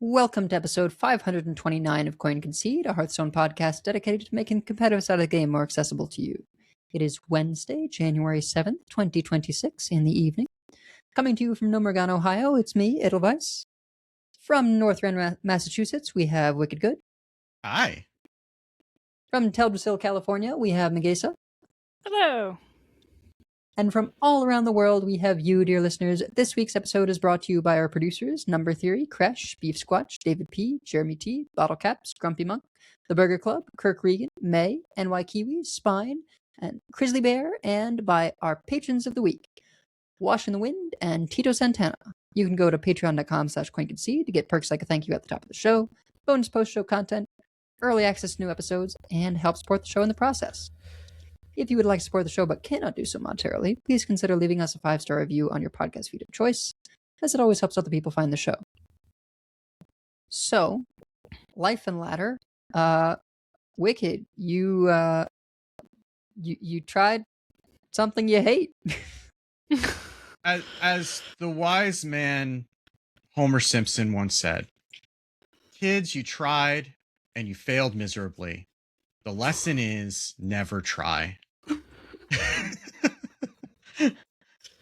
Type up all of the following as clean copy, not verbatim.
Welcome to episode 529 of Concede, a Hearthstone podcast dedicated to making the competitive side of the game more accessible to you. It is Wednesday, January 7th, 2026, in the evening. Coming to you from Nomergon, Ohio, it's me, Edelweiss. From Northrend, Massachusetts, we have Wicked Good. Hi. From Teldrassil, California, we have Megasa. Hello. And from all around the world, we have you, dear listeners. This week's episode is brought to you by our producers, Number Theory, Kresh, Beef Squatch, David P., Jeremy T., Bottle Caps, Grumpy Monk, The Burger Club, Kirk Regan, May, NY Kiwi, Spine, and Grizzly Bear, and by our patrons of the week, Wash in the Wind and Tito Santana. You can go to patreon.com/coinconcede to get perks like a thank you at the top of the show, bonus post-show content, early access to new episodes, and help support the show in the process. If you would like to support the show but cannot do so monetarily, please consider leaving us a 5-star review on your podcast feed of choice, as it always helps other people find the show. So, Life and Ladder, Wicked, you tried something you hate. As the wise man Homer Simpson once said, kids, you tried and you failed miserably. The lesson is never try.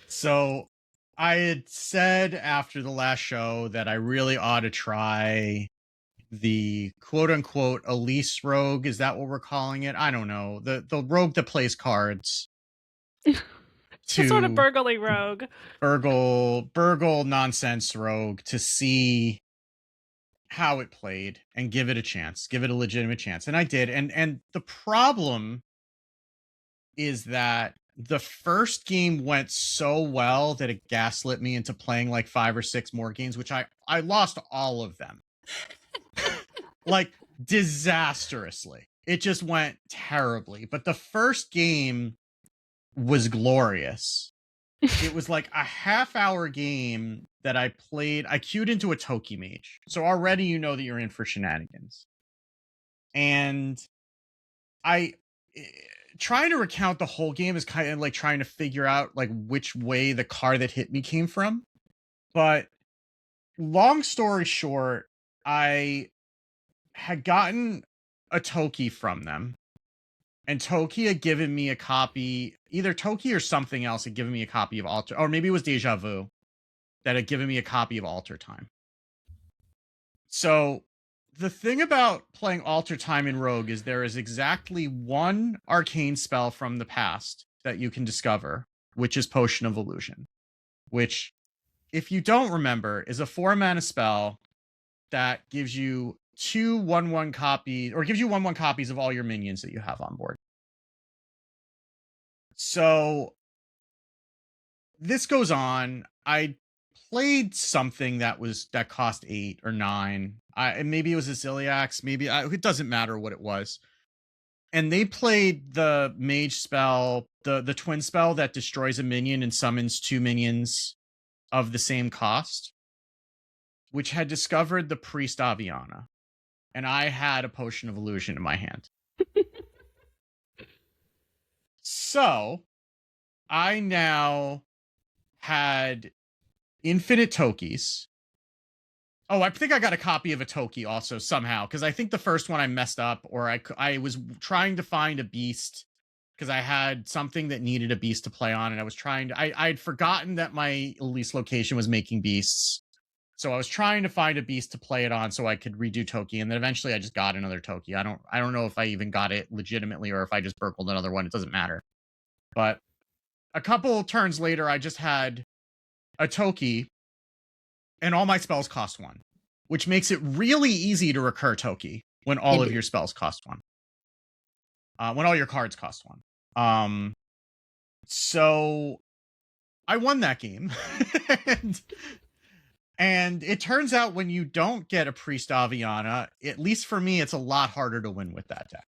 So I had said after the last show that I really ought to try the quote-unquote Elise rogue. Is that what we're calling it? I don't know. The rogue that plays cards. The sort of burgly rogue. Burgle nonsense rogue, to see how it played and give it a chance, give it a legitimate chance. And I did. And the problem is that the first game went so well that it gaslit me into playing like 5 or 6 more games, which I lost all of them. Like disastrously. It just went terribly. But the first game was glorious. It was like a half-hour game that I played. I queued into a Toki Mage. So already you know that you're in for shenanigans. And trying to recount the whole game is kind of like trying to figure out like which way the car that hit me came from. But long story short, I had gotten a Toki from them. And Toki had given me a copy, either Toki or something else had given me a copy of Alter, or maybe it was Deja Vu that had given me a copy of Alter Time. So the thing about playing Alter Time in Rogue is there is exactly one arcane spell from the past that you can discover, which is Potion of Illusion, which, if you don't remember, is a 4-mana spell that gives you 2 1/1 copies, or gives you 1/1 copies of all your minions that you have on board. So this goes on. I played something that cost 8 or 9. Maybe it was a Ziliax, it doesn't matter what it was. And they played the mage spell, the twin spell that destroys a minion and summons 2 minions of the same cost, which had discovered the Priest Aviana. And I had a Potion of Illusion in my hand. So I now had infinite Tokis. Oh, I think I got a copy of a Toki also somehow, because I think the first one I messed up, or I was trying to find a beast because I had something that needed a beast to play on, and I was trying to, I'd forgotten that my Elise location was making beasts. So I was trying to find a beast to play it on so I could redo Toki, and then eventually I just got another Toki. I don't know if I even got it legitimately or if I just burgled another one. It doesn't matter. But a couple turns later, I just had a Toki, and all my spells cost 1, which makes it really easy to recur Toki when all of your spells cost 1. When all your cards cost 1. So I won that game. And it turns out when you don't get a Priest Aviana, at least for me, it's a lot harder to win with that deck.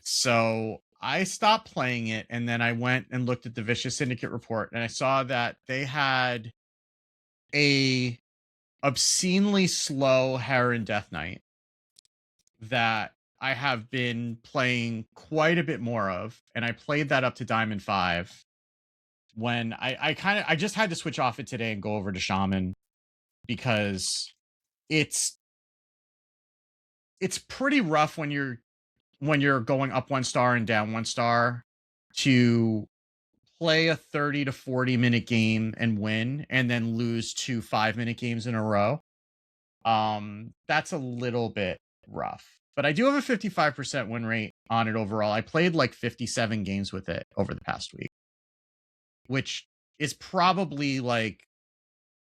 So I stopped playing it, and then I went and looked at the Vicious Syndicate report, and I saw that they had a obscenely slow Heron Death Knight that I have been playing quite a bit more of, and I played that up to Diamond 5 when I just had to switch off it today and go over to Shaman, because it's pretty rough when you're going up 1 star and down 1 star to play a 30 to 40 minute game and win, and then lose 2 5-minute games in a row. That's a little bit rough. But I do have a 55% win rate on it overall. I played like 57 games with it over the past week, which is probably like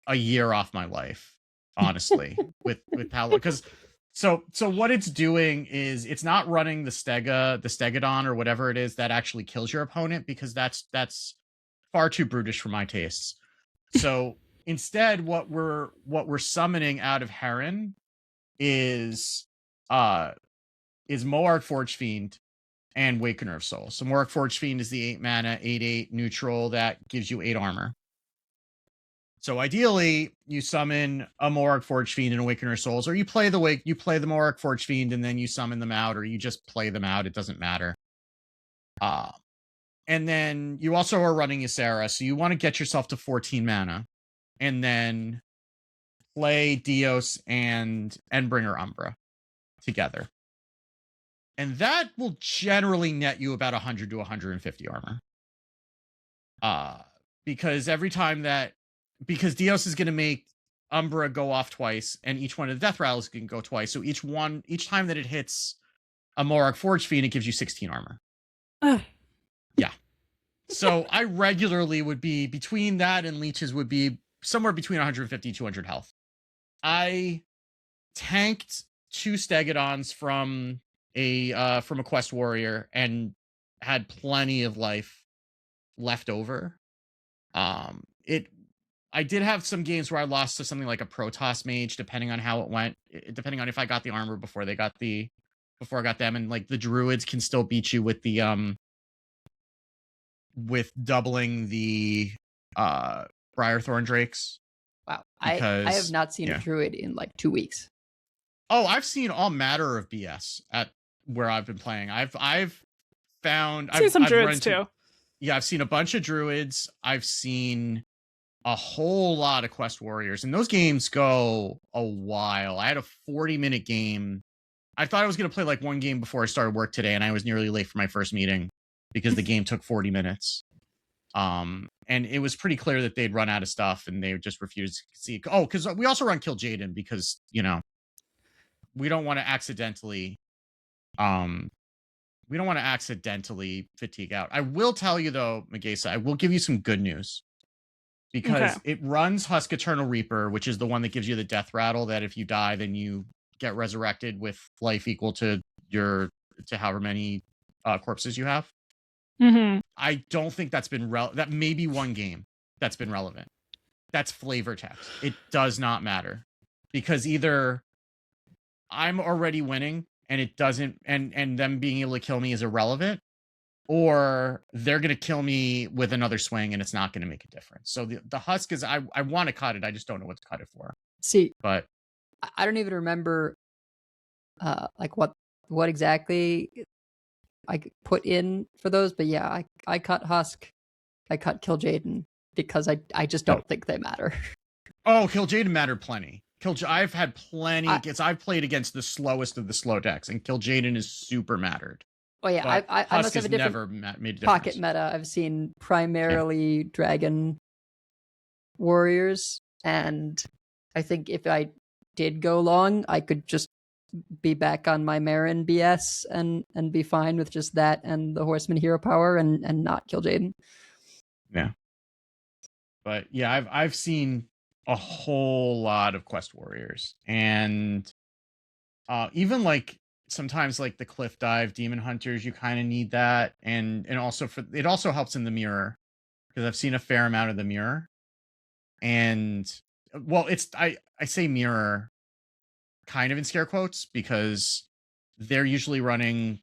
a year off my life, honestly, with how, because so what it's doing is it's not running the Stegodon or whatever it is that actually kills your opponent, because that's far too brutish for my tastes. So instead, what we're summoning out of Heron is Moarg Forge Fiend and Wakener of Souls. So Moarg Forge Fiend is the 8 mana 8/8 neutral that gives you 8 armor. So ideally, you summon a Moarg Forge Fiend and Awakener of Souls, or you play the Moarg Forge Fiend and then you summon them out, or you just play them out. It doesn't matter. And then you also are running Ysera, so you want to get yourself to 14 mana, and then play Dios and Endbringer Umbra together. And that will generally net you about 100 to 150 armor. Because Dios is going to make Umbra go off twice, and each one of the death rattles can go twice. So each time that it hits a Moarg Forge Fiend, it gives you 16 armor. Yeah. So I regularly would be between that, and leeches would be somewhere between 150 and 200 health. I tanked 2 Stegodons from a quest warrior and had plenty of life left over. I did have some games where I lost to something like a Protoss mage, depending on how it went, depending on if I got the armor before I got them, and like the druids can still beat you with the with doubling the Briarthorn Drakes. Wow. I have not seen a druid in like 2 weeks. Oh, I've seen all matter of BS at where I've been playing. I've seen some druids too. Yeah, I've seen a bunch of druids. I've seen a whole lot of quest warriors, and those games go a while. I had a 40-minute game. I thought I was going to play like 1 game before I started work today, and I was nearly late for my first meeting because the game took 40 minutes. And it was pretty clear that they'd run out of stuff, and they just refused to see. Oh, because we also run Kill Jaden, because we don't want to accidentally fatigue out. I will tell you though, Magesa, I will give you some good news, because it runs Husk Eternal Reaper, which is the one that gives you the death rattle that if you die, then you get resurrected with life equal to however many corpses you have. Mm-hmm. I don't think that's been that may be 1 game that's been relevant. That's flavor text. It does not matter, because either I'm already winning and it doesn't, and them being able to kill me is irrelevant, or they're going to kill me with another swing and it's not going to make a difference. So the Husk is, I want to cut it. I just don't know what to cut it for. See, but I don't even remember like what exactly I put in for those, but yeah, I cut Husk, I cut Kill Jaden, because I just don't think they matter. Oh, Kill Jaden mattered plenty. I've had plenty. I've played against the slowest of the slow decks, and Kill Jaden is super mattered. Oh yeah, I must have a different made a pocket meta. I've seen primarily dragon warriors, and I think if I did go long, I could just be back on my Marin BS and be fine with just that and the Horseman hero power and not Kill Jaden. Yeah. But yeah, I've seen a whole lot of quest warriors, and even like sometimes like the cliff dive demon hunters, you kind of need that, and also it also helps in the mirror, because I've seen a fair amount of the mirror. And well, it's I say mirror kind of in scare quotes, because they're usually running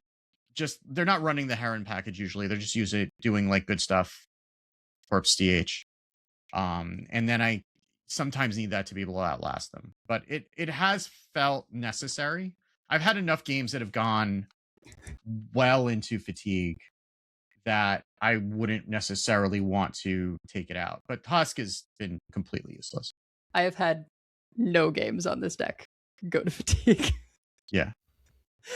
they're not running the Heron package usually. They're just doing like good stuff, Corpse DH. And then I sometimes need that to be able to outlast them. But it has felt necessary. I've had enough games that have gone well into fatigue that I wouldn't necessarily want to take it out. But Husk has been completely useless. I have had no games on this deck go to fatigue. Yeah.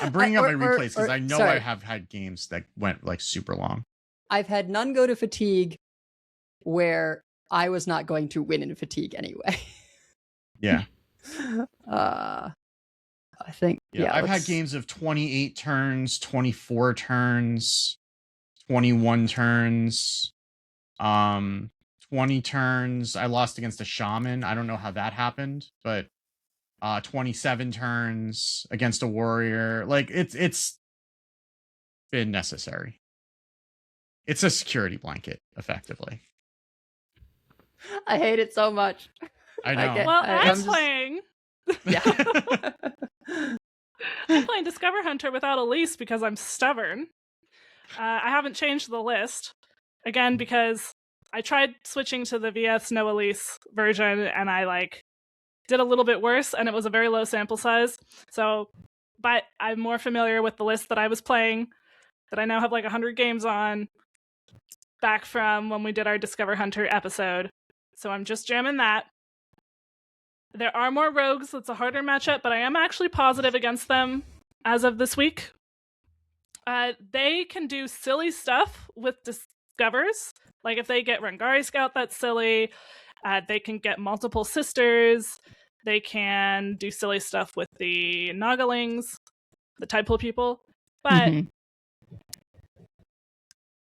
I'm bringing up my replays because I know sorry. I have had games that went like super long. I've had none go to fatigue where I was not going to win in fatigue anyway. Yeah. I think, yeah. I've had games of 28 turns, 24 turns, 21 turns, 20 turns. I lost against a shaman. I don't know how that happened, but 27 turns against a warrior. Like it's been necessary. It's a security blanket, effectively. I hate it so much. I know. Well, I'm playing. Yeah. I'm playing Discover Hunter without a lease because I'm stubborn. I haven't changed the list. Again, because I tried switching to the VS no Elise version and I did a little bit worse and it was a very low sample size. So, but I'm more familiar with the list that I was playing, that I now have 100 games on, back from when we did our Discover Hunter episode. So I'm just jamming that. There are more rogues. It's a harder matchup, but I am actually positive against them as of this week. They can do silly stuff with discovers. Like if they get Rangari Scout, that's silly. They can get multiple sisters. They can do silly stuff with the Nagalings, the Tidepool people. But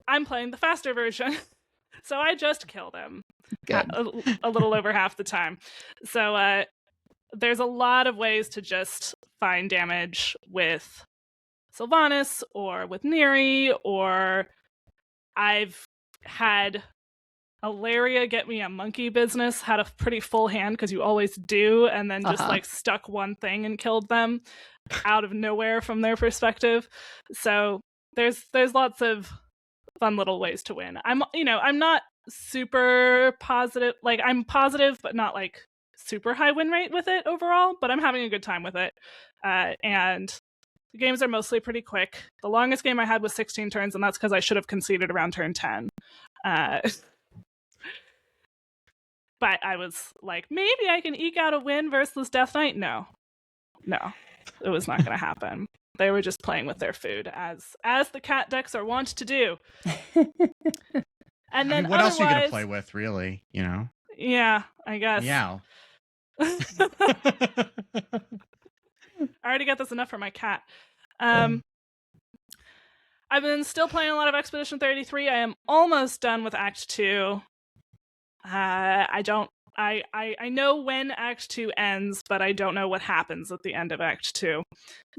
I'm playing the faster version, so I just kill them a little over half the time. So there's a lot of ways to just find damage with Sylvanas or with Neri, or I've had Alaria get me a monkey business, had a pretty full hand because you always do, and then just stuck one thing and killed them out of nowhere from their perspective. So there's lots of fun little ways to win. I'm not super positive. I'm positive, but not super high win rate with it overall, but I'm having a good time with it. And the games are mostly pretty quick. The longest game I had was 16 turns, and that's because I should have conceded around turn 10. But I was like, maybe I can eke out a win versus Death Knight. No, it was not going to happen. They were just playing with their food, as the cat decks are wont to do. And then what else are you going to play with, really? Yeah, I guess. Meow. I already got this enough for my cat. I've been still playing a lot of Expedition 33. I am almost done with Act 2. I know when Act 2 ends, but I don't know what happens at the end of Act 2.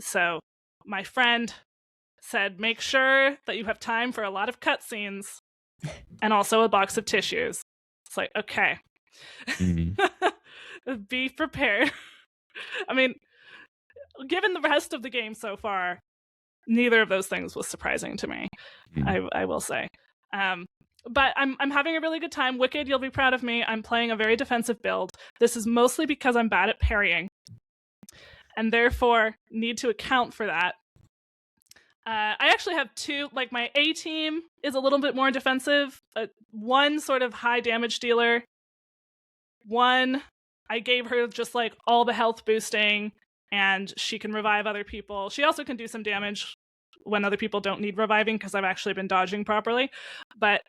So my friend said, make sure that you have time for a lot of cutscenes and also a box of tissues. It's like, okay. Be prepared. I mean, given the rest of the game so far, neither of those things was surprising to me. I will say. But I'm having a really good time. Wicked, you'll be proud of me. I'm playing a very defensive build. This is mostly because I'm bad at parrying, and therefore need to account for that. I actually have two. My A team is a little bit more defensive. One sort of high damage dealer. One, I gave her just all the health boosting, and she can revive other people. She also can do some damage when other people don't need reviving because I've actually been dodging properly. But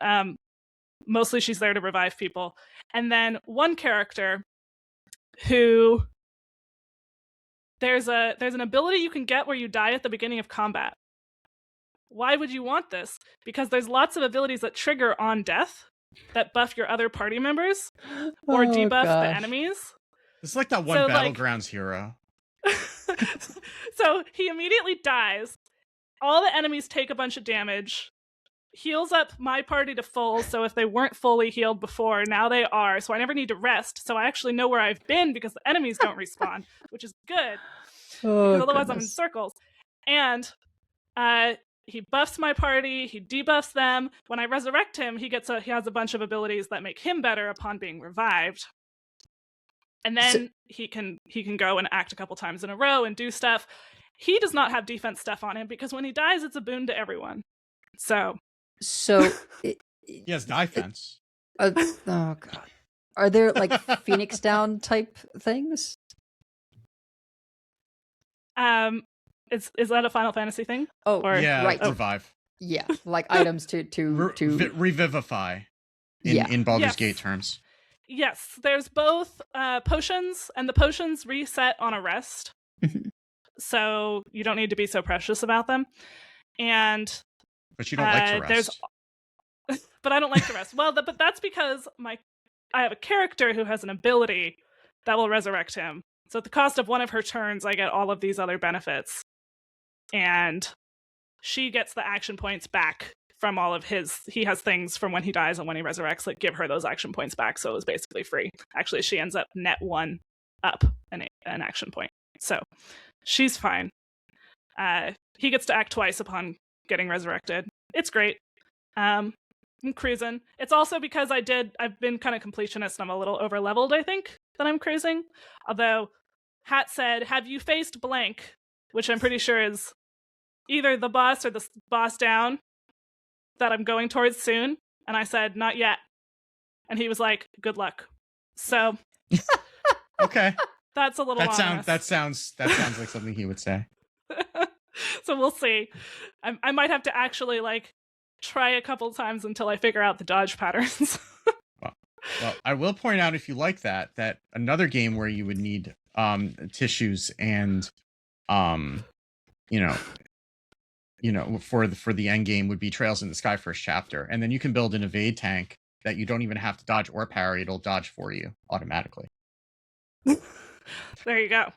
mostly she's there to revive people. And then one character who there's an ability you can get where you die at the beginning of combat. Why would you want this? Because there's lots of abilities that trigger on death that buff your other party members or debuff the enemies. It's like that one Battlegrounds hero. So he immediately dies. All the enemies take a bunch of damage. Heals up my party to full, so if they weren't fully healed before, now they are. So I never need to rest. So I actually know where I've been because the enemies don't respawn, which is good. Because otherwise I'm in circles. And he buffs my party, he debuffs them. When I resurrect him, he has a bunch of abilities that make him better upon being revived. And then he can go and act a couple times in a row and do stuff. He does not have defense stuff on him because when he dies, it's a boon to everyone. So he has defense. Oh god, are there Phoenix Down type things? Is that a Final Fantasy thing? Oh, Or- Yeah, right. revive. Yeah, like items to Revivify yeah. in Baldur's Yes. Gate terms. Yes, there's both potions, and the potions reset on a rest, Mhm. so you don't need to be so precious about them. And But you don't like to there's, rest. but I don't like to rest. Well, but that's because I have a character who has an ability that will resurrect him. So at the cost of one of her turns, I get all of these other benefits, and she gets the action points back from all of his. He has things from when he dies and when he resurrects that give her those action points back. So it was basically free. Actually, she ends up net 1 up an action point. So she's fine. He gets to act twice upon getting resurrected. It's great. I'm cruising. It's also because I've been kind of completionist and I'm a little over leveled, I think, that I'm cruising. Although Hat said, "Have you faced blank?" Which I'm pretty sure is either the boss or the boss down that I'm going towards soon. And I said, "Not yet." And he was like, "Good luck." So Okay. that's a little ominous. That sounds like something he would say. So we'll see. I might have to actually like try a couple times until I figure out the dodge patterns. Well, I will point out, if you like that another game where you would need tissues and for the end game would be Trails in the Sky first chapter, and then you can build an evade tank that you don't even have to dodge or parry. It'll dodge for you automatically. There you go.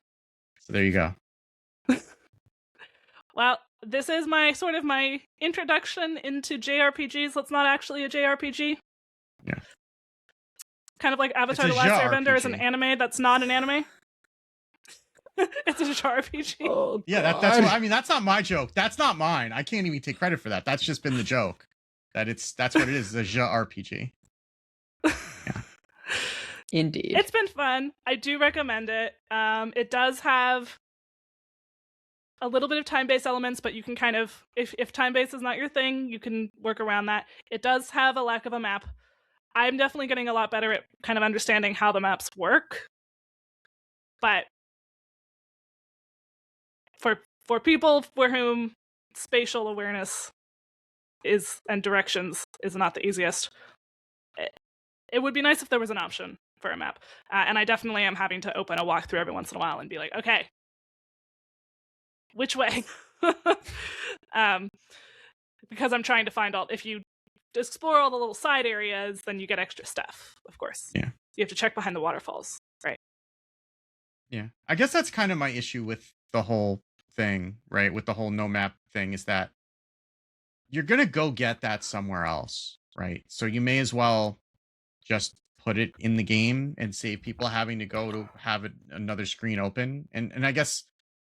So there you go. Well, this is my introduction into JRPGs. That's not actually a JRPG. Yeah. Kind of like Avatar: It's The a Last Airbender is an JRPG. anime that's not an anime. It's a JRPG. Oh, Yeah, that's God. what I mean. That's not my joke. That's not mine. I can't even take credit for that. That's just been the joke. That's what it is. It's a JRPG. Indeed. It's been fun. I do recommend it. It does have a little bit of time-based elements, but you can kind of, if time-based is not your thing, you can work around that. It does have a lack of a map. I'm definitely getting a lot better at kind of understanding how the maps work. But for people for whom spatial awareness and directions is not the easiest, it would be nice if there was an option for a map. And I definitely am having to open a walkthrough every once in a while and be like, okay, which way? Because I'm trying to find if you explore all the little side areas, then you get extra stuff, of course. Yeah. You have to check behind the waterfalls, right? Yeah. I guess that's kind of my issue with the whole thing, right? With the whole no map thing, is that you're going to go get that somewhere else, right? So you may as well just put it in the game and save people having to go to have another screen open. And I guess,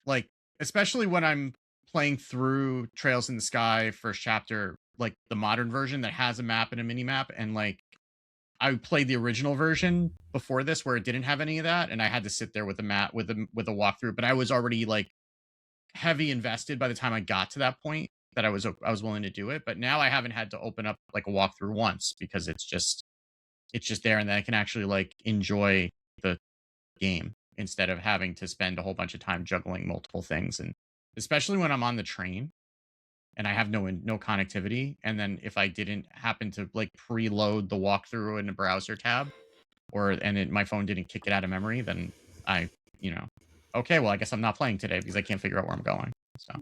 like, especially when I'm playing through Trails in the Sky first chapter, like the modern version that has a map and a mini map, and like I played the original version before this where it didn't have any of that, and I had to sit there with a map with a walkthrough, but I was already like heavy invested by the time I got to that point that I was willing to do it. But now I haven't had to open up like a walkthrough once, because it's just there, and then I can actually like enjoy the game instead of having to spend a whole bunch of time juggling multiple things. And especially when I'm on the train and I have no connectivity, and then if I didn't happen to like preload the walkthrough in a browser tab, my phone didn't kick it out of memory, then okay, well, I guess I'm not playing today because I can't figure out where I'm going. So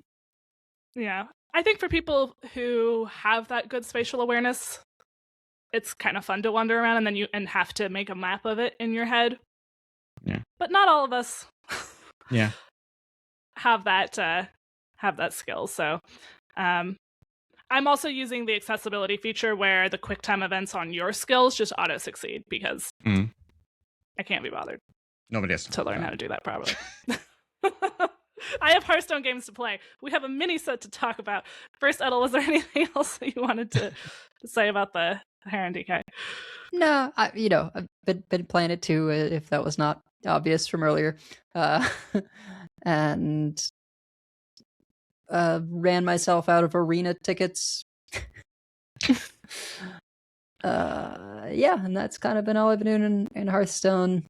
Yeah. I think for people who have that good spatial awareness, it's kind of fun to wander around and have to make a map of it in your head. Yeah. But not all of us yeah. have that skill. So I'm also using the accessibility feature where the QuickTime events on your skills just auto succeed, because I can't be bothered Nobody has to learn how to do that properly. I have Hearthstone games to play. We have a mini set to talk about. First, Edel, was there anything else that you wanted to say about the Heron DK? No, I've been playing it too, if that was not obvious from earlier. And ran myself out of arena tickets. Yeah, and that's kind of been all I've been doing in Hearthstone.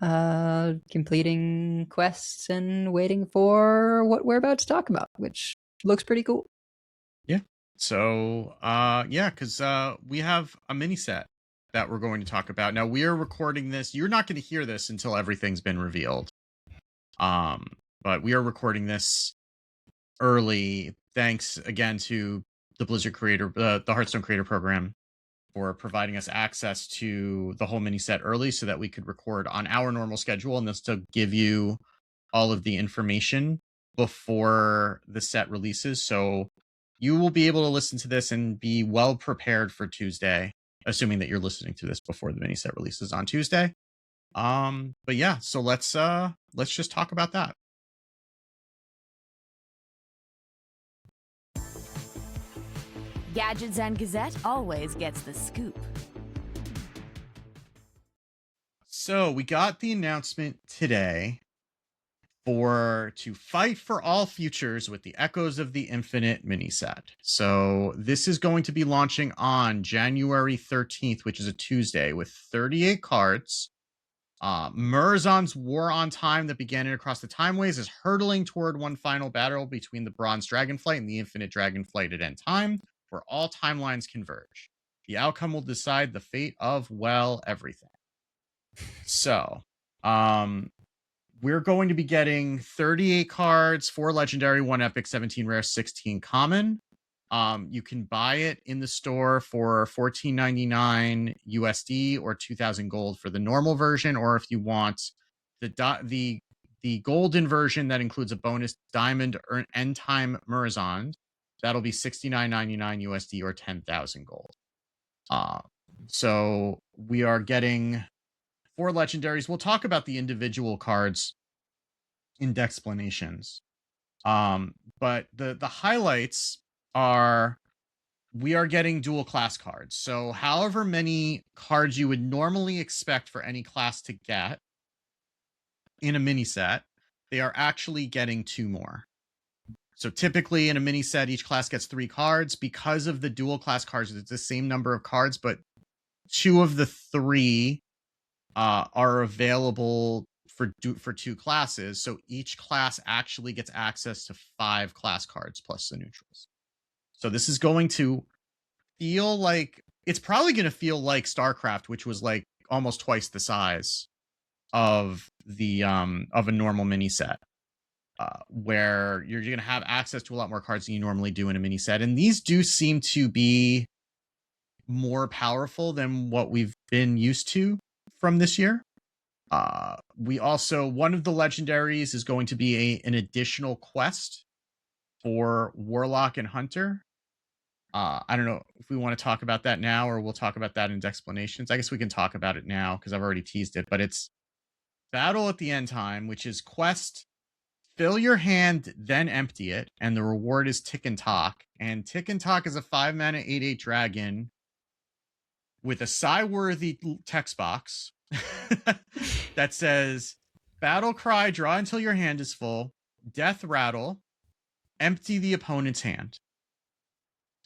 completing quests and waiting for what we're about to talk about, which looks pretty cool. So, because we have a mini set that we're going to talk about. Now, we are recording this. You're not going to hear this until everything's been revealed. But we are recording this early, thanks again to the Blizzard creator, the Hearthstone creator program, for providing us access to the whole mini set early so that we could record on our normal schedule and this to give you all of the information before the set releases. So you will be able to listen to this and be well prepared for Tuesday, assuming that you're listening to this before the mini set releases on Tuesday. But yeah, so let's just talk about that. Gadgets and Gazette always gets the scoop. So we got the announcement today to fight for all futures with the Echoes of the Infinite mini set. So this is going to be launching on January 13th, which is a Tuesday, with 38 cards. Murazon's War on Time that began it across the timeways is hurtling toward one final battle between the Bronze Dragonflight and the Infinite Dragonflight at end time, where all timelines converge. The outcome will decide the fate of, well, everything. So, we're going to be getting 38 cards, 4 legendary, 1 epic, 17 rare, 16 common. You can buy it in the store for $14.99 USD or 2,000 gold for the normal version, or if you want the golden version that includes a bonus diamond end time Murazon, that'll be $69.99 USD or 10,000 gold. So we are getting 4 legendaries. We'll talk about the individual cards in explanations. But the highlights are we are getting dual class cards. So however many cards you would normally expect for any class to get in a mini set, they are actually getting 2 more. So typically in a mini set, each class gets 3 cards. Because of the dual class cards, it's the same number of cards, but 2 of the 3 are available for 2 classes. So each class actually gets access to 5 class cards plus the neutrals. So this is going to feel like, it's probably going to feel like StarCraft, which was like almost twice the size of the of a normal mini set, where you're going to have access to a lot more cards than you normally do in a mini set. And these do seem to be more powerful than what we've been used to from this year. We also, one of the legendaries is going to be an additional quest for Warlock and Hunter. I don't know if we want to talk about that now or we'll talk about that in explanations. I guess we can talk about it now because I've already teased it, but it's Battle at the End Time, which is quest, fill your hand, then empty it, and the reward is Tick and Talk. And Tick and Talk is a 5-mana 8/8 dragon with a Psy-worthy text box that says, Battle Cry, draw until your hand is full, Death Rattle, empty the opponent's hand.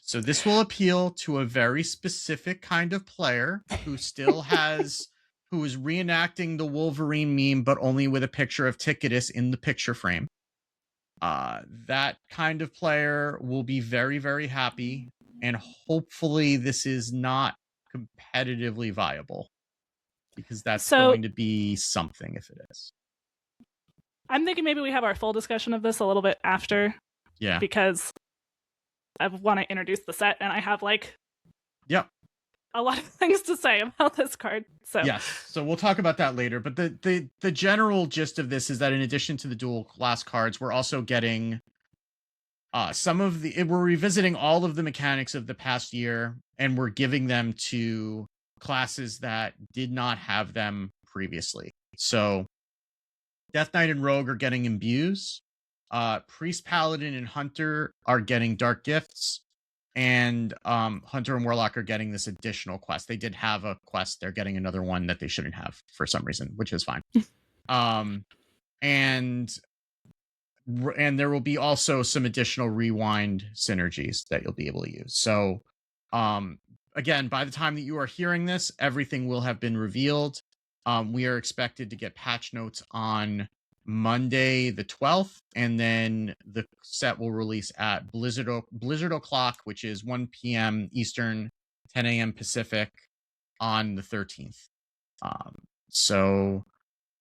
So this will appeal to a very specific kind of player who still has, who is reenacting the Wolverine meme, but only with a picture of Ticketus in the picture frame. That kind of player will be very, very happy. And hopefully this is not competitively viable, because that's going to be something if it is. I'm thinking maybe we have our full discussion of this a little bit after. Yeah. Because I want to introduce the set, and I have a lot of things to say about this card. So yes, so we'll talk about that later. But the general gist of this is that in addition to the dual class cards, we're also getting we're revisiting all of the mechanics of the past year, and we're giving them to classes that did not have them previously. So Death Knight and Rogue are getting Imbues. Priest, Paladin, and Hunter are getting Dark Gifts, and Hunter and Warlock are getting this additional quest. They did have a quest; they're getting another one that they shouldn't have for some reason, which is fine. And there will be also some additional rewind synergies that you'll be able to use. So, again, by the time that you are hearing this, everything will have been revealed. We are expected to get patch notes on Monday the 12th, and then the set will release at Blizzard o'clock, which is 1 p.m. Eastern, 10 a.m. Pacific on the 13th. So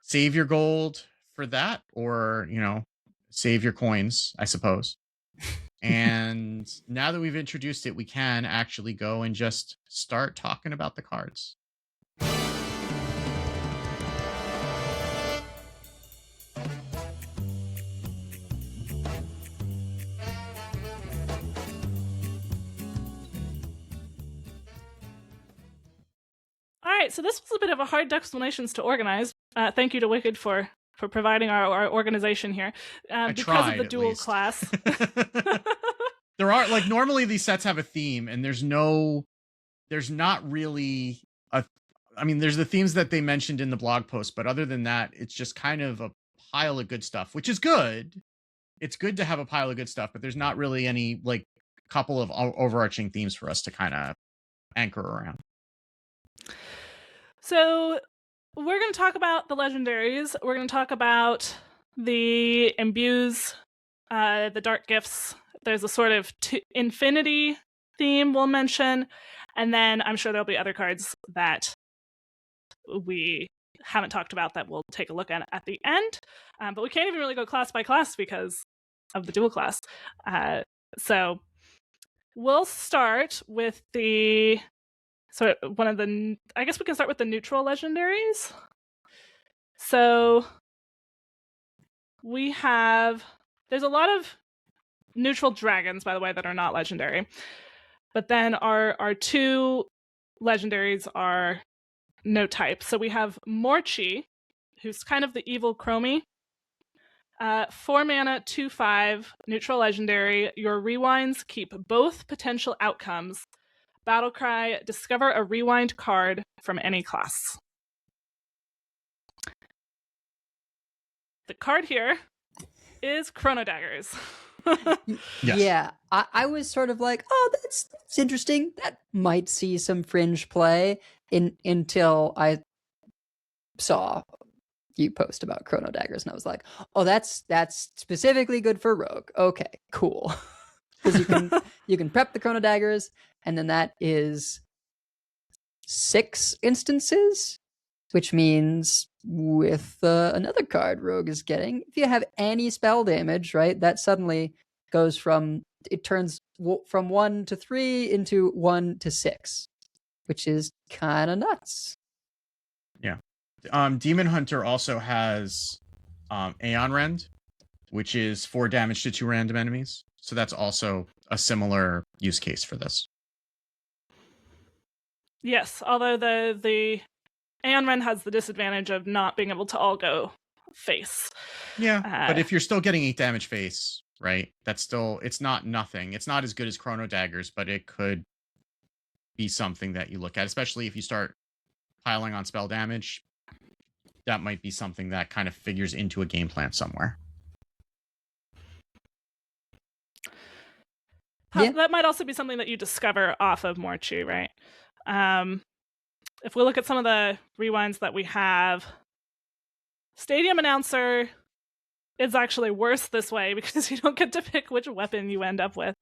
save your gold for that, or, save your coins, I suppose. And now that we've introduced it, we can actually go and just start talking about the cards. All right, so this was a bit of a hard explanations to organize. Thank you to Wicked for providing our organization here. Because of the dual class. There are, like, normally these sets have a theme, and there's not really there's the themes that they mentioned in the blog post, but other than that, it's just kind of a pile of good stuff, which is good. It's good to have a pile of good stuff, but there's not really any, like, couple of overarching themes for us to kind of anchor around. So we're going to talk about the legendaries. We're going to talk about the imbues, the dark gifts. There's a sort of infinity theme we'll mention. And then I'm sure there'll be other cards that we haven't talked about that we'll take a look at the end. But we can't even really go class by class because of the dual class. So we'll start with I guess we can start with the neutral legendaries. So there's a lot of neutral dragons, by the way, that are not legendary. But then our two legendaries are no type. So we have Morchi, who's kind of the evil Chromie. 4 mana, 2/5, neutral legendary. Your rewinds keep both potential outcomes. Battlecry, discover a rewind card from any class. The card here is Chrono Daggers. Yes. Yeah, I was sort of like, oh, that's interesting. That might see some fringe play until I saw you post about Chrono Daggers, and I was like, oh, that's specifically good for Rogue. Okay, cool. Because you can prep the Chrono Daggers, and then that is 6 instances, which means with another card Rogue is getting, if you have any spell damage, right, that suddenly goes turns from 1 to 3 into 1 to 6, which is kind of nuts. Yeah. Demon Hunter also has Aeon Rend, which is 4 damage to 2 random enemies. So that's also a similar use case for this. Yes, although the Aeon Rend has the disadvantage of not being able to all go face. Yeah, but if you're still getting 8 damage face, right, it's not nothing. It's not as good as Chrono Daggers, but it could be something that you look at, especially if you start piling on spell damage. That might be something that kind of figures into a game plan somewhere. Yeah. That might also be something that you discover off of Morchi, right? If we look at some of the rewinds that we have, Stadium Announcer is actually worse this way because you don't get to pick which weapon you end up with.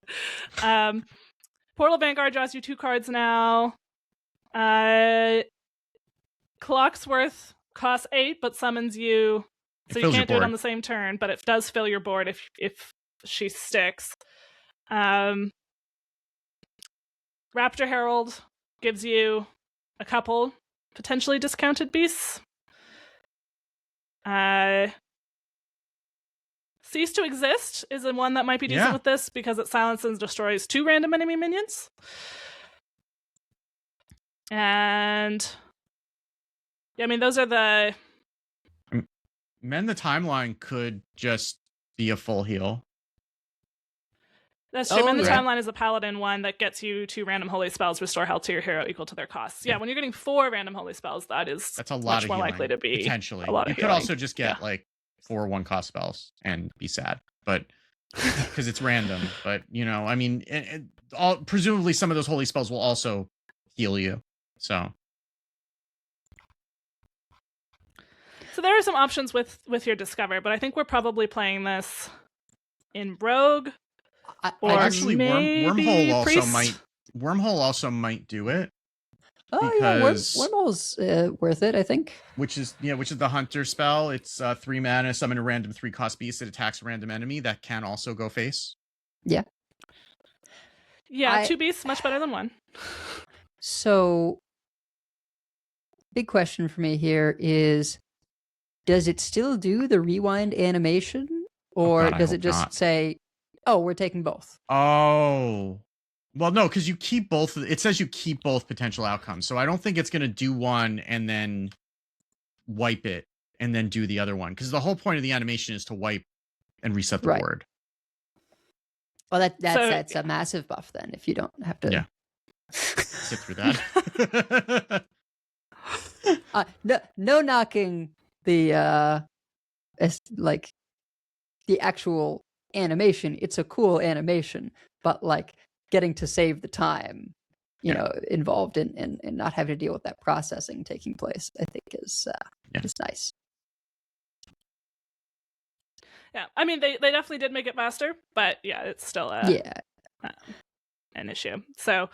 Portal Vanguard draws you 2 cards now. Clocksworth costs 8 but summons you, so you can't do it on the same turn, but it does fill your board if she sticks. Raptor Herald gives you a couple potentially discounted beasts. Cease to Exist is the one that might be decent with this because it silences and destroys 2 random enemy minions. And yeah, I mean, those are the... Mend the Timeline could just be a full heal. That's true. Mend the Timeline is a paladin one that gets you 2 random holy spells, restore health to your hero equal to their costs. Yeah, when you're getting 4 random holy spells, that's a lot much more likely to be potentially. A lot you of could healing. Also just get like 4 1-cost spells and be sad, but because it's random. But I mean, presumably some of those holy spells will also heal you. So So there are some options with your Discover, but I think we're probably playing this in Rogue. Or actually, maybe Wormhole also might do it. Oh because yeah, Wormhole's worth it, I think. Which is the Hunter spell. It's 3 mana, summon a random 3-cost beast that attacks a random enemy that can also go face. Yeah. Yeah, 2 beasts much better than 1. So, big question for me here is: does it still do the rewind animation, or does it just say, "Oh, we're taking both"? Oh. Well, no, because you keep both. It says you keep both potential outcomes. So I don't think it's going to do one and then wipe it and then do the other one. Because the whole point of the animation is to wipe and reset the board. Well, that's a massive buff then. If you don't have to sit through that. No knocking the the actual animation. It's a cool animation, but like getting to save the time, you know, involved in not having to deal with that processing taking place, I think is nice. Yeah, I mean they definitely did make it faster, but yeah, it's still an issue. So,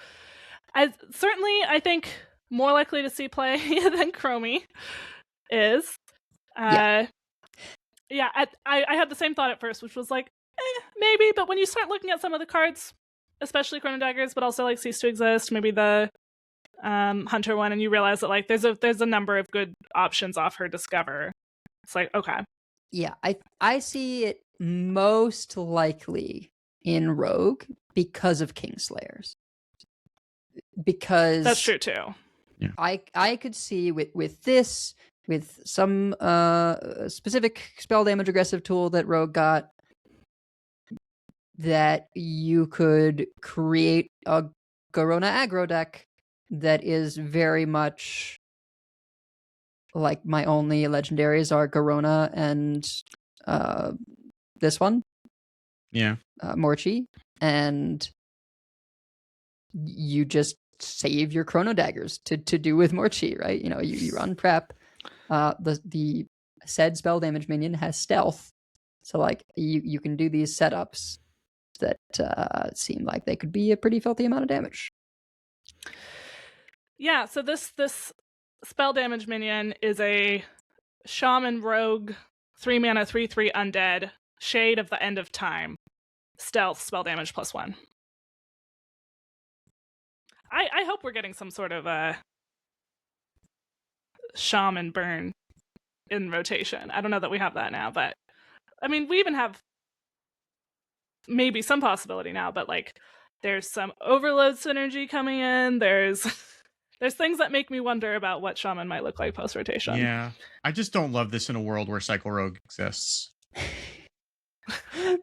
I think more likely to see play than Chromie is. I had the same thought at first, which was like, maybe, but when you start looking at some of the cards, especially Chrono Daggers, but also like Cease to Exist, maybe the Hunter one, and you realize that like there's a number of good options off her Discover. It's like, okay. Yeah, I see it most likely in Rogue because of Kingslayers. Because that's true too. Yeah. I could see with this, with some specific spell damage aggressive tool that Rogue got, that you could create a Garona aggro deck that is very much like my only legendaries are Garona and this one. Yeah. Morchi. And you just save your Chrono Daggers to do with Morchi, right? You know, you run prep. The said spell damage minion has stealth. So like you can do these setups that seem like they could be a pretty filthy amount of damage. Yeah, so this spell damage minion is a Shaman Rogue 3 mana 3/3 undead, Shade of the End of Time, stealth, spell damage +1. I hope we're getting some sort of a Shaman burn in rotation. I don't know that we have that now, but I mean, we even have maybe some possibility now, but like there's some overload synergy coming in. There's things that make me wonder about what Shaman might look like post-rotation. Yeah. I just don't love this in a world where Cycle Rogue exists.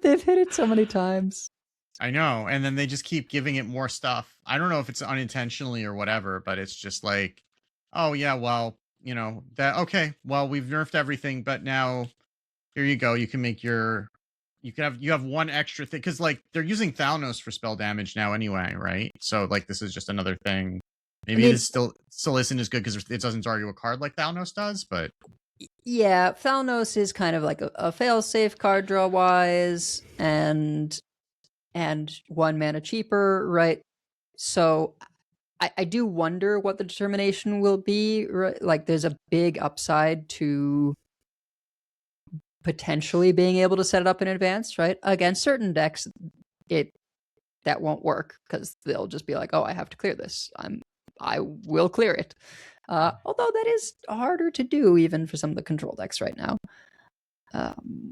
They've hit it so many times. I know, and then they just keep giving it more stuff. I don't know if it's unintentionally or whatever, but it's just like, oh yeah, well, you know, well, we've nerfed everything, but now here you go. You can make you have one extra thing, because like they're using Thalnos for spell damage now anyway, right? So like this is just another thing. Maybe it still isn't as good because it doesn't target a card like Thalnos does, but yeah, Thalnos is kind of like a fail-safe card draw wise, and 1 mana cheaper, right? So I do wonder what the determination will be, right? Like there's a big upside to potentially being able to set it up in advance, right? Against certain decks, that won't work because they'll just be like, oh, I have to clear this. I will clear it. Although that is harder to do even for some of the control decks right now.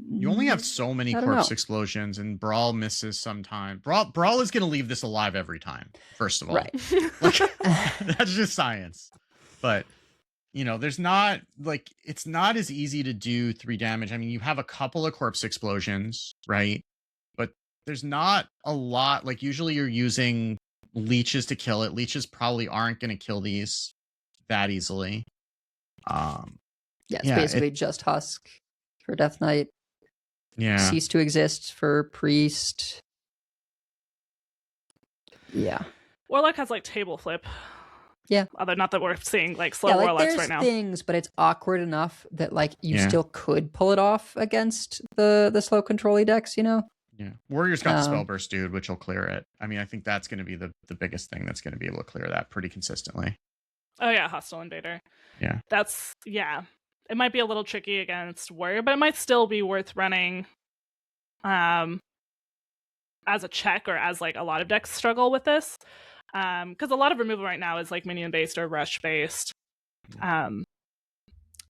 You only have so many corpse explosions, and Brawl misses sometimes. Brawl is going to leave this alive every time, first of all. Right. Like, that's just science. But, you know, there's not, like, it's not as easy to do 3 damage. I mean, you have a couple of corpse explosions, right? But there's not a lot. Like, usually you're using leeches to kill it. Leeches probably aren't going to kill these that easily. It's basically just Husk for Death Knight. Yeah. Cease to Exist for Priest. Yeah. Warlock has like Table Flip. Yeah. Although not that we're seeing like slow Yeah, like warlocks there's right now. things, but it's awkward enough that like you Yeah. still could pull it off against the slow control-y decks, you know? Yeah. Warrior's got the Um, Spellburst Dude, which will clear it. I mean, I think that's going to be the biggest thing that's going to be able to clear that pretty consistently. Oh yeah, Hostile Invader. Yeah. That's it might be a little tricky against Warrior, but it might still be worth running as a check, or as like a lot of decks struggle with this. Because a lot of removal right now is like minion based or rush based.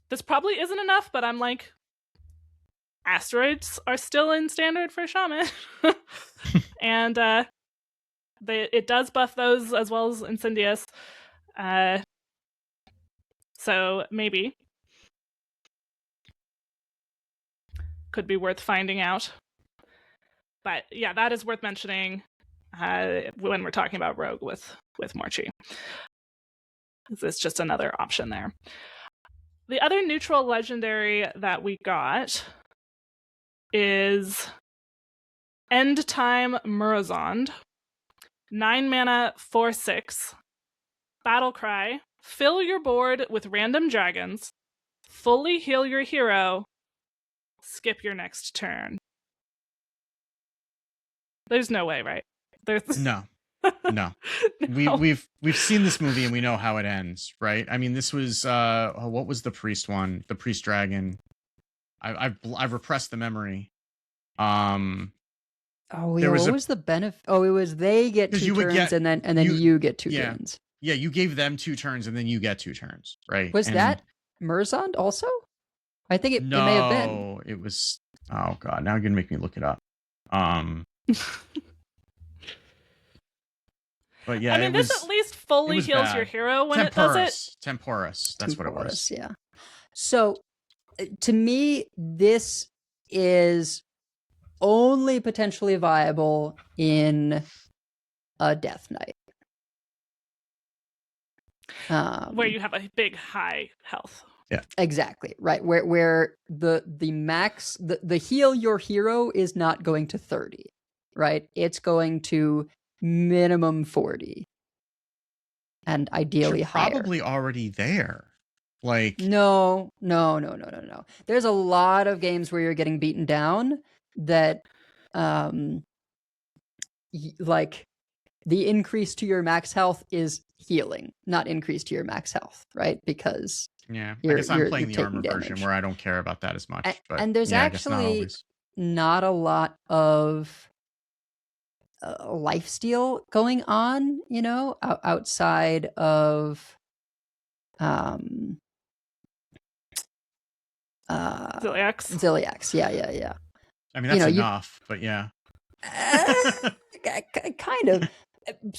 This probably isn't enough, but I'm like, asteroids are still in standard for Shaman. And it does buff those as well as Incendious. So maybe. Could be worth finding out. But yeah, that is worth mentioning when we're talking about Rogue with Morchi. It's just another option there. The other neutral legendary that we got is End Time Murazond. 9 mana, 4/6. Battle Cry. Fill your board with random dragons. Fully heal your hero. Skip your next turn. There's no way, right? There's No. No. No. We've seen this movie and we know how it ends, right? I mean, this was what was the priest one? The priest dragon. I've repressed the memory. Oh yeah, what was the benefit? Oh, it was they get 2 turns and then you get 2 turns. Yeah, you gave them 2 turns and then you get 2 turns, right? Was that Murazond also? I think it may have been. No, it was. Oh god, now you're gonna make me look it up. But yeah, I mean, this at least fully heals bad. your hero when it does it. Temporous. That's what it was. Yeah. So, to me, this is only potentially viable in a Death Knight. Where you have a big high health. Yeah. Exactly. Right. Where the max the heal your hero is not going to 30. Right? It's going to minimum 40. And ideally You're higher. Probably already there. Like No. There's a lot of games where you're getting beaten down that like the increase to your max health is healing, not increase to your max health, right? Because I guess I'm playing the armor damage. version where I don't care about that as much. And there's actually not a lot of lifesteal going on, you know, outside of Ziliax. Yeah. I mean, that's enough, but yeah. Kind of.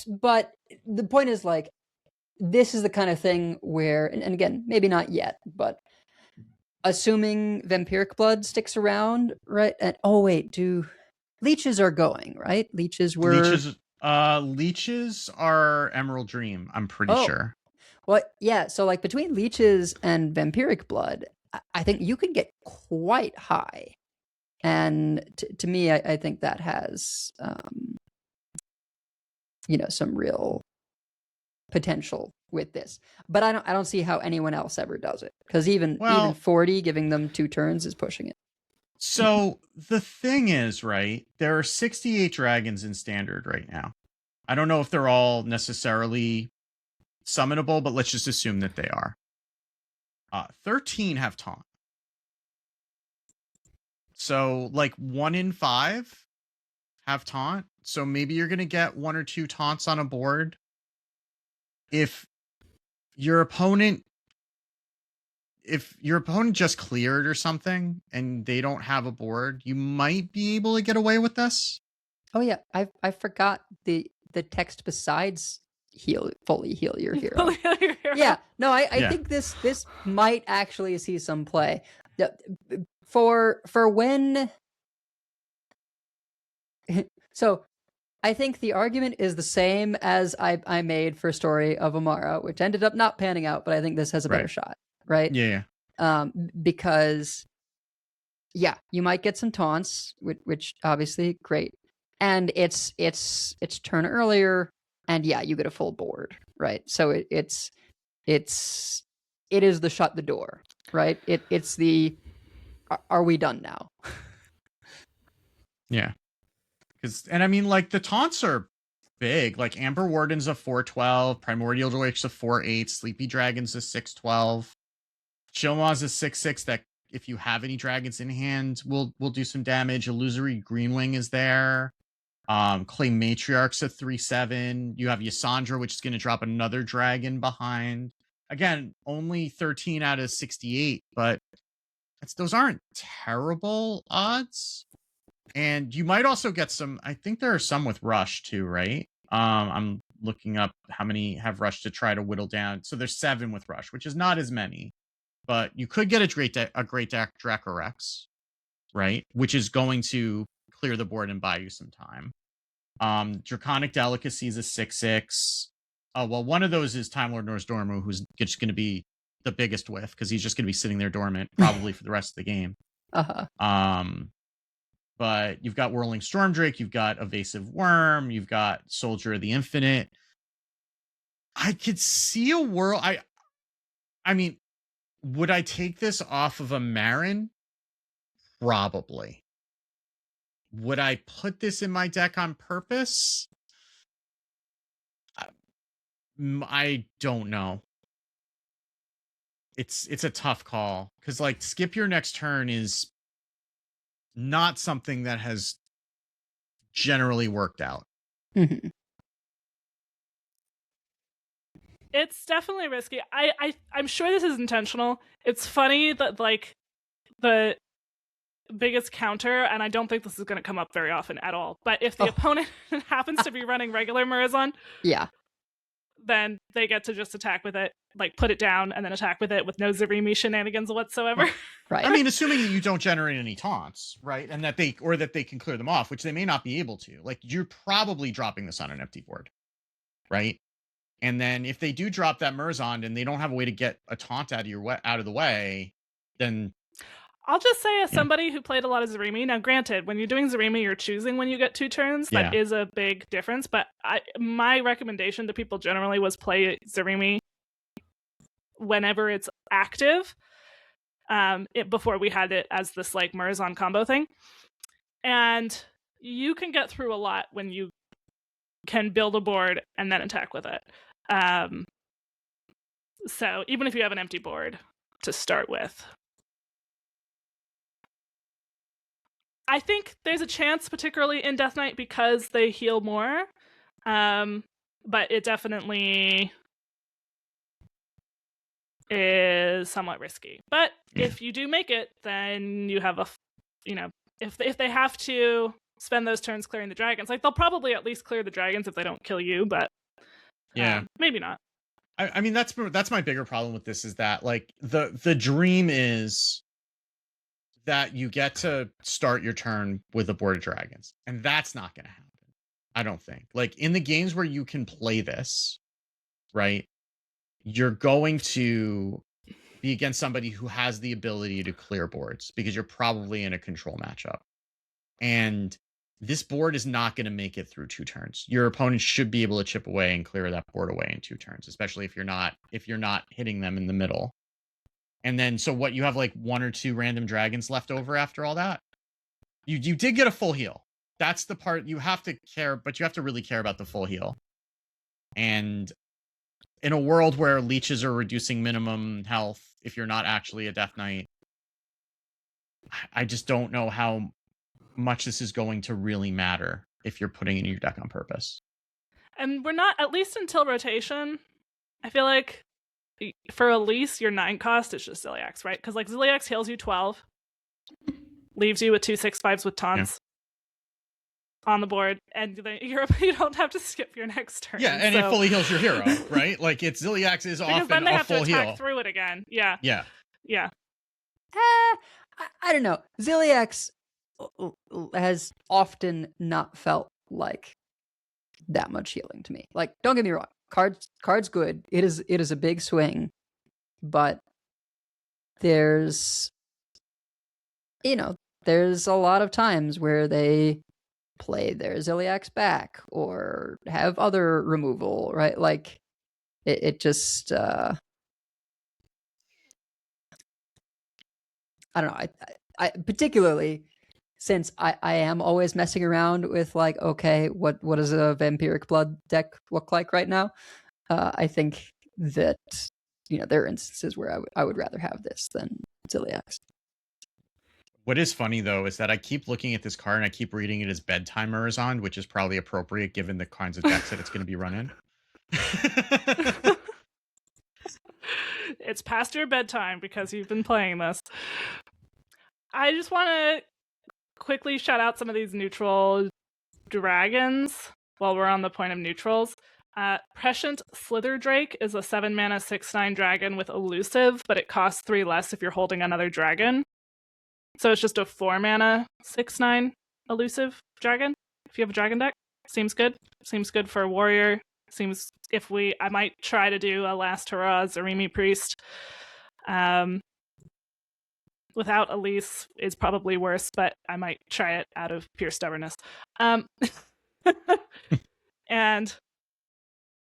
But the point is, like, this is the kind of thing where, and again, maybe not yet, but assuming Vampiric Blood sticks around, right? And leeches are going, right? Leeches are Emerald Dream, I'm pretty sure. Well, yeah, so like between leeches and Vampiric Blood, I think you can get quite high. And to me, I think that has some real potential with this. But I don't see how anyone else ever does it, because even 40 giving them 2 turns is pushing it. So the thing is, right, there are 68 dragons in standard right now. I don't know if they're all necessarily summonable, but let's just assume that they are. 13 have taunt. So like 1 in 5 have taunt. So maybe you're going to get 1 or 2 taunts on a board. If your opponent just cleared or something and they don't have a board, you might be able to get away with this. Oh yeah, I forgot the text besides fully heal your hero. Yeah, no, I think this might actually see some play. For when so I think the argument is the same as I made for Story of Amara, which ended up not panning out, but I think this has a better shot, right? Yeah. Because you might get some taunts, which obviously great, and it's turn earlier, and you get a full board, right? So it is the shut the door, right? It's the are we done now? Yeah. And I mean, like, the taunts are big. Like, Amber Warden's a 412, Primordial Witch a 4/8, Sleepy Dragon's a 6/12, Shilmaw's a 6/6 that if you have any dragons in hand will do some damage. Illusory Greenwing is there. Clay Matriarch's a 3/7. You have Yasandra, which is going to drop another dragon behind. Again, only 13 out of 68, but those aren't terrible odds. And you might also get some, I think there are some with Rush too, right? I'm looking up how many have Rush to try to whittle down. So there's 7 with Rush, which is not as many. But you could get a great deck Dracorex, right? Which is going to clear the board and buy you some time. Draconic Delicacy is a 6/6. Well, one of those is Time Lord Nozdormu, who's just going to be the biggest whiff because he's just going to be sitting there dormant probably for the rest of the game. But you've got Whirling Stormdrake, you've got Evasive Worm, you've got Soldier of the Infinite. I could see a world. I mean, would I take this off of a Marin? Probably. Would I put this in my deck on purpose? I don't know. It's a tough call because, like, skip your next turn is not something that has generally worked out. Mm-hmm. It's definitely risky. I'm sure this is intentional. It's funny that, like, the biggest counter, and I don't think this is going to come up very often at all, but if the opponent happens to be running regular Murazon, yeah, then they get to just attack with it, like put it down and then attack with it with no Zarimi shenanigans whatsoever. Right. I mean, assuming that you don't generate any taunts, right? And that they can clear them off, which they may not be able to. Like, you're probably dropping this on an empty board, right? And then if they do drop that Murazon and they don't have a way to get a taunt out of the way, then I'll just say, as somebody who played a lot of Zarimi, now granted, when you're doing Zarimi, you're choosing when you get 2 turns. Yeah. That is a big difference. But my recommendation to people generally was play Zarimi whenever it's active, before we had it as this, like, Murazon combo thing. And you can get through a lot when you can build a board and then attack with it. So even if you have an empty board to start with, I think there's a chance, particularly in Death Knight, because they heal more. But it definitely is somewhat risky. But if you do make it, then you have if they have to spend those turns clearing the dragons, like, they'll probably at least clear the dragons if they don't kill you, but maybe not. I mean, that's my bigger problem with this, is that, like, the dream is that you get to start your turn with a board of dragons, and that's not going to happen, I don't think. Like, in the games where you can play this, right, you're going to be against somebody who has the ability to clear boards because you're probably in a control matchup, and this board is not going to make it through 2 turns. Your opponent should be able to chip away and clear that board away in 2 turns, especially if you're not hitting them in the middle. And then, so what, you have like 1 or 2 random dragons left over after all that? You did get a full heal. That's the part you have to care, but you have to really care about the full heal. And in a world where leeches are reducing minimum health, if you're not actually a Death Knight, I just don't know how much this is going to really matter if you're putting it in your deck on purpose. And we're not, at least until rotation, I feel like for Elise, your 9 cost is just Ziliax, right? Because, like, Ziliax heals you 12, leaves you with 2 6/5s with taunts on the board, and you don't have to skip your next turn. Yeah, and it fully heals your hero, right? Like, it's Ziliax is often then they a have full to attack heal through it again. Yeah. I don't know. Ziliax has often not felt like that much healing to me. Like, don't get me wrong, card's good. It is a big swing, but there's a lot of times where they play their Ziliax back or have other removal, right? Like, It just I don't know. I particularly since I am always messing around with like, okay, what does a vampiric blood deck look like right now? I think that there are instances where I would rather have this than Ziliax. What is funny though is that I keep looking at this card and I keep reading it as bedtime Murazond, which is probably appropriate given the kinds of decks that it's going to be running. It's past your bedtime because you've been playing this. I just want to quickly shout out some of these neutral dragons while we're on the point of neutrals. Prescient Slither Drake is a 7-mana 6/9 dragon with elusive, but it costs 3 less if you're holding another dragon. So it's just a 4-mana 6/9 elusive dragon. If you have a dragon deck, seems good. Seems good for a warrior. Seems I might try to do a Last Hurrah Zarimi Priest. Without Elise is probably worse, but I might try it out of pure stubbornness. And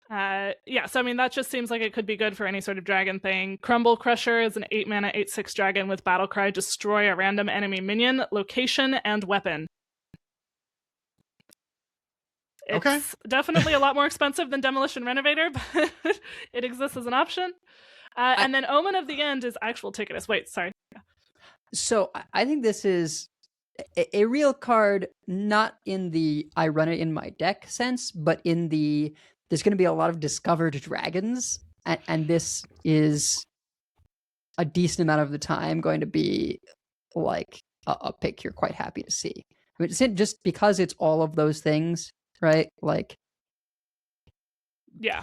so I mean that just seems like it could be good for any sort of dragon thing. Crumble Crusher is an 8-mana 8/6 dragon with Battlecry. Destroy a random enemy minion, location, and weapon. It's definitely a lot more expensive than Demolition Renovator, but it exists as an option. And then Omen of the End is actual Ticketus. Wait, sorry. So I think this is a real card, not in the I run it in my deck sense, but in the there's going to be a lot of discovered dragons, and this is a decent amount of the time going to be like a pick you're quite happy to see. I mean, it's just because it's all of those things, right? Like,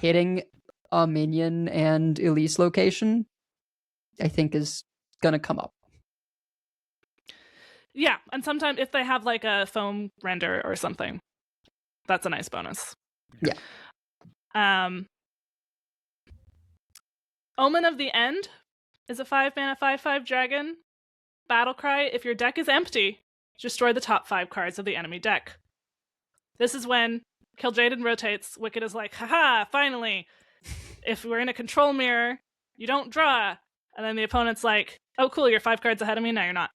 hitting a minion and Elise location, I think is going to come up. Yeah, and sometimes if they have like a foam render or something, that's a nice bonus. Yeah. Omen of the End is a 5-mana 5/5 dragon. Battlecry, if your deck is empty, destroy the top 5 cards of the enemy deck. This is when Kil'jaeden rotates. Wicked is like, haha, finally. If we're in a control mirror, you don't draw. And then the opponent's like, oh cool, you're 5 cards ahead of me, now you're not.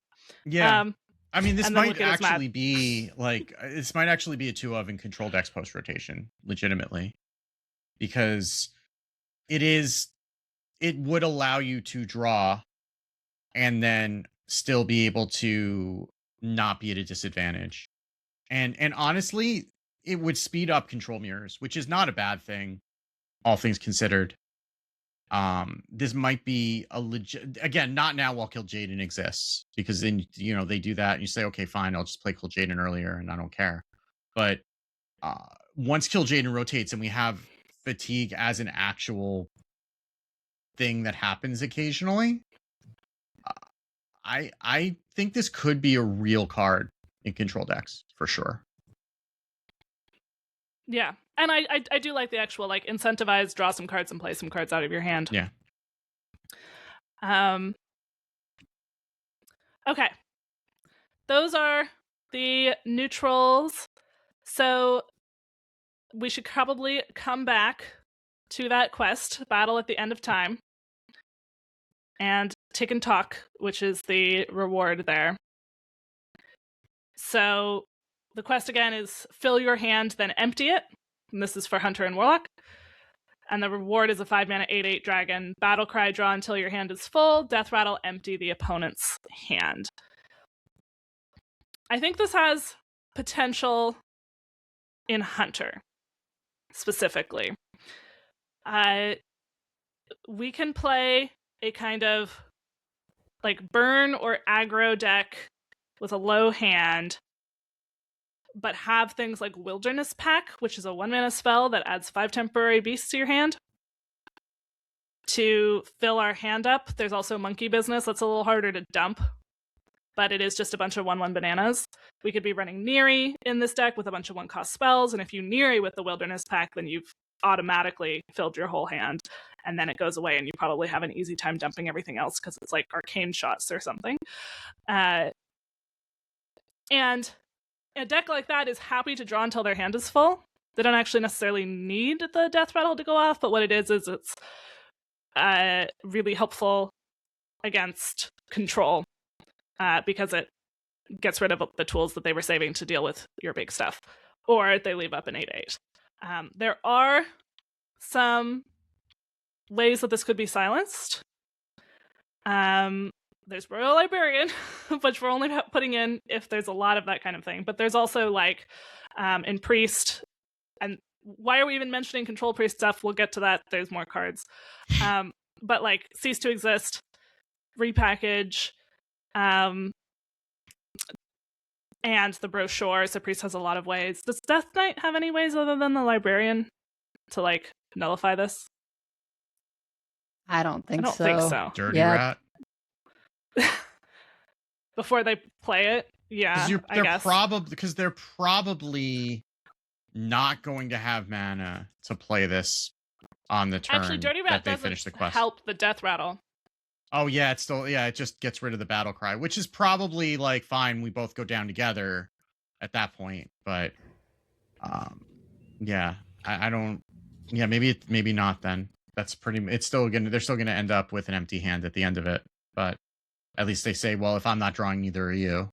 Yeah. I mean, this might actually be like, this might actually be a 2-of in control decks post rotation, legitimately. Because it would allow you to draw and then still be able to not be at a disadvantage. And honestly, it would speed up control mirrors, which is not a bad thing, all things considered. This might be a legit, again, not now while Kil'jaeden exists, because then they do that and you say, okay, fine, I'll just play Kil'jaeden earlier and I don't care. But once Kil'jaeden rotates and we have fatigue as an actual thing that happens occasionally, I think this could be a real card in control decks for sure. Yeah. And I do like the actual like incentivize, draw some cards and play some cards out of your hand. Yeah. Okay. Those are the neutrals. So we should probably come back to that quest, Battle at the End of Time, and Tick and Talk, which is the reward there. So the quest again is fill your hand, then empty it. And this is for Hunter and Warlock. And the reward is a 5-mana 8/8 dragon. Battlecry, draw until your hand is full. Death Rattle, empty the opponent's hand. I think this has potential in Hunter, specifically. We can play a kind of like burn or aggro deck with a low hand, but have things like Wilderness Pack, which is a 1-mana spell that adds 5 temporary beasts to your hand to fill our hand up. There's also Monkey Business. That's a little harder to dump, but it is just a bunch of 1/1 bananas. We could be running Neri in this deck with a bunch of 1-cost spells, and if you Neri with the Wilderness Pack, then you've automatically filled your whole hand, and then it goes away, and you probably have an easy time dumping everything else because it's like Arcane Shots or something. And a deck like that is happy to draw until their hand is full, They don't actually necessarily need the death rattle to go off, but what it is it's really helpful against control because it gets rid of the tools that they were saving to deal with your big stuff, or they leave up an 8/8. There are some ways that this could be silenced. There's Royal Librarian, which we're only putting in if there's a lot of that kind of thing. But there's also like in Priest, and why are we even mentioning Control Priest stuff? We'll get to that. There's more cards. But like Cease to Exist, Repackage, and the Brochure. So Priest has a lot of ways. Does Death Knight have any ways other than the Librarian to like nullify this? I don't think so. think so. Dirty rat. Before they play it, yeah, I guess. Because they're probably not going to have mana to play this on the turn. Actually, Dirty Rat that they finish the quest. Help the death rattle. Oh yeah, it just gets rid of the battle cry, which is probably like fine. We both go down together at that point, but yeah, I don't. Yeah, maybe not then. They're still gonna end up with an empty hand at the end of it, but at least they say, well, if I'm not drawing, neither are you.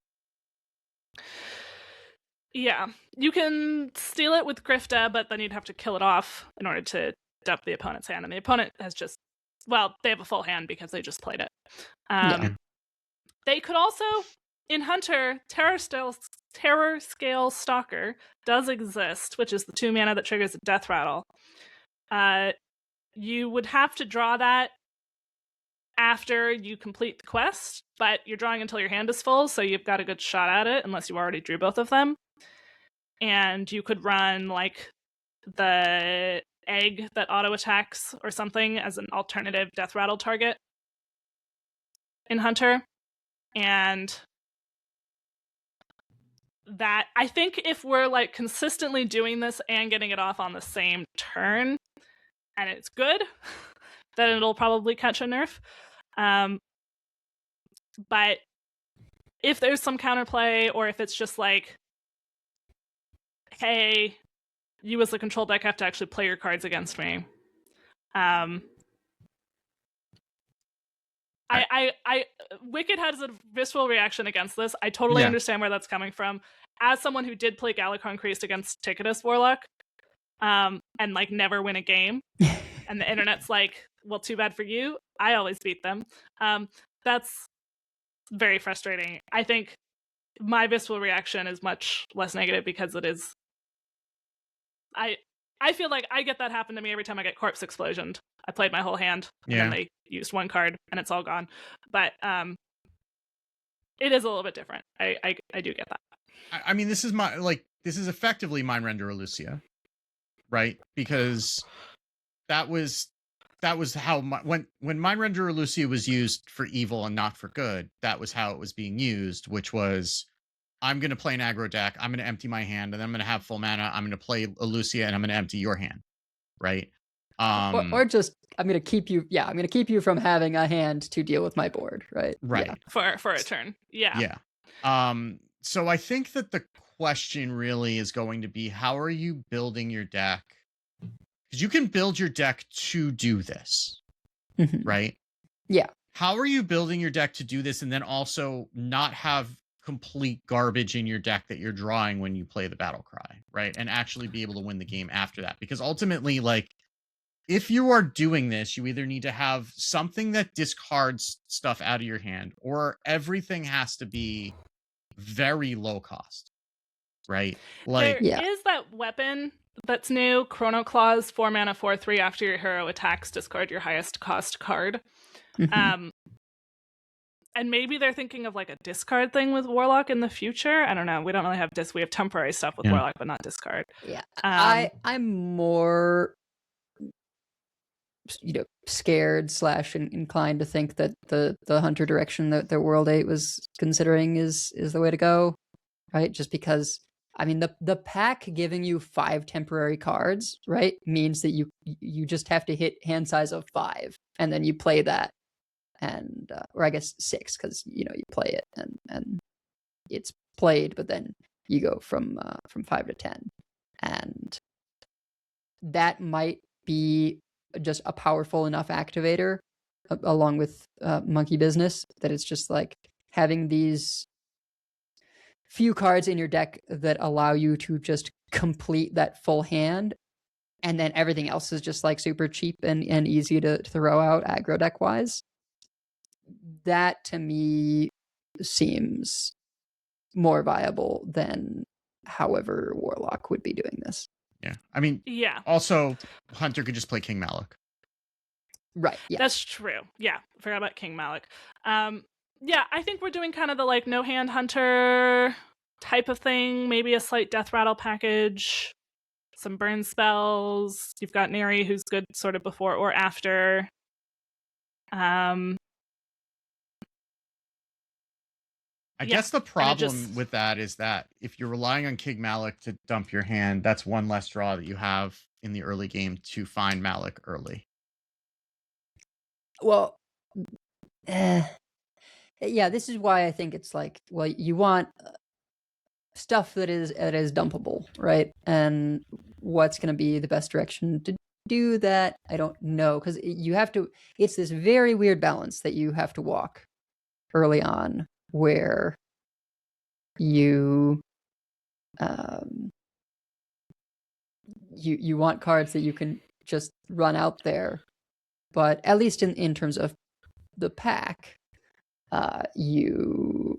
Yeah, you can steal it with Grifta, but then you'd have to kill it off in order to dump the opponent's hand, and the opponent has just, well, they have a full hand because they just played it. They could also, in Hunter, Terror Scale Stalker does exist, which is the 2 mana that triggers a death rattle. You would have to draw that after you complete the quest, but you're drawing until your hand is full, so you've got a good shot at it, unless you already drew both of them. And you could run, like, the egg that auto-attacks or something as an alternative death rattle target in Hunter. And that, I think if we're, like, consistently doing this and getting it off on the same turn, and it's good, then it'll probably catch a nerf. But if there's some counterplay, or if it's just like, hey, you as the control deck have to actually play your cards against me. Wicked has a visceral reaction against this. I totally understand where that's coming from. As someone who did play Galakon Priest against Ticketus Warlock, and like never win a game, and the internet's like, well, too bad for you. I always beat them. That's very frustrating. I think my visceral reaction is much less negative because it is. I feel like I get that happen to me every time I get Corpse Explosioned. I played my whole hand, and then they used one card, and it's all gone. But it is a little bit different. I do get that. I mean, this is effectively Mind Render Elucia, right? Because that was how when Mind Render Elucia was used for evil and not for good, that was how it was being used, which was, I'm going to play an aggro deck, I'm going to empty my hand, and then I'm going to have full mana, I'm going to play Elucia, and I'm going to empty your hand, right? Or just, I'm going to keep you from having a hand to deal with my board, right? Right. Yeah. For a turn. Yeah. Yeah. So I think that the question really is going to be, how are you building your deck? Because you can build your deck to do this, right? Yeah. How are you building your deck to do this and then also not have complete garbage in your deck that you're drawing when you play the battle cry, right? And actually be able to win the game after that? Because ultimately, like, if you are doing this, you either need to have something that discards stuff out of your hand, or everything has to be very low cost, right? Like, there is that weapon that's new, Chrono Claws, 4 mana, 4/3. After your hero attacks, discard your highest cost card. And maybe they're thinking of like a discard thing with Warlock in the future. I don't know. We don't really have we have temporary stuff with Warlock, but not discard. Yeah, I'm more, scared / inclined to think that the Hunter direction that the World 8 was considering is the way to go, right? Just because, I mean, the pack giving you 5 temporary cards, right, means that you just have to hit hand size of 5, and then you play that, and or I guess 6, because you play it and it's played, but then you go from 5 to 10, and that might be just a powerful enough activator along with Monkey Business that it's just like having these few cards in your deck that allow you to just complete that full hand, and then everything else is just like super cheap and easy to throw out aggro deck wise. That to me seems more viable than however Warlock would be doing this. Yeah. I mean, Yeah. Also, Hunter could just play King Malik. Right. Yeah. That's true. Yeah. Forgot about King Malik. Yeah, I think we're doing kind of the like no hand hunter type of thing. Maybe a slight death rattle package, some burn spells. You've got Neri, who's good sort of before or after. I guess the problem with that is that if you're relying on King Malik to dump your hand, that's one less draw that you have in the early game to find Malik early. Well, yeah, this is why I think it's like, well, you want stuff that is dumpable, right? And what's going to be the best direction to do that? I don't know, because you have to. It's this very weird balance that you have to walk early on, where you you want cards that you can just run out there, but at least in terms of the pack, you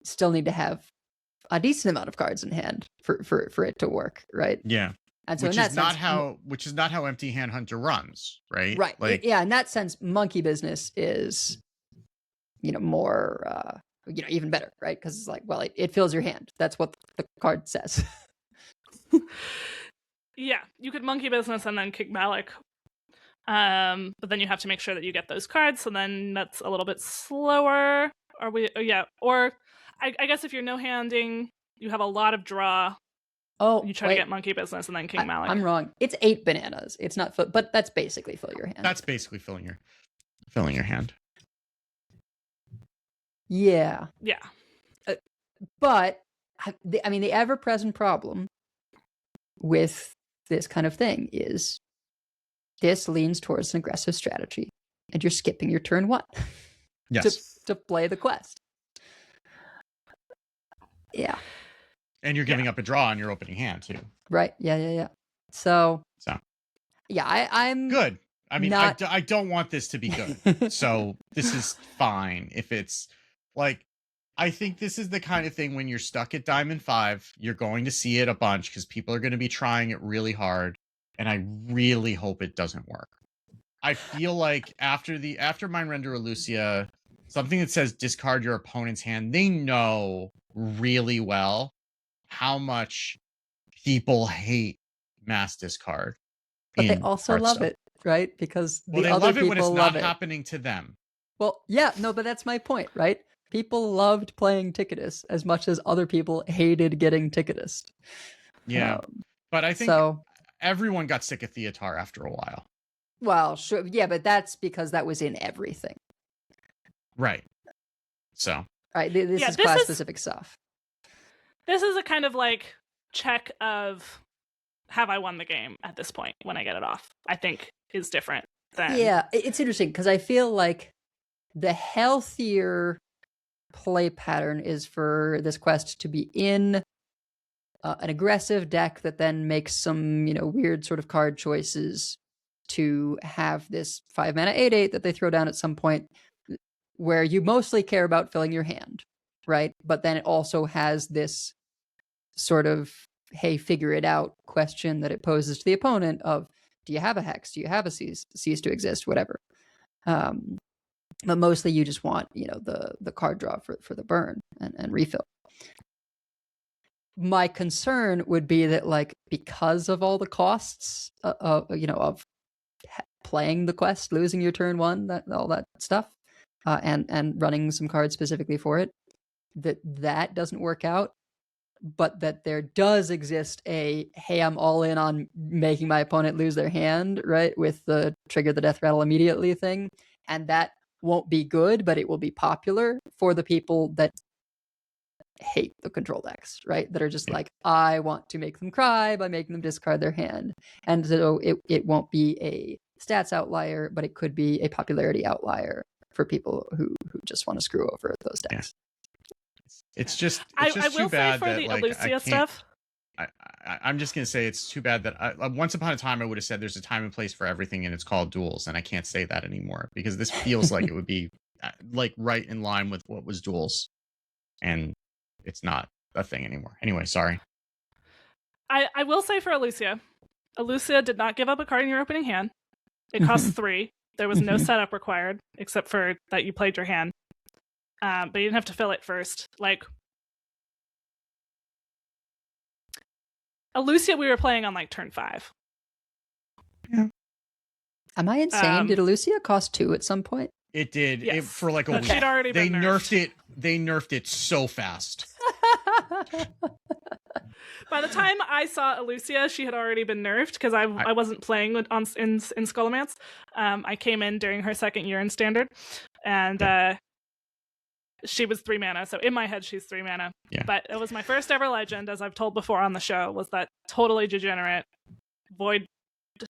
still need to have a decent amount of cards in hand for it to work, right? Yeah. And so which in is that sense, which is not how Empty Hand Hunter runs, right? Right. Like, yeah, in that sense, Monkey Business is, more, even better, right? Because it's like, well, it fills your hand. That's what the card says. Yeah, you could Monkey Business and then King Malik. But then you have to make sure that you get those cards, so then that's a little bit slower. Or I guess if you're no-handing, you have a lot of draw. Oh, you try to get Monkey Business and then King Malik. I'm wrong. It's 8 bananas. It's not, but that's basically fill your hand. That's basically filling your hand. Yeah. Yeah. But the ever-present problem with this kind of thing is this leans towards an aggressive strategy, and you're skipping your turn 1. Yes. to play the quest. Yeah. And you're giving up a draw on your opening hand too. Right. Yeah. So. Yeah, I'm good. I mean, not... I don't want this to be good. So this is fine. If it's like, I think this is the kind of thing when you're stuck at Diamond 5, you're going to see it a bunch because people are going to be trying it really hard. And I really hope it doesn't work. I feel like after Mind Render Lucia, something that says discard your opponent's hand, they know really well how much people hate mass discard. But they also love it, right? Because they love it when it's not happening to them. Well, yeah, no, but that's my point, right? People loved playing Ticketus as much as other people hated getting Ticketus. Yeah, but I think everyone got sick of Theatar after a while. Well, sure, yeah, but that's because that was in everything. Right. So. Right, this is class-specific stuff. This is a kind of like check of, have I won the game at this point when I get it off? I think is different than... Yeah, it's interesting because I feel like the healthier play pattern is for this quest to be in an aggressive deck that then makes some, weird sort of card choices to have this 5 mana 8/8 that they throw down at some point where you mostly care about filling your hand, right? But then it also has this sort of, hey, figure it out question that it poses to the opponent of, do you have a Hex? Do you have a cease to exist? Whatever. But mostly you just want, the card draw for the burn and refill. My concern would be that, like, because of all the costs of playing the quest, losing your turn 1, all that stuff, and running some cards specifically for it, that doesn't work out. But that there does exist a, hey, I'm all in on making my opponent lose their hand, right? With the trigger the death rattle immediately thing. And that won't be good, but it will be popular for the people that hate the control decks, right? That are just like, I want to make them cry by making them discard their hand. And so it won't be a stats outlier, but it could be a popularity outlier for people who just want to screw over those decks. It's just I too will say bad for that the like Elucia stuff. I'm just gonna say it's too bad that once upon a time I would have said there's a time and place for everything and it's called duels, and I can't say that anymore because this feels like it would be like right in line with what was duels, and it's not a thing anymore. Anyway, sorry. I will say for Elucia did not give up a card in your opening hand. It costs 3. There was no setup required except for that you played your hand, but you didn't have to fill it first. Like Elucia, we were playing on like turn 5. Yeah. Am I insane? Did Elucia cost 2 at some point? It did. Yes. For like a week. She'd already They been nerfed it. They nerfed it so fast. By the time I saw Elucia, she had already been nerfed because I wasn't playing in Skullomance. I came in during her second year in Standard, and she was 3 mana. So in my head, she's 3 mana. Yeah. But it was my first ever legend, as I've told before on the show, was that totally degenerate Void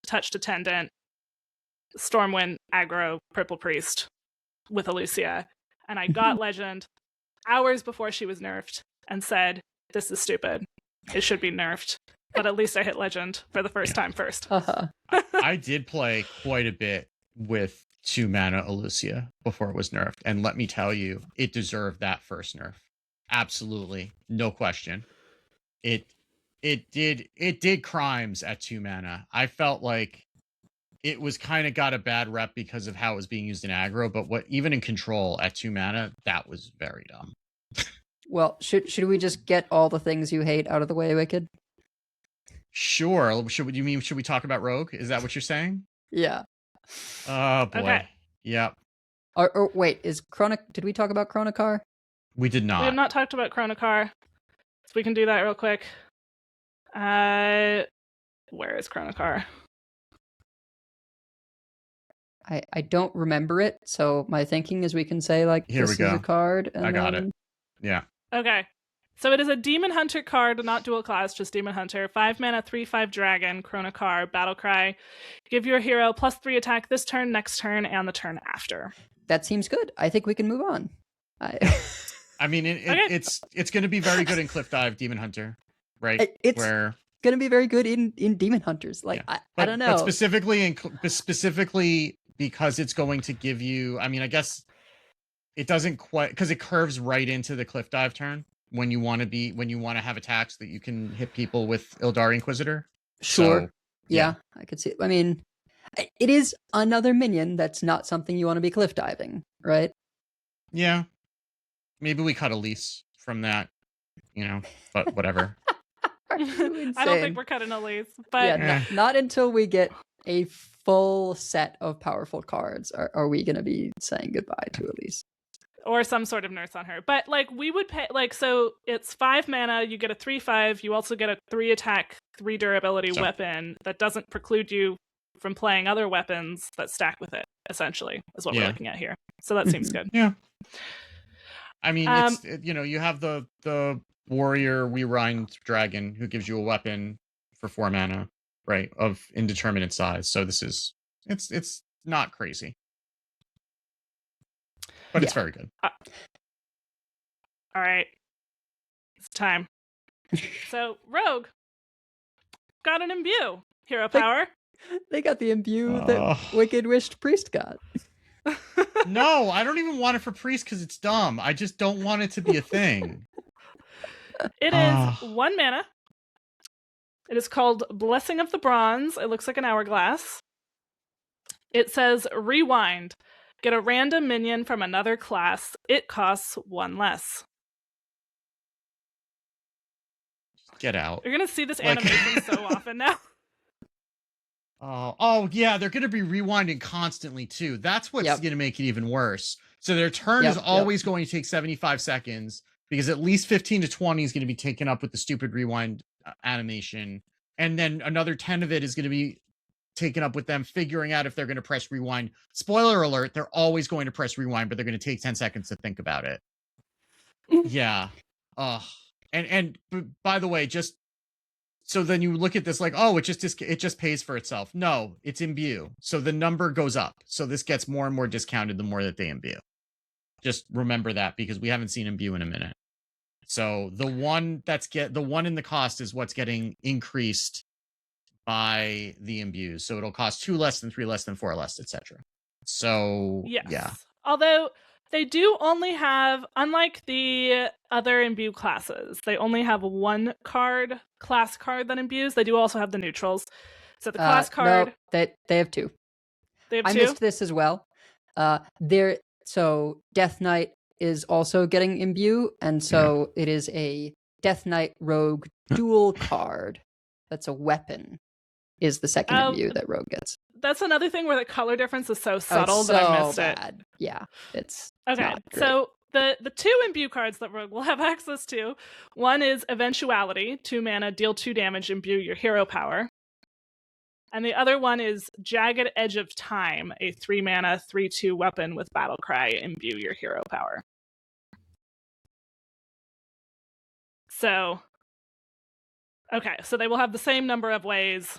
Touched Attendant Stormwind aggro Purple Priest with Elucia, and I got legend hours before she was nerfed and said, "This is stupid. It should be nerfed." But at least I hit legend for the first time first. I did play quite a bit with 2 mana Elucia before it was nerfed, and let me tell you, it deserved that first nerf. Absolutely, no question. It did crimes at 2 mana. I felt like it was kind of got a bad rep because of how it was being used in aggro, but even in control at 2 mana, that was very dumb. Well, should we just get all the things you hate out of the way, Wicked? Sure. Should we talk about Rogue? Is that what you're saying? Yeah. Oh boy. Okay. Yep. Or wait, did we talk about Chronocar? We did not. We have not talked about Chronocar, so we can do that real quick. Where is Chronocar? I don't remember it, so my thinking is we can say like Here this we is go. a card. And I got it. Yeah. Okay. So it is a Demon Hunter card, not dual class, just Demon Hunter. 5 mana, 3/5 dragon, Chronocar, Battlecry. Give your hero +3 attack this turn, next turn, and the turn after. That seems good. I think we can move on. I mean, it's going to be very good in Cliff Dive Demon Hunter, right? It's going to be very good in Demon Hunters. Like yeah. I don't know. But specifically because it's going to give you. I mean, I guess it doesn't quite because it curves right into the Cliff Dive turn when you want to have attacks that you can hit people with Ildar Inquisitor. Sure. So, yeah, I could see it. I mean, it is another minion that's not something you want to be cliff diving, right? Yeah. Maybe we cut Elise from that, but whatever. I don't think we're cutting Elise, but yeah, not until we get a full set of powerful cards are we going to be saying goodbye to Elise. Or some sort of nurse on her. But like we would pay so it's 5 mana, you get a 3/5, you also get a 3 attack, 3 durability weapon that doesn't preclude you from playing other weapons that stack with it, essentially, is what we're looking at here. So that seems good. Yeah. I mean, you have the warrior rewind dragon who gives you a weapon for 4 mana, right, of indeterminate size. So this is it's not crazy. But it's very good. All right. It's time. So, Rogue got an imbue. Hero power. They got the imbue that Wicked wished Priest got. No, I don't even want it for Priest because it's dumb. I just don't want it to be a thing. It is 1 mana. It is called Blessing of the Bronze. It looks like an hourglass. It says rewind. Get a random minion from another class. It costs 1 less. Get out. You're going to see this animation so often now. Oh, yeah, they're going to be rewinding constantly, too. That's what's going to make it even worse. So their turn is always going to take 75 seconds, because at least 15 to 20 is going to be taken up with the stupid rewind animation. And then another 10 of it is going to be taken up with them figuring out if they're going to press rewind. Spoiler alert, they're always going to press rewind, but they're going to take 10 seconds to think about it. Yeah. By the way, just so then you look at this like, oh, it just pays for itself. No, it's imbue. So the number goes up. So this gets more and more discounted the more that they imbue. Just remember that because we haven't seen imbue in a minute. So the one in the cost is what's getting increased by the imbues. So it'll cost 2 less than 3 less than 4 less, etc. So Yes. yeah. Although they do only have, unlike the other imbue classes, they only have one class card that imbues. They do also have the neutrals. So the class card. No, they have 2. They have I 2? missed this as well. So Death Knight is also getting imbue, and so it is a Death Knight Rogue dual card. That's a weapon. Is the second imbue that Rogue gets. That's another thing where the color difference is so subtle that I missed bad. it. Yeah, it's okay. not great. So the 2 imbue cards that Rogue will have access to, one is Eventuality, 2 mana, deal 2 damage, imbue your hero power. And the other one is Jagged Edge of Time, a 3 mana, 3/2 weapon with Battle Cry, imbue your hero power. So, okay, so they will have the same number of ways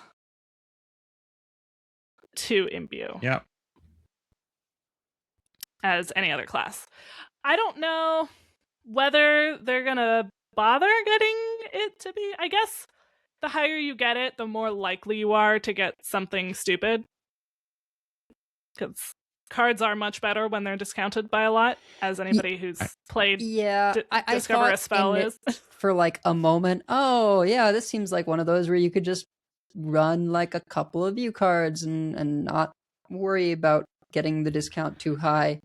to imbue. Yep. As any other class. I don't know whether they're gonna bother getting it to be. I guess the higher you get it, the more likely you are to get something stupid. Because cards are much better when they're discounted by a lot, as anybody who's played I Discover thought a Spell in is. for like a moment, oh yeah, this seems like one of those where you could just run like a couple of view cards and not worry about getting the discount too high.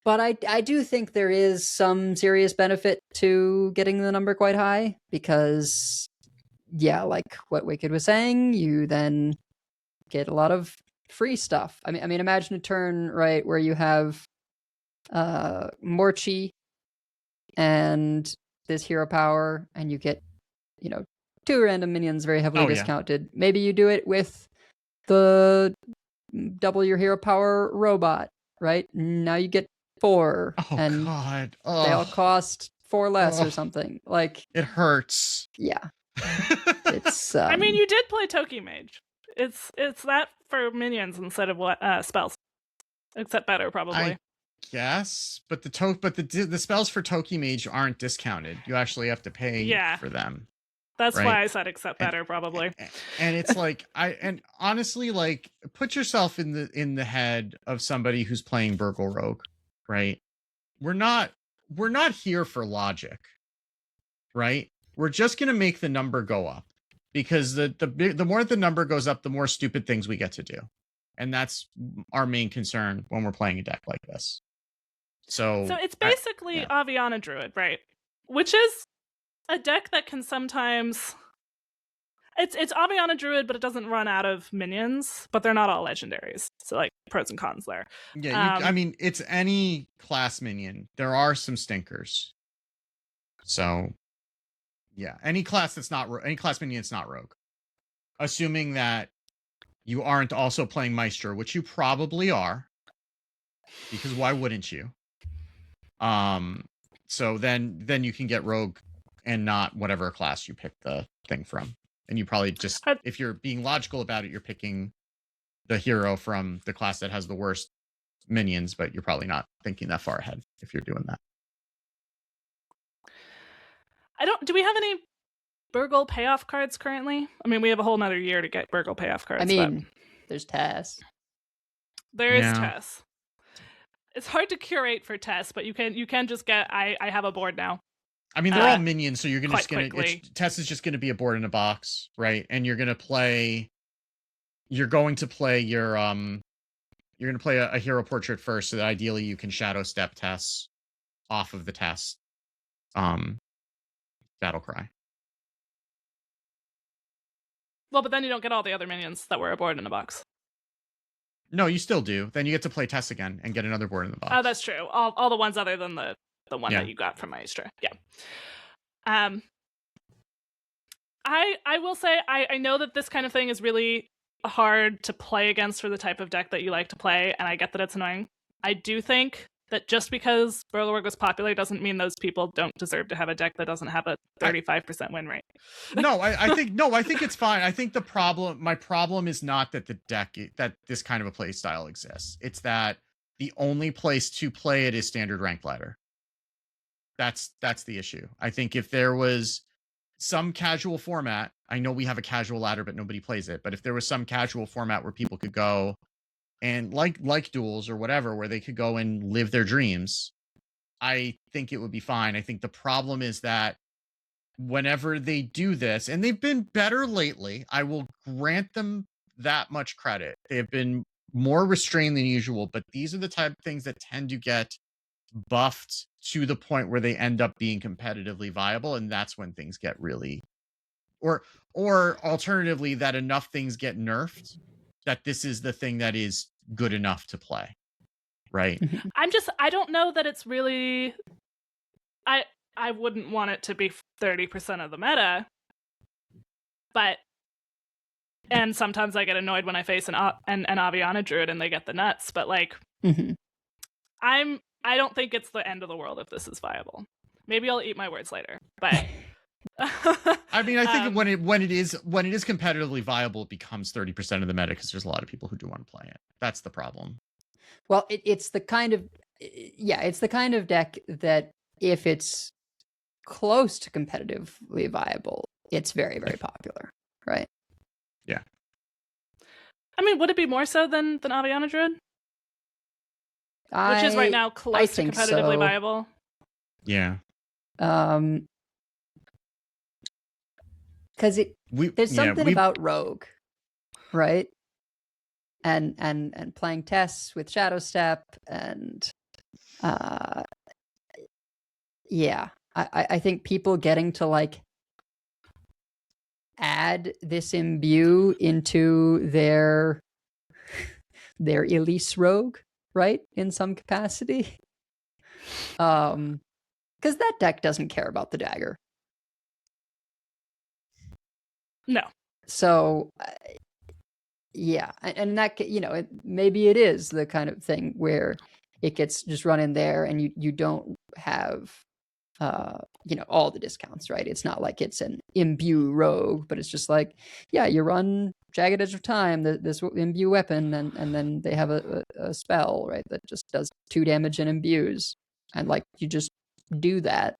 But I do think there is some serious benefit to getting the number quite high because, yeah, like what Wicked was saying, you then get a lot of free stuff. I mean, imagine a turn, right, where you have Morchi and this hero power, and you get, 2 random minions very heavily discounted. Maybe you do it with the double your hero power robot, right? Now you get 4. And God. They all cost 4 less or something. Like, it hurts. Yeah. It's I mean, you did play Toki Mage. It's that for minions instead of what spells. Except better, probably. I guess, but the spells for Toki Mage aren't discounted. You actually have to pay for them. That's why I said except better, probably. And it's like and honestly, like, put yourself in the head of somebody who's playing Burgle Rogue, right? We're not here for logic, right? We're just gonna make the number go up because the more the number goes up, the more stupid things we get to do, and that's our main concern when we're playing a deck like this. So it's basically Aviana Druid, right? Which is a deck that can sometimes it's Aviana Druid, but it doesn't run out of minions, but they're not all legendaries. So like pros and cons there. Yeah, I mean, it's any class minion. There are some stinkers. So yeah, any class minion that's not rogue. Assuming that you aren't also playing Maestro, which you probably are. Because why wouldn't you? So then you can get rogue and not whatever class you pick the thing from. And you probably just, if you're being logical about it, you're picking the hero from the class that has the worst minions, but you're probably not thinking that far ahead if you're doing that. Do we have any Burgle payoff cards currently? I mean, we have a whole nother year to get Burgle payoff cards. I mean, there's Tess. There is Tess. It's hard to curate for Tess, but you can just get, I have a board now. I mean, they're all minions, so Tess is just gonna be a board in a box, right? And you're going to play your you're gonna play a hero portrait first, so that ideally you can shadow step Tess off of the Tess battle cry. Well, but then you don't get all the other minions that were a board in a box. No, you still do. Then you get to play Tess again and get another board in the box. Oh, that's true. All the ones other than the one that you got from Maestra. Yeah. I will say I know that this kind of thing is really hard to play against for the type of deck that you like to play, and I get that it's annoying. I do think that just because Burlorg was popular doesn't mean those people don't deserve to have a deck that doesn't have a 35% win rate. No, I think it's fine. I think my problem is not that that this kind of a play style exists. It's that the only place to play it is standard ranked ladder. That's the issue. I think if there was some casual format, I know we have a casual ladder, but nobody plays it. But if there was some casual format where people could go and like duels or whatever, where they could go and live their dreams, I think it would be fine. I think the problem is that whenever they do this, and they've been better lately, I will grant them that much credit. They have been more restrained than usual, but these are the type of things that tend to get buffed to the point where they end up being competitively viable, and that's when things get really, or alternatively, that enough things get nerfed that this is the thing that is good enough to play, right? I don't know that it's really, I wouldn't want it to be 30% of the meta, but, and sometimes I get annoyed when I face an Aviana Druid and they get the nuts, but like, I don't think it's the end of the world if this is viable. Maybe I'll eat my words later, but I mean, I think when it is competitively viable, it becomes 30% of the meta because there's a lot of people who do want to play it. That's the problem. Well, it's the kind of deck that if it's close to competitively viable, it's very, very popular, right? Yeah. I mean, would it be more so than Aviana Druid? Which is right now close to competitively viable. Yeah. Because there's something about Rogue, right? And playing tests with Shadow Step and I think people getting to like add this imbue into their Elise Rogue, right, in some capacity, because that deck doesn't care about the dagger. No. So and that, maybe it is the kind of thing where it gets just run in there and you don't have all the discounts, right? It's not like it's an imbue rogue, but it's just like, you run Jagged Edge of Time, this imbue weapon, and then they have a spell, right, that just does 2 damage and imbues, and like you just do that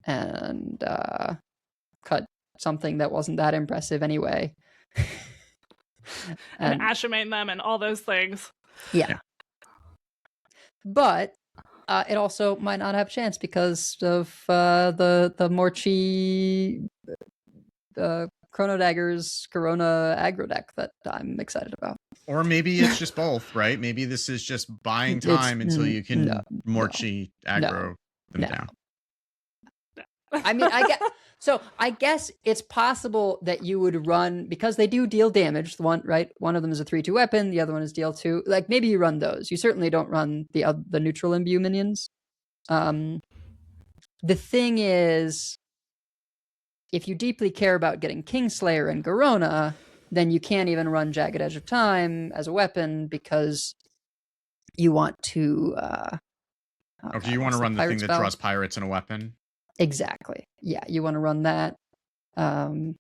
and cut something that wasn't that impressive anyway. and Ashemain them and all those things. Yeah. But it also might not have a chance because of the Morchi Chrono Daggers Corona aggro deck that I'm excited about. Or maybe it's just both, right? Maybe this is just buying time until you can Morchi aggro them down. I mean, I guess it's possible that you would run, because they do deal damage. One of them is a 3/2 weapon. The other one is deal 2. Like maybe you run those. You certainly don't run the neutral imbue minions. The thing is, if you deeply care about getting Kingslayer and Garona, then you can't even run Jagged Edge of Time as a weapon because you want to. Do you want to run the thing that draws pirates and a weapon? Exactly. Yeah, you want to run that to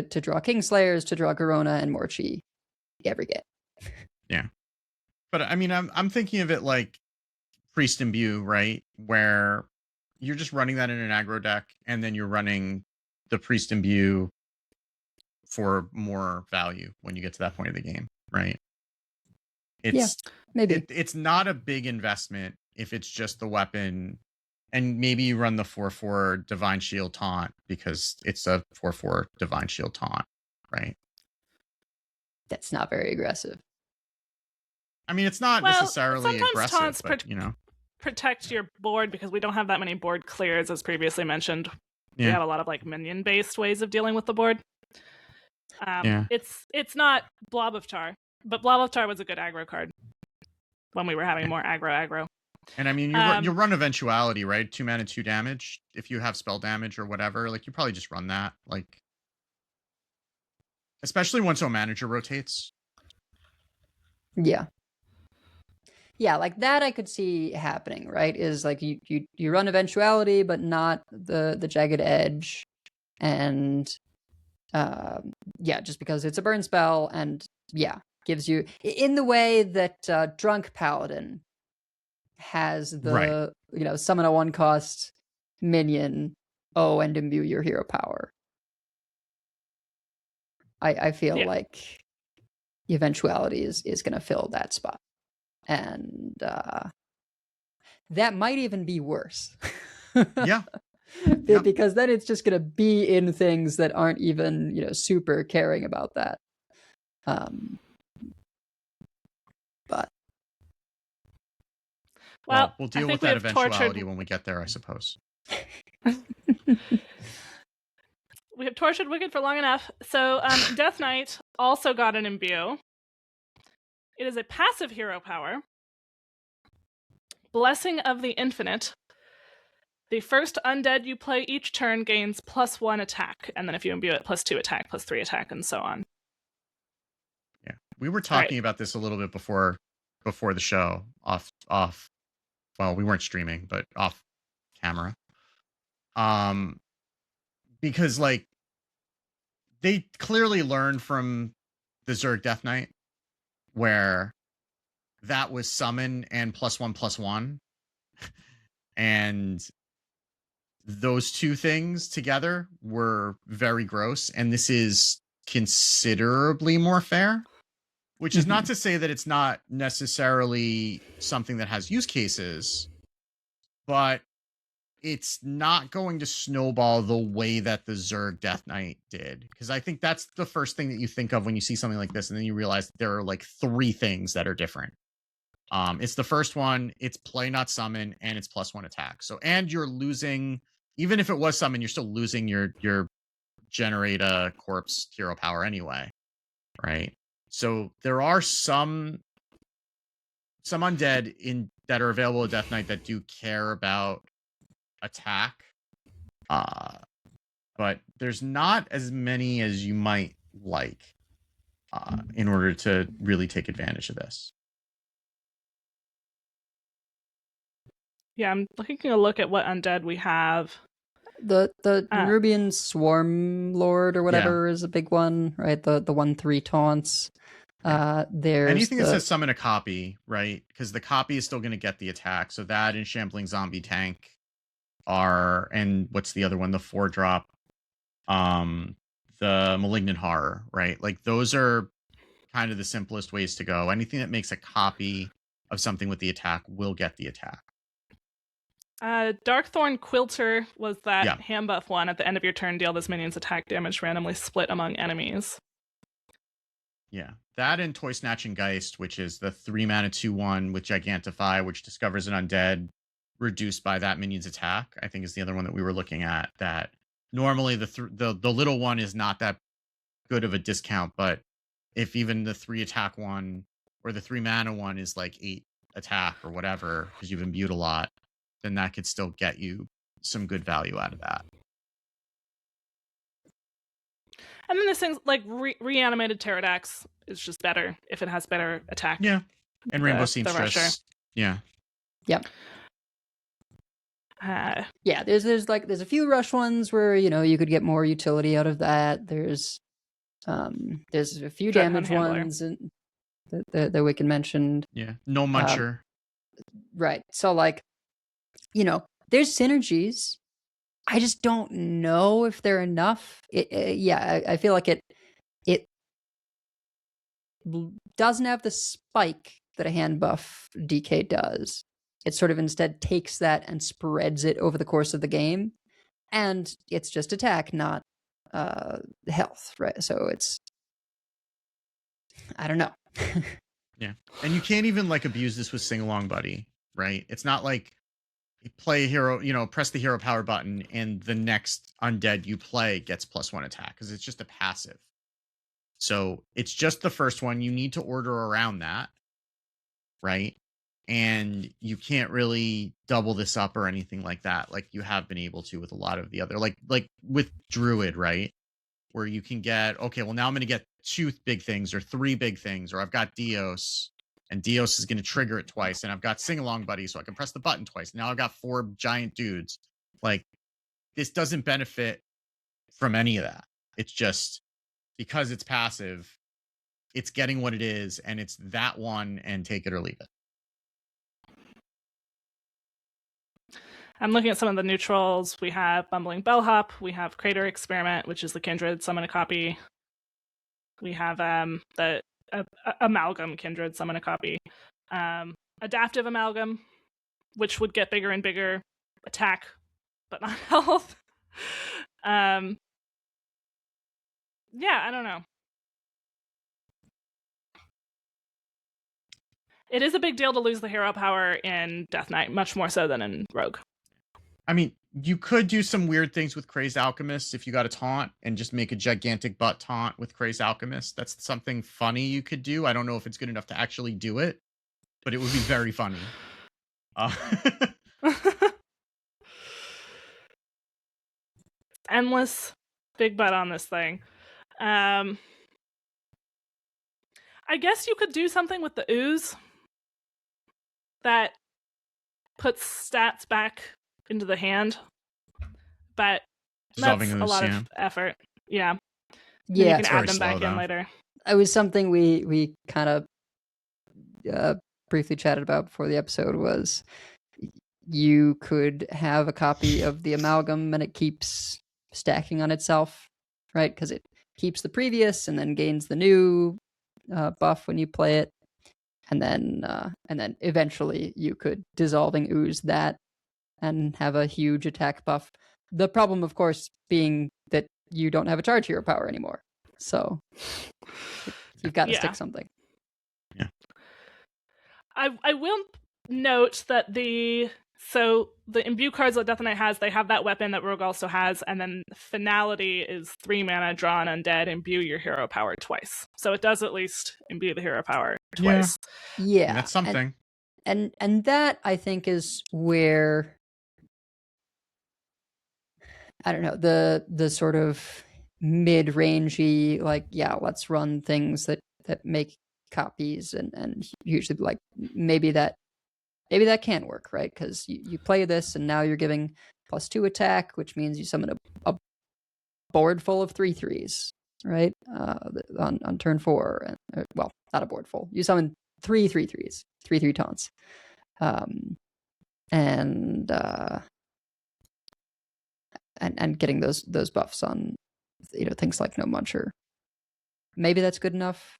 draw Kingslayers, to draw Garona and Morchi every game. Yeah, but I mean, I'm thinking of it like Priest Imbue, right? Where you're just running that in an aggro deck, and then you're running the Priest Imbue for more value when you get to that point of the game, right? Maybe it's not a big investment if it's just the weapon. And maybe you run the 4/4 Divine Shield Taunt because it's a 4/4 Divine Shield Taunt, right? That's not very aggressive. I mean, it's not necessarily aggressive, taunts but, protect your board because we don't have that many board clears, as previously mentioned. Yeah. We have a lot of like minion-based ways of dealing with the board. It's not Blob of Tar, but Blob of Tar was a good aggro card when we were having more aggro. And I mean, you run Eventuality, right? 2 mana, 2 damage. If you have spell damage or whatever, like you probably just run that. Like, especially once a manager rotates. Yeah. Yeah, like that I could see happening, right? Is like you run Eventuality, but not the Jagged Edge, and yeah, just because it's a burn spell, and yeah, gives you in the way that Drunk Paladin has the summon a 1-cost minion, and imbue your hero power. I feel like Eventuality is going to fill that spot, and that might even be worse. Yeah. Because then it's just going to be in things that aren't even super caring about that. But well, we'll deal with that eventuality when we get there, I suppose. We have tortured Wicked for long enough. So Death Knight also got an imbue. It is a passive hero power. Blessing of the Infinite. The first undead you play each turn gains +1 attack, and then if you imbue it, +2 attack, +3 attack, and so on. Yeah, we were talking about this a little bit before the show, off. Well, we weren't streaming, but off camera. Because like they clearly learned from the Zerg Death Knight, where that was summon and +1/+1, and those two things together were very gross, and this is considerably more fair, which is not to say that it's not necessarily something that has use cases, but it's not going to snowball the way that the Zerg Death Knight did. Because I think that's the first thing that you think of when you see something like this, and then you realize there are like 3 things that are different. It's the first one, it's play not summon, and it's +1 attack. So, and you're losing, even if it was summon, you're still losing your generate a corpse hero power anyway, right? So there are some undead that are available at Death Knight that do care about attack, but there's not as many as you might like in order to really take advantage of this. Yeah, I'm taking a look at what undead we have. The Nerubian Swarm Lord or whatever is a big one, right? The 1/3 taunts. There's anything that says summon a copy, right? Because the copy is still going to get the attack. So that and Shambling Zombie Tank are, and what's the other one? The 4-drop, the Malignant Horror, right? Like those are kind of the simplest ways to go. Anything that makes a copy of something with the attack will get the attack. Darkthorn Quilter was that hand buff one. At the end of your turn, deal this minion's attack damage randomly split among enemies. Yeah, that and Toy Snatching Geist, which is the 3-mana 2/1 with Gigantify, which discovers an undead reduced by that minion's attack, I think is the other one that we were looking at. That normally the little one is not that good of a discount, but if even the 3 attack one or the 3-mana one is like 8 attack or whatever, because you've imbued a lot, then that could still get you some good value out of that. And then this thing's like reanimated Pterodax is just better if it has better attack. Yeah, and Rainbow Seamstress. Yeah. Yep. Yeah, there's a few rush ones where you could get more utility out of that. There's a few damage ones and that we can mention. Yeah, no muncher. Right. So like, there's synergies. I just don't know if they're enough. I feel like it doesn't have the spike that a hand buff DK does. It sort of instead takes that and spreads it over the course of the game, and it's just attack, not health, right? So it's, I don't know. Yeah, and you can't even like abuse this with Sing Along Buddy, right? It's not like you play a hero, press the hero power button, and the next undead you play gets +1 attack, because it's just a passive. So it's just the first one. You need to order around that, right? And you can't really double this up or anything like that, like you have been able to with a lot of the other, like with Druid, right? Where you can get, okay, well now I'm going to get 2 big things or 3 big things, or I've got Dios, and Dios is going to trigger it twice, and I've got Sing Along Buddy, so I can press the button twice. Now I've got 4 giant dudes. Like, this doesn't benefit from any of that. It's just because it's passive, it's getting what it is, and it's that one, and take it or leave it. I'm looking at some of the neutrals. We have Bumbling Bellhop. We have Crater Experiment, which is the Kindred, summon a copy. We have the Amalgam Kindred, summon a copy. Adaptive Amalgam, which would get bigger and bigger attack, but not health. Yeah, I don't know. It is a big deal to lose the hero power in Death Knight, much more so than in Rogue. I mean, you could do some weird things with Crazed Alchemist if you got a taunt and just make a gigantic butt taunt with Crazed Alchemist. That's something funny you could do. I don't know if it's good enough to actually do it, but it would be very funny. Endless big butt on this thing. I guess you could do something with the ooze that puts stats back into the hand, but Dissolving that's ooze, a lot yeah. of effort. Yeah. Then Yeah, you can add them slow, back in though. later. it was something we kind of briefly chatted about before the episode. Was you could have a copy of the Amalgam and it keeps stacking on itself, right? Because it keeps the previous and then gains the new buff when you play it, and then eventually you could Dissolving Ooze that and have a huge attack buff. The problem, of course, being that you don't have a charge hero power anymore, so you've got to stick something. Yeah. I will note that the imbue cards that Death Knight has, they have that weapon that Rogue also has, and then Finality is 3 mana, draw an undead, imbue your hero power twice. So it does at least imbue the hero power twice. Yeah, And that's something. And that, I think, is where, I don't know, the sort of mid-rangey, like, yeah, let's run things that make copies, and usually, like, maybe that can work, right? Because you play this and now you're giving +2 attack, which means you summon a board full of 3/3s, right? On turn 4, and well, not a board full. You summon 3 3/3s, 3/3 taunts, and getting those buffs on, things like No Muncher. Maybe that's good enough.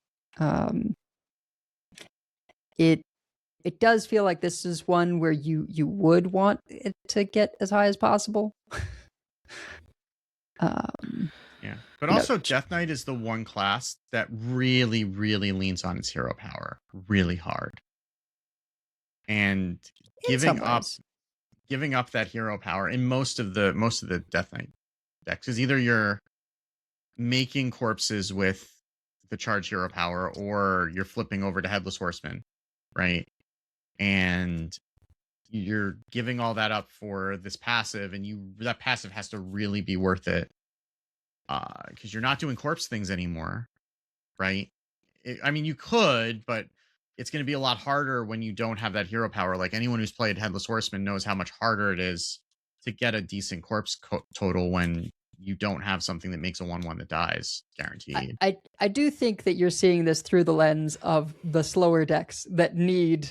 It does feel like this is one where you would want it to get as high as possible. Yeah. But also, Death Knight is the one class that really, really leans on its hero power really hard. And giving up that hero power in most of the Death Knight decks is either you're making corpses with the charge hero power, or you're flipping over to Headless Horseman, right? And you're giving all that up for this passive, and that passive has to really be worth it, because you're not doing corpse things anymore, right? I mean, you could, but it's going to be a lot harder when you don't have that hero power. Like, anyone who's played Headless Horseman knows how much harder it is to get a decent corpse total when you don't have something that makes a 1/1 that dies guaranteed. I do think that you're seeing this through the lens of the slower decks that need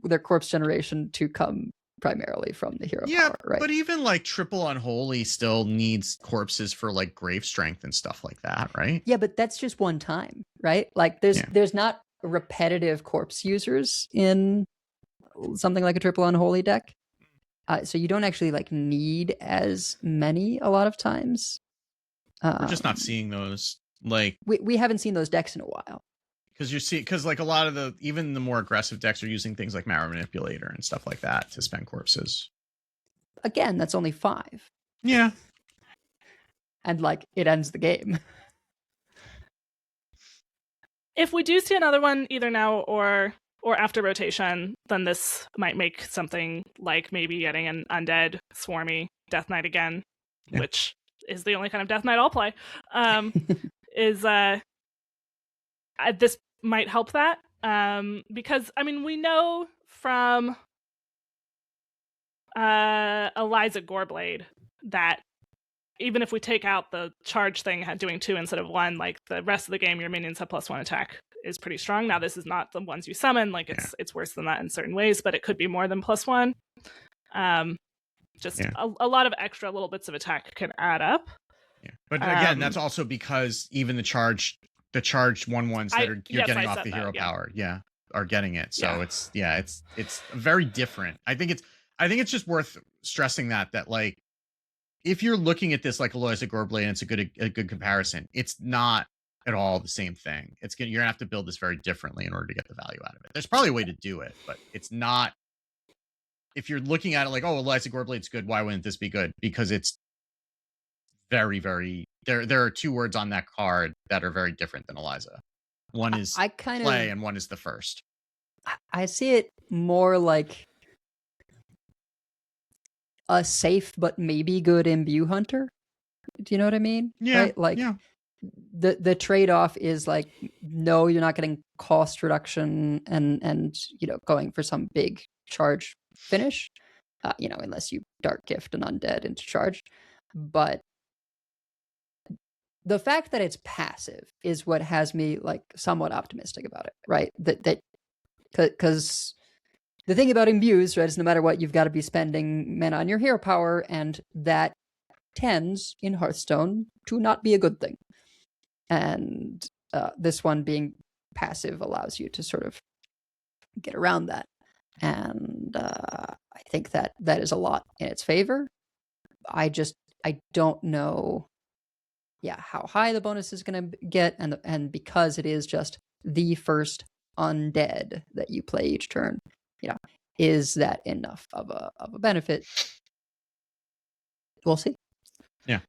their corpse generation to come primarily from the hero power, right? But even like Triple Unholy still needs corpses for like Grave Strength and stuff like that, right? Yeah, but that's just one time, right? Like, there's not repetitive corpse users in something like a Triple Unholy deck, so you don't actually like need as many a lot of times. We're just not seeing those. Like, we haven't seen those decks in a while. Because like a lot of even the more aggressive decks are using things like Marrow Manipulator and stuff like that to spend corpses. Again, that's only 5. Yeah. And like, it ends the game. If we do see another one either now or after rotation, then this might make something like maybe getting an undead swarmy Death Knight again, which is the only kind of Death Knight I'll play. This might help that. Because I mean, we know from Eliza Goreblade that even if we take out the charge thing doing 2 instead of 1, like the rest of the game, your minions have +1 attack is pretty strong. Now, this is not the ones you summon. Like it's worse than that in certain ways, but it could be more than +1. A lot of extra little bits of attack can add up. Yeah. But again, that's also because even the charged 1/1s that you're getting off the hero power, are getting it. So it's very different. I think it's just worth stressing that like if you're looking at this like Eliza Goreblade and it's a good comparison, it's not at all the same thing. You're gonna have to build this very differently in order to get the value out of it. There's probably a way to do it, but it's not. If you're looking at it like, oh, Eliza Goreblade's good, why wouldn't this be good? Because it's very, very there are 2 words on that card that are very different than Eliza. One is play and one is the first. I see it more like a safe but maybe good imbue hunter. Do you know what I mean? Yeah. Right? Like the trade-off is like, no, you're not getting cost reduction and going for some big charge finish. Unless you dark gift an undead into charge. But the fact that it's passive is what has me like somewhat optimistic about it, right? That because the thing about imbues, right, is no matter what, you've got to be spending mana on your hero power, and that tends in Hearthstone to not be a good thing. And this one being passive allows you to sort of get around that. And I think that is a lot in its favor. I don't know how high the bonus is going to get, and because it is just the first undead that you play each turn, is that enough of a benefit? We'll see. Yeah.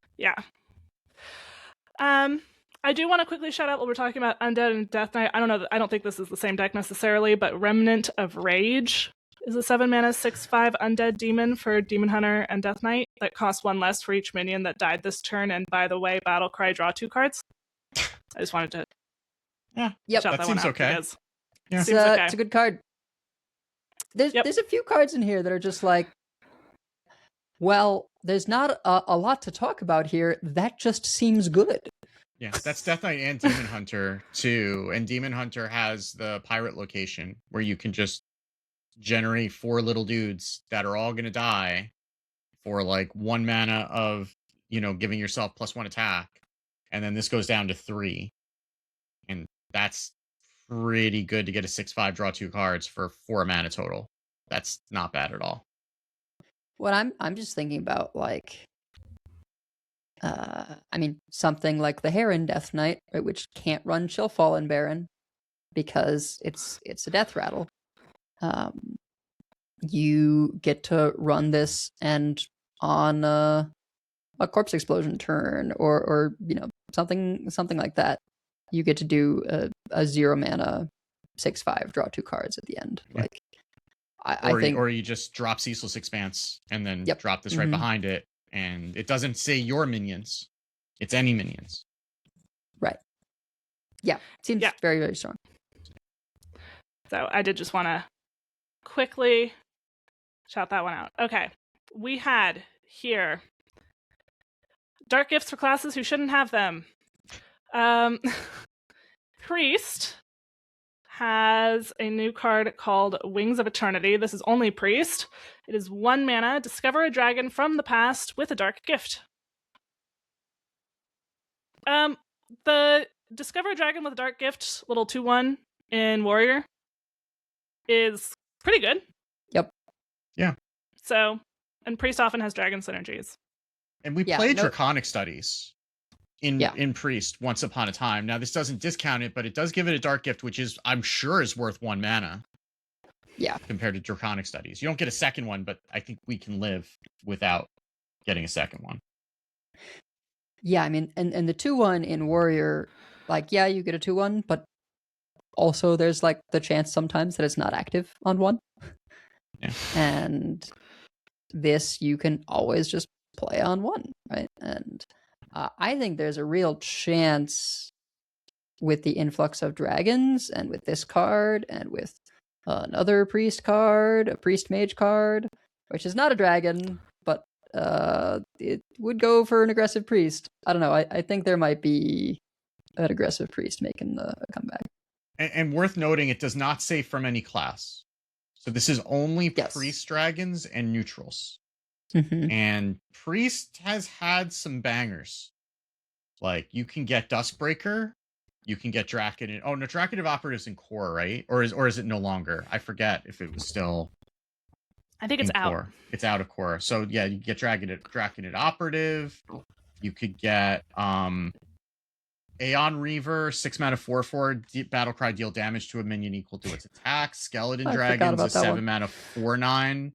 I do want to quickly shout out while we're talking about Undead and Death Knight. I don't think this is the same deck necessarily, but Remnant of Rage is a 7 mana 6/5 undead demon for Demon Hunter and Death Knight that costs 1 less for each minion that died this turn. And by the way, Battle Cry, draw 2 cards. I just wanted to shout that seems okay. Yeah. It's a good card. There's a few cards in here that are just like, well, there's not a lot to talk about here. That just seems good. Yeah, that's Death Knight and Demon Hunter too. And Demon Hunter has the pirate location where you can just generate 4 little dudes that are all going to die for like 1 mana of, giving yourself +1 attack. And then this goes down to 3. And that's pretty good to get a 6/5, draw 2 cards for 4 mana total. That's not bad at all. What I'm just thinking about, like, something like the Heron Death Knight, right, which can't run Chill Fallen Baron because it's a death rattle. You get to run this, and on a corpse explosion turn or something like that, you get to do a 0 mana 6/5, draw 2 cards at the end. Yeah. Like, I think, or you just drop Ceaseless Expanse and then drop this right behind it, and it doesn't say your minions; it's any minions. Right. Yeah, it seems very, very strong. So I did just want to quickly shout that one out. Okay, we had here dark gifts for classes who shouldn't have them. Priest has a new card called Wings of Eternity. This is only Priest. It is 1 mana. Discover a dragon from the past with a dark gift. The Discover a dragon with a dark gift, little 2/1 in Warrior, is pretty good. Yep. Yeah. So, and Priest often has dragon synergies. And we played Draconic Studies in Priest once upon a time. Now, this doesn't discount it, but it does give it a dark gift, which is, I'm sure, is worth 1 mana. Yeah. Compared to Draconic Studies. You don't get a second one, but I think we can live without getting a second one. Yeah, I mean, and the 2/1 in Warrior, like, you get a 2/1, but also there's like the chance sometimes that it's not active on 1. Yeah. And this you can always just play on 1, right? And I think there's a real chance with the influx of dragons and with this card and with another priest card, a priest mage card, which is not a dragon, but it would go for an aggressive priest. I don't know. I think there might be an aggressive priest making a comeback. And worth noting, it does not say from any class. So this is only Yes. priest dragons and neutrals. Mm-hmm. And priest has had some bangers. Like, you can get Duskbreaker, you can get Draken. Oh no, Draken of Operatives in core, right? Or is it no longer? I forget if it was still. I think it's out. Core. It's out of core. So yeah, you get Draken Operative. You could get Aeon Reaver, 6 mana 4/4 Battlecry, deal damage to a minion equal to its attack. Skeleton Dragons, a 7 mana 4/9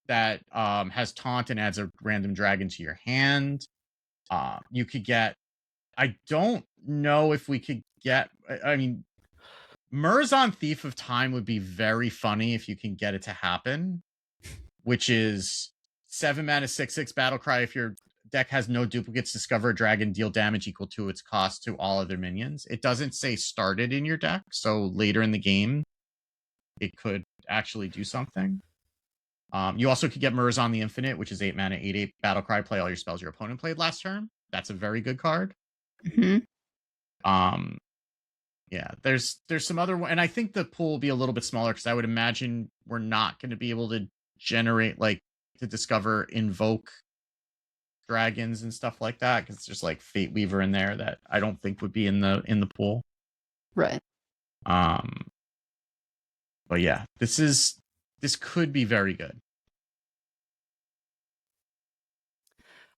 that has taunt and adds a random dragon to your hand. You could get, I don't know if we could get, I mean, Murzon Thief of Time would be very funny if you can get it to happen, which is 7 mana 6/6 Battlecry. If your deck has no duplicates, discover a dragon, deal damage equal to its cost to all other minions. It doesn't say started in your deck, so later in the game, it could actually do something. You also could get Murzon the Infinite, which is 8 mana, 8/8 Battlecry. Play all your spells your opponent played last turn. That's a very good card. Mm-hmm. Yeah, there's some other one, and I think the pool will be a little bit smaller because I would imagine we're not going to be able to generate, like, to discover invoke dragons and stuff like that, because it's just like Fate Weaver in there that I don't think would be in the pool. Right. But yeah, this could be very good.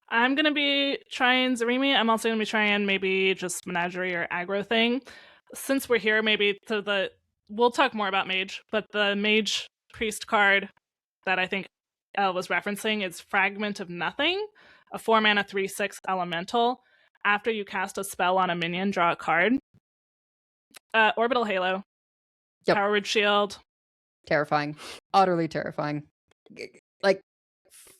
I'm going to be trying Zarimi. I'm also going to be trying maybe just Menagerie or Aggro thing. Since we're here, maybe we'll talk more about Mage, but the Mage Priest card that I think Elle was referencing is Fragment of Nothing, a 4 mana 3/6 elemental. After you cast a spell on a minion, draw a card. Orbital Halo. Yep. Powered Shield. Terrifying. Utterly terrifying. Like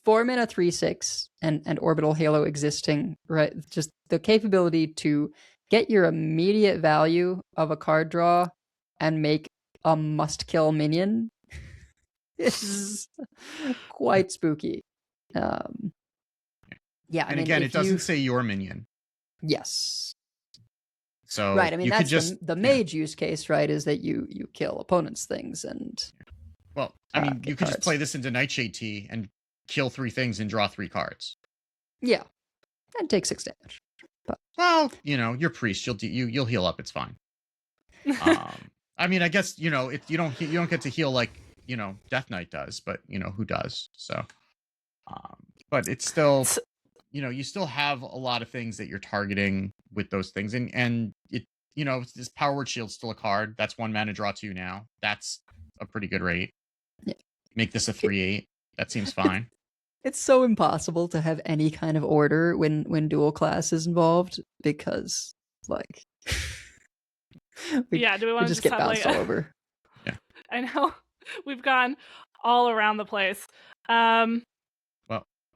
4 mana 3/6 and Orbital Halo existing, right? Just the capability to get your immediate value of a card draw and make a must-kill minion is quite spooky. Yeah, and again, it doesn't say your minion. Yes. So right, I mean, that's just the mage use case, right? Is that you kill opponents' things and. Well, I mean, you could cards. just play this into Nightshade Tea and kill 3 things and draw 3 cards. Yeah, and take 6 damage. But well, you're priest. You'll heal up. It's fine. I mean, I guess you don't get to heal like Death Knight does, but who does? So, but it's still you still have a lot of things that you're targeting with those things, and it this Power Word Shield's still a card. That's 1 mana, draw 2 now. That's a pretty good rate. Yeah. Make this a 3/8. That seems fine. It's so impossible to have any kind of order when dual class is involved because, like, do we want to just get bounced all over? Yeah, I know we've gone all around the place. Well,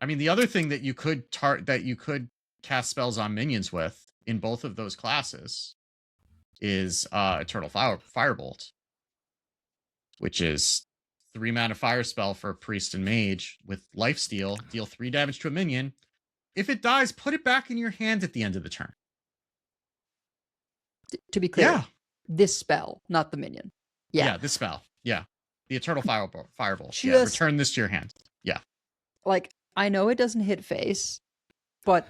I mean, the other thing that you could cast spells on minions with in both of those classes is Eternal Firebolt, which is 3 mana fire spell for priest and mage with lifesteal, deal 3 damage to a minion. If it dies, put it back in your hand at the end of the turn. To be clear, yeah, this spell, not the minion. Yeah, this spell. Yeah, the Eternal Firebolt. Just, yeah, return this to your hand. Yeah, like, I know it doesn't hit face, but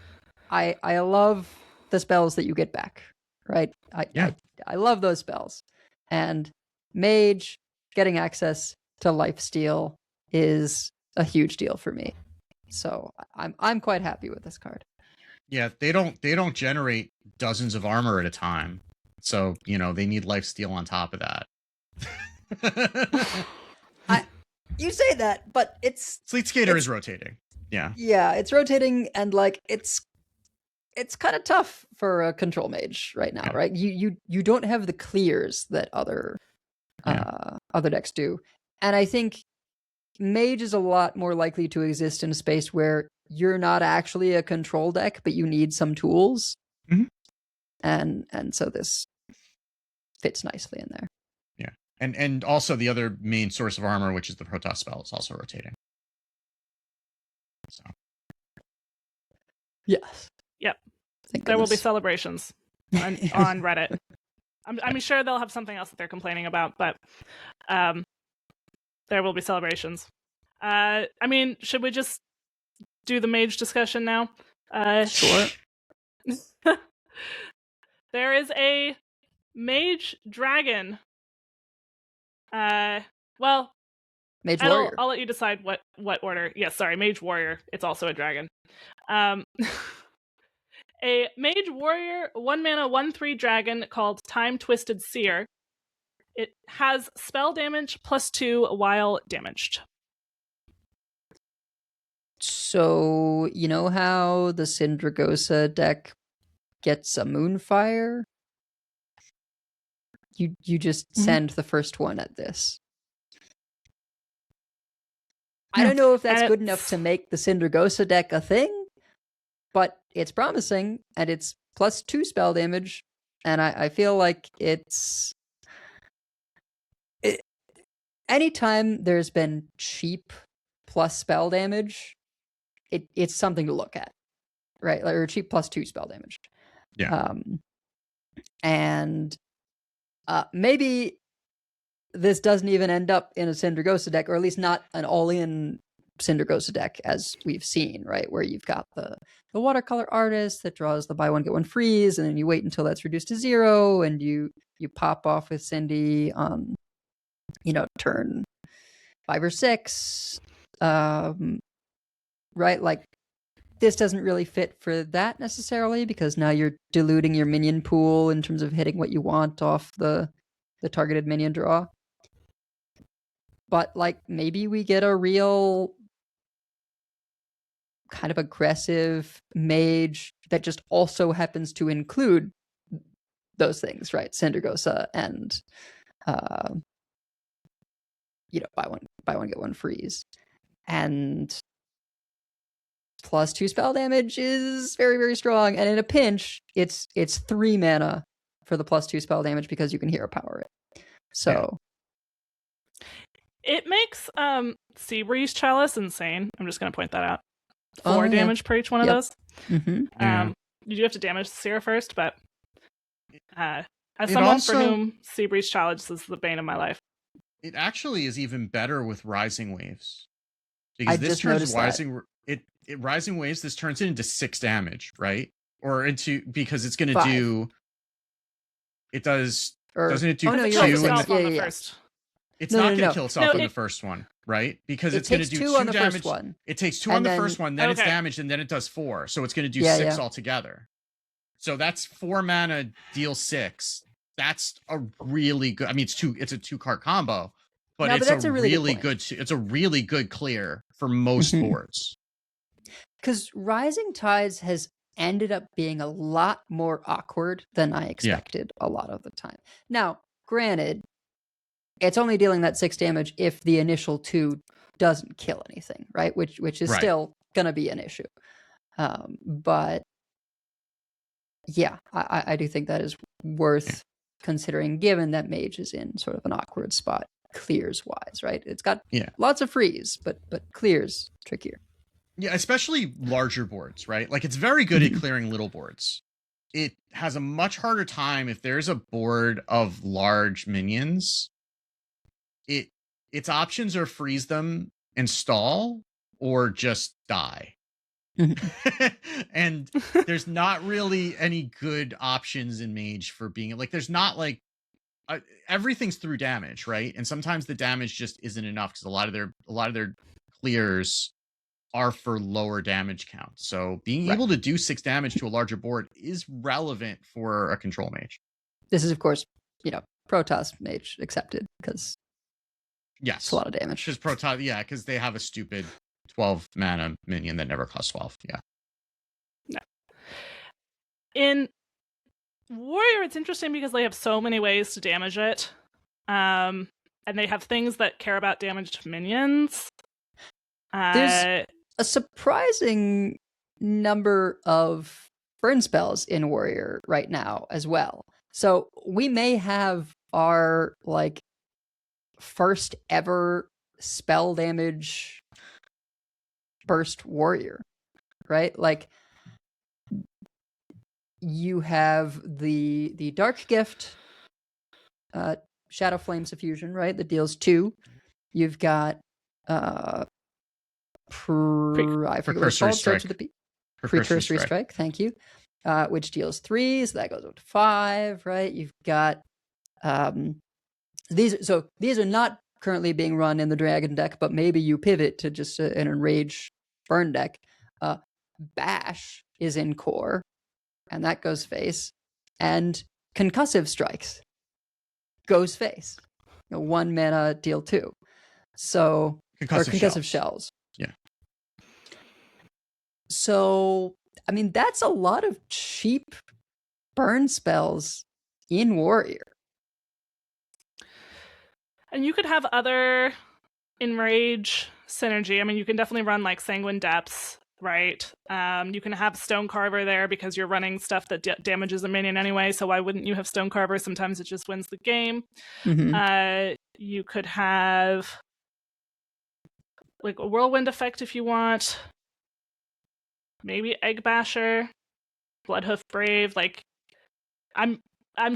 I love the spells that you get back. Right? I love those spells, and mage getting access to lifesteal is a huge deal for me. So I'm quite happy with this card. Yeah, they don't generate dozens of armor at a time. So, they need lifesteal on top of that. You say that, but Sleet Skater is rotating. Yeah. Yeah, it's rotating, and like it's kind of tough for a control mage right now, right? You don't have the clears that other decks do. And I think mage is a lot more likely to exist in a space where you're not actually a control deck, but you need some tools. Mm-hmm. And so this fits nicely in there. Yeah. And also the other main source of armor, which is the Protoss spell, is also rotating. So. Yes. Yep. Thank There will be goodness. celebrations on Reddit. I'm sure they'll have something else that they're complaining about, but there will be celebrations. I mean, should we just do the mage discussion now? Sure. There is a mage dragon. Well, Mage warrior. I'll let you decide what order. Yes, sorry, mage warrior. It's also a dragon. A mage warrior 1-mana 1/3 dragon called Time Twisted Seer. It has spell damage +2 while damaged. So, you know how the Syndragosa deck gets a Moonfire? You just send the first one at this. I don't know if that's good enough to make the Syndragosa deck a thing, but it's promising, and it's +2 spell damage, and I feel like anytime there's been cheap plus spell damage, it's something to look at, right? Like, or cheap +2 spell damage. Yeah. And maybe this doesn't even end up in a Syndragosa deck, or at least not an all-in Syndragosa deck as we've seen, right? Where you've got the watercolor artist that draws the buy one get one freeze, and then you wait until that's reduced to 0, and you pop off with Cindy on turn 5 or 6, right? Like, this doesn't really fit for that necessarily, because now you're diluting your minion pool in terms of hitting what you want off the targeted minion draw. But like, maybe we get a real kind of aggressive mage that just also happens to include those things, right? Syndragosa and buy one get one freeze, and +2 spell damage is very, very strong. And in a pinch, it's 3 mana for the +2 spell damage because you can hero power it. So it makes Seabreeze Chalice insane. I'm just going to point that out. 4 damage per each one of those. Mm-hmm. You do have to damage the Seer first, but as someone for whom Seabreeze Chalice is the bane of my life. It actually is even better with Rising Waves. Because this turns Rising Waves, this turns it into 6 damage, right? Or because it's going to do... It does... doesn't it do 2? First. It's not going to kill itself on the first one, right? Because it's going to do 2 on the damage. First one. It takes 2 on the first one, then it's damaged, and then it does 4. So it's going to do 6 altogether. So that's 4 mana, deal 6. That's a really good... I mean, it's a 2-card combo, but it's a really good... It's a really good clear for most boards. Because Rising Tides has ended up being a lot more awkward than I expected a lot of the time. Now, granted, it's only dealing that 6 damage if the initial 2 doesn't kill anything, right? Which is still going to be an issue. But yeah, I do think that is worth considering, given that Mage is in sort of an awkward spot clears wise, right? It's got lots of freeze, but clears trickier. Yeah, especially larger boards, right? Like, it's very good at clearing little boards. It has a much harder time if there's a board of large minions. Its options are freeze them and stall, or just die. And there's not really any good options in Mage for being like, there's not like everything's through damage, right? And sometimes the damage just isn't enough because a lot of their clears are for lower damage count. So being able to do 6 damage to a larger board is relevant for a control mage. This is, of course, Protoss mage accepted, because it's a lot of damage. Because Protoss, because they have a stupid 12 mana minion that never costs 12. No. In Warrior, it's interesting because they have so many ways to damage it. And they have things that care about damaged minions. There's a surprising number of burn spells in Warrior right now as well. So we may have our like first ever spell damage burst warrior, right? Like you have the dark gift, Shadow Flame Suffusion, right? That deals 2. You've got I forget what it's Precursory called. Starts Strike. with the P. Precursory Precursory Strike. Thank you. Which deals 3, so that goes up to 5, right? You've got these are not currently being run in the dragon deck, but maybe you pivot to just an enrage burn deck. Bash is in core, and that goes face, and concussive strikes goes face. 1 mana, deal 2. So concussive shells. Yeah. So I mean, that's a lot of cheap burn spells in Warrior. And you could have other enrage synergy. I mean, you can definitely run like Sanguine Depths, right? You can have Stonecarver there because you're running stuff that damages a minion anyway, so why wouldn't you have Stonecarver? Sometimes it just wins the game. Mm-hmm. You could have like a Whirlwind effect if you want. Maybe Egg Basher, Bloodhoof Brave. Like, I'm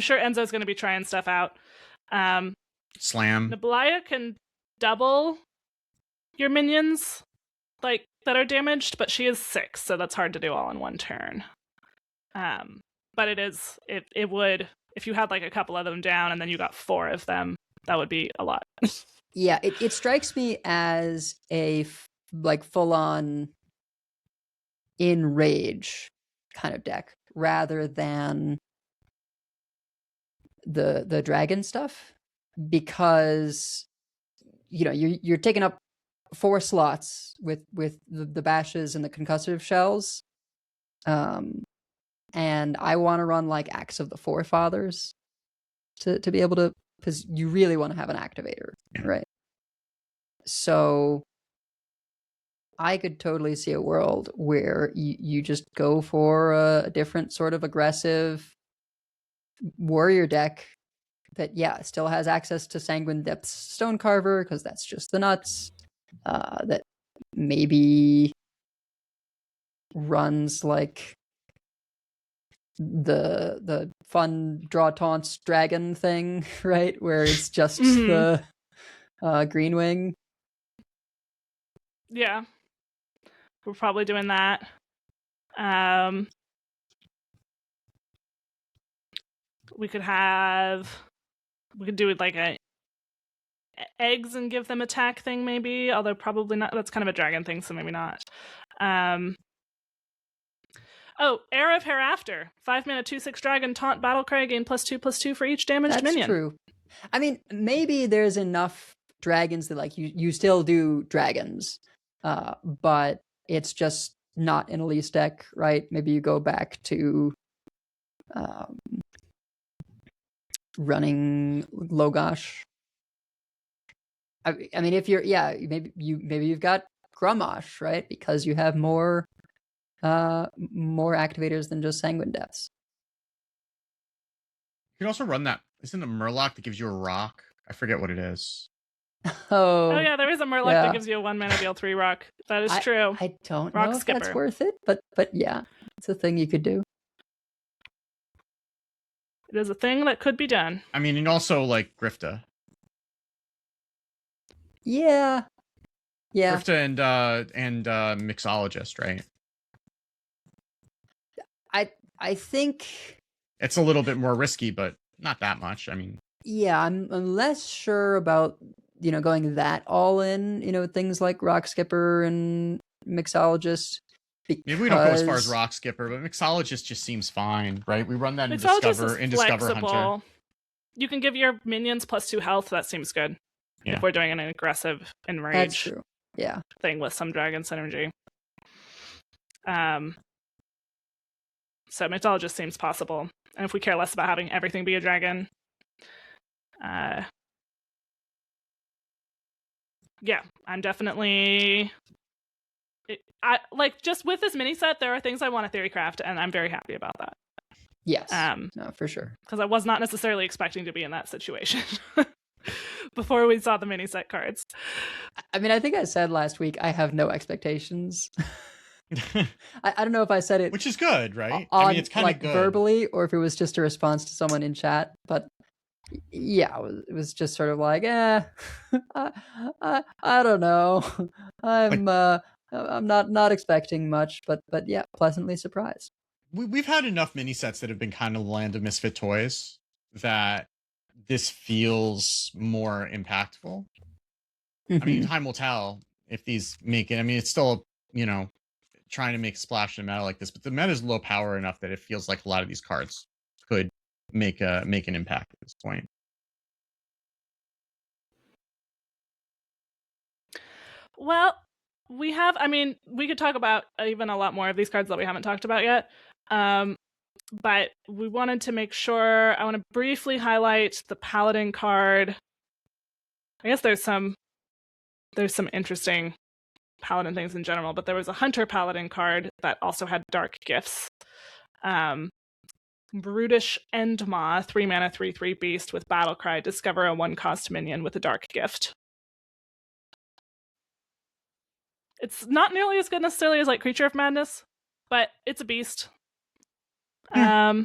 sure Enzo's going to be trying stuff out. Slam. Nablaya can double your minions, like that are damaged, but she is 6, so that's hard to do all in one turn. But it would, if you had like a couple of them down and then you got 4 of them, that would be a lot. Yeah, it strikes me as a like full on enrage kind of deck rather than the dragon stuff, because you're taking up 4 slots with the bashes and the concussive shells, and I want to run like Axe of the Forefathers to be able to, because you really want to have an activator, right? So I could totally see a world where you just go for a different sort of aggressive warrior deck that, still has access to Sanguine Depths Stonecarver, because that's just the nuts. That maybe runs like the fun draw taunts dragon thing, right? Where it's just the green wing. Yeah. We're probably doing that. We could do it like a eggs and give them attack thing, maybe, although probably not. That's kind of a dragon thing, so maybe not. Era of Hereafter. 5 mana, 2/6 dragon, taunt, battle cry, gain +2/+2 for each damaged minion. That's true. I mean, maybe there's enough dragons that like you still do dragons, but it's just not in Elise deck, right? Maybe you go back to running Logosh. I mean, if you're maybe you've got Grummosh, right? Because you have more activators than just Sanguine Depths. You can also run that. Isn't it a Murloc that gives you a rock? I forget what it is. Oh yeah, there is a Murloc that gives you a 1 mana deal 3 rock. That is true. I don't rock know if skipper. That's worth it, but yeah, it's a thing you could do. It is a thing that could be done. I mean, and also like Grifta. Yeah. Grifta and Mixologist, right? I think it's a little bit more risky, but not that much. I mean, yeah, I'm less sure about going that all in. Things like Rock Skipper and Mixologist. Maybe we don't go as far as Rock Skipper, but Mixologist just seems fine, right? We run that in Discover Hunter. You can give your minions +2 health. That seems good. Yeah. If we're doing an aggressive enrage That's true. Yeah. thing with some dragon synergy. So Mixologist seems possible. And if we care less about having everything be a dragon, I'm definitely... just with this mini set, there are things I want to theorycraft, and I'm very happy about that. Yes. No, for sure. Because I was not necessarily expecting to be in that situation before we saw the mini set cards. I mean, I think I said last week I have no expectations. I don't know if I said it, which is good, right? On, I mean, it's kind of like good verbally, or if it was just a response to someone in chat. But yeah, it was just sort of like, I don't know. I'm not expecting much, but yeah, pleasantly surprised. We've had enough mini sets that have been kind of the land of misfit toys that this feels more impactful. I mean, time will tell if these make it. I mean, it's still, trying to make a splash in a meta like this, but the meta is low power enough that it feels like a lot of these cards could make an impact at this point. Well, we could talk about even a lot more of these cards that we haven't talked about yet. But we wanted to make sure, I want to briefly highlight the Paladin card. I guess there's some interesting Paladin things in general, but there was a Hunter Paladin card that also had dark gifts. Brutish Endmaw, 3 mana, 3/3 beast with Battle Cry. Discover a 1-cost minion with a dark gift. It's not nearly as good necessarily as like Creature of Madness, but it's a beast. Yeah.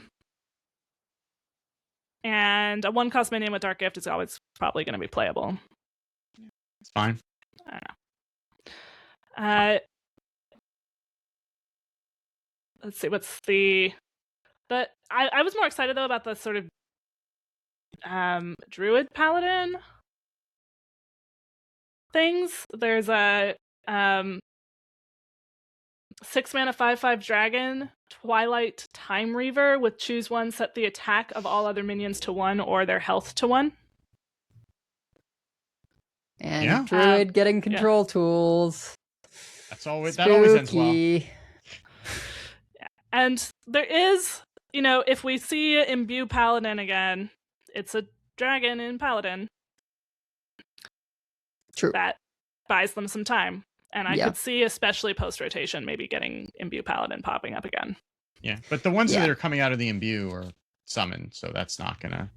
And a 1-cost minion with dark gift is always probably going to be playable. It's fine. I don't know. Let's see, what's the... But I was more excited, though, about the sort of Druid Paladin things. There's a 6 mana 5/5 dragon, Twilight Time Reaver with choose one, set the attack of all other minions to 1 or their health to 1. And Druid getting control tools. That always ends well. Yeah. And there is, if we see Imbue Paladin again, it's a dragon in Paladin. True. That buys them some time. And I could see, especially post-rotation, maybe getting Imbue Paladin popping up again. Yeah, but the ones that are coming out of the Imbue are summoned, so that's not going to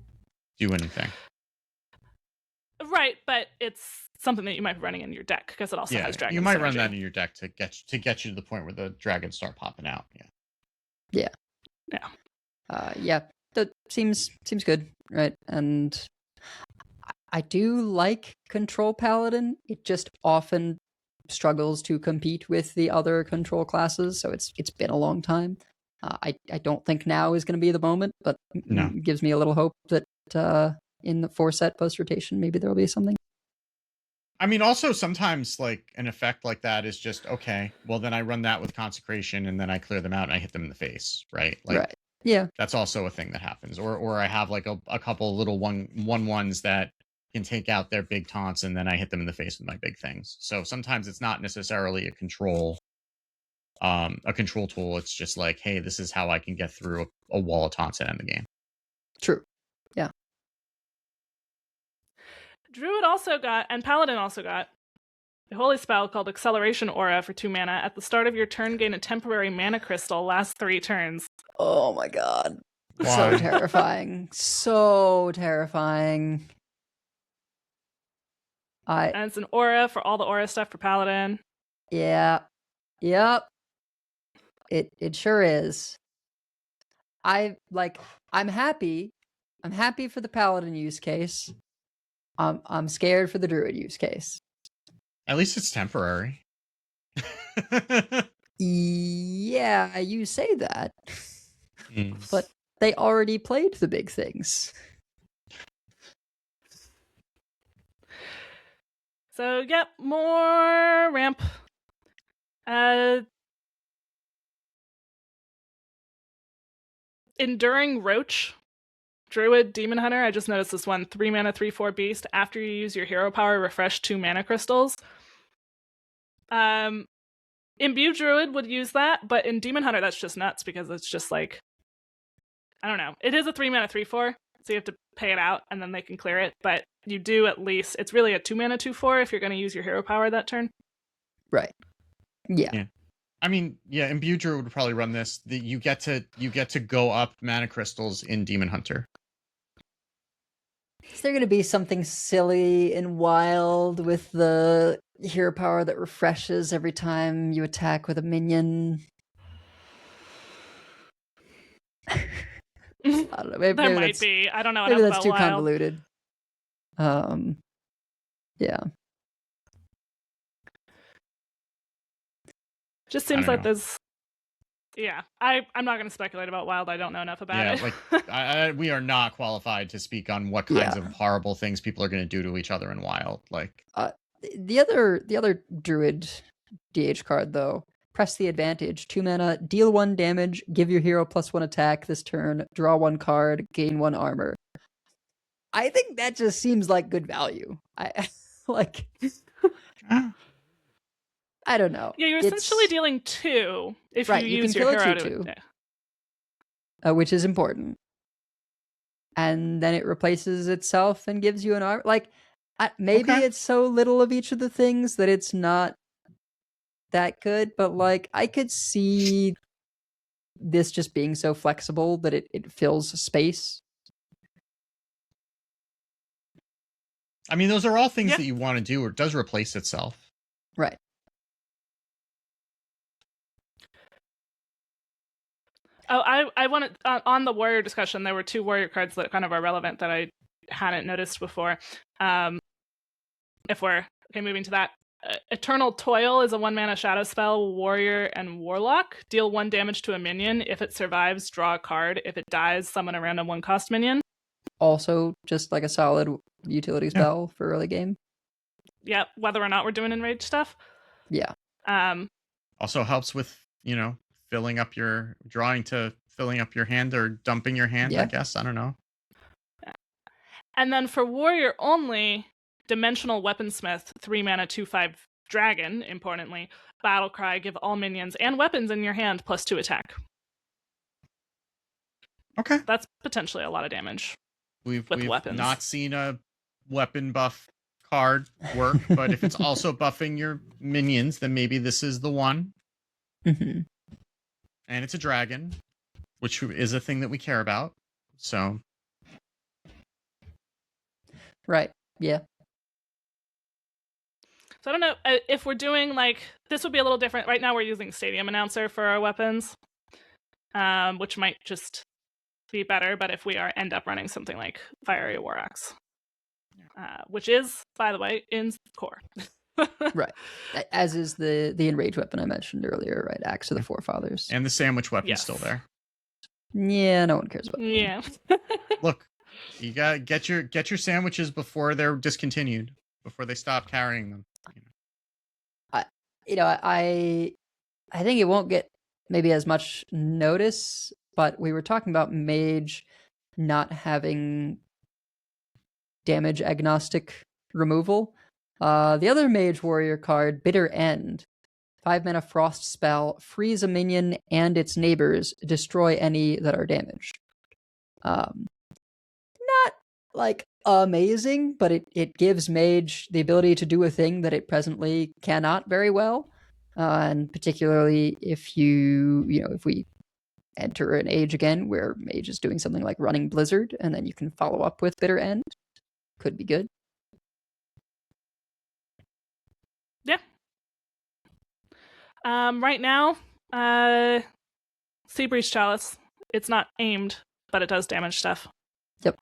do anything. Right, but it's something that you might be running in your deck, because it also has dragon you might synergy. run that in your deck to get you to the point where the dragons start popping out. Yeah. That seems good, right? And I do like Control Paladin. It just often struggles to compete with the other control classes, so it's been a long time. I don't think now is going to be the moment, but it gives me a little hope that in the 4-set post-rotation, maybe there will be something. I mean, also sometimes like an effect like that is just, okay, well then I run that with Consecration and then I clear them out and I hit them in the face, right? Like, right. Yeah. That's also a thing that happens. Or I have like a couple little ones that can take out their big taunts and then I hit them in the face with my big things. So sometimes it's not necessarily a control tool. It's just like, hey, this is how I can get through a wall of taunts and end the game. True. Yeah. Druid also got, and Paladin also got, a holy spell called Acceleration Aura for 2 mana. At the start of your turn, gain a temporary mana crystal, last 3 turns. Oh my god. Why? So terrifying. So terrifying. And it's an aura for all the aura stuff for Paladin. Yeah. Yep. It sure is. I'm happy. I'm happy for the Paladin use case. I'm scared for the Druid use case. At least it's temporary. Yeah, you say that. But they already played the big things. So, yep, more ramp. Enduring Roach. Druid, Demon Hunter. I just noticed this one. 3 mana, 3/4 beast. After you use your hero power, refresh 2 mana crystals. Imbue Druid would use that, but in Demon Hunter, that's just nuts because it's just like, I don't know. It is a 3 mana, 3/4, so you have to pay it out and then they can clear it, but you do at least, it's really a 2 mana, 2/4 if you're going to use your hero power that turn. Right. Yeah. I mean, yeah, Imbue Druid would probably run this. You get to go up mana crystals in Demon Hunter. Is there going to be something silly and wild with the hero power that refreshes every time you attack with a minion? I don't know. Maybe There might be. I don't know maybe enough that's about too Wild. convoluted. Yeah. Just I seems don't like know. there's. Yeah, I'm not going to speculate about Wild. I don't know enough about Yeah, it. like we are not qualified to speak on what kinds of horrible things people are going to do to each other in Wild. Like the other Druid DH card though, press the advantage. 2 mana, deal 1 damage, give your hero +1 attack this turn, draw 1 card, gain 1 armor. I think that just seems like good value. I like. I don't know. Yeah, you're essentially dealing 2 if right, you you use can your kill hero a to. 2/2. Which is important. And then it replaces itself and gives you an armor. Like, maybe it's so little of each of the things that it's not that good, but like I could see this just being so flexible that it fills space. I mean, those are all things that you want to do, or it does replace itself. Right. Oh, I wanted on the warrior discussion. There were 2 warrior cards that kind of are relevant that I hadn't noticed before. If we're moving to that, Eternal Toil is a 1 mana shadow spell, warrior and warlock. Deal 1 damage to a minion. If it survives, draw a card. If it dies, summon a random 1-cost minion. Also, just like a solid utility spell for early game. Yeah, whether or not we're doing enraged stuff. Yeah. Also helps with filling up your hand or dumping your hand. I guess, I don't know. And then for warrior only, Dimensional Weaponsmith, 3 mana 2/5 dragon. Importantly, battle cry. Give all minions and weapons in your hand +2 attack. Okay, that's potentially a lot of damage. We've weapons. Not seen a weapon buff card work, but if it's also buffing your minions, then maybe this is the one. Mm-hmm. And it's a dragon, which is a thing that we care about. So, right, yeah. So I don't know if we're doing like this would be a little different. Right now we're using Stadium Announcer for our weapons, which might just be better. But if we end up running something like Fiery War Axe, which is, by the way, in core. Right, as is the enraged weapon I mentioned earlier, right? Axe of the Forefathers, and the sandwich weapon's still there. Yeah, no one cares about that. Yeah. Look, you gotta get your sandwiches before they're discontinued, before they stop carrying them. I think it won't get maybe as much notice, but we were talking about mage not having damage agnostic removal. The other mage warrior card, Bitter End, 5 mana frost spell, freeze a minion and its neighbors, destroy any that are damaged. Not like amazing, but it gives mage the ability to do a thing that it presently cannot very well. And particularly if if we enter an age again where mage is doing something like running Blizzard, and then you can follow up with Bitter End, could be good. Yeah. Right now, Sea Breeze Chalice. It's not aimed, but it does damage stuff. Yep.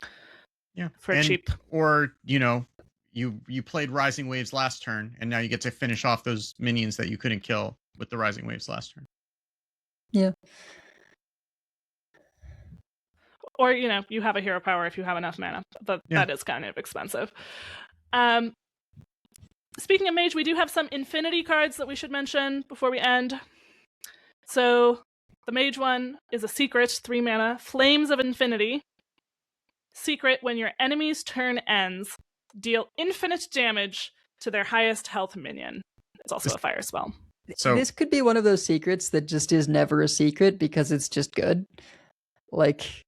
Yeah. For cheap. Or, you played Rising Waves last turn, and now you get to finish off those minions that you couldn't kill with the Rising Waves last turn. Yeah. Or, you have a hero power if you have enough mana, but that is kind of expensive. Speaking of mage, we do have some infinity cards that we should mention before we end. So the mage one is a secret, 3 mana, Flames of Infinity. Secret, when your enemy's turn ends, deal infinite damage to their highest health minion. It's also a fire spell. So this could be one of those secrets that just is never a secret because it's just good. Like,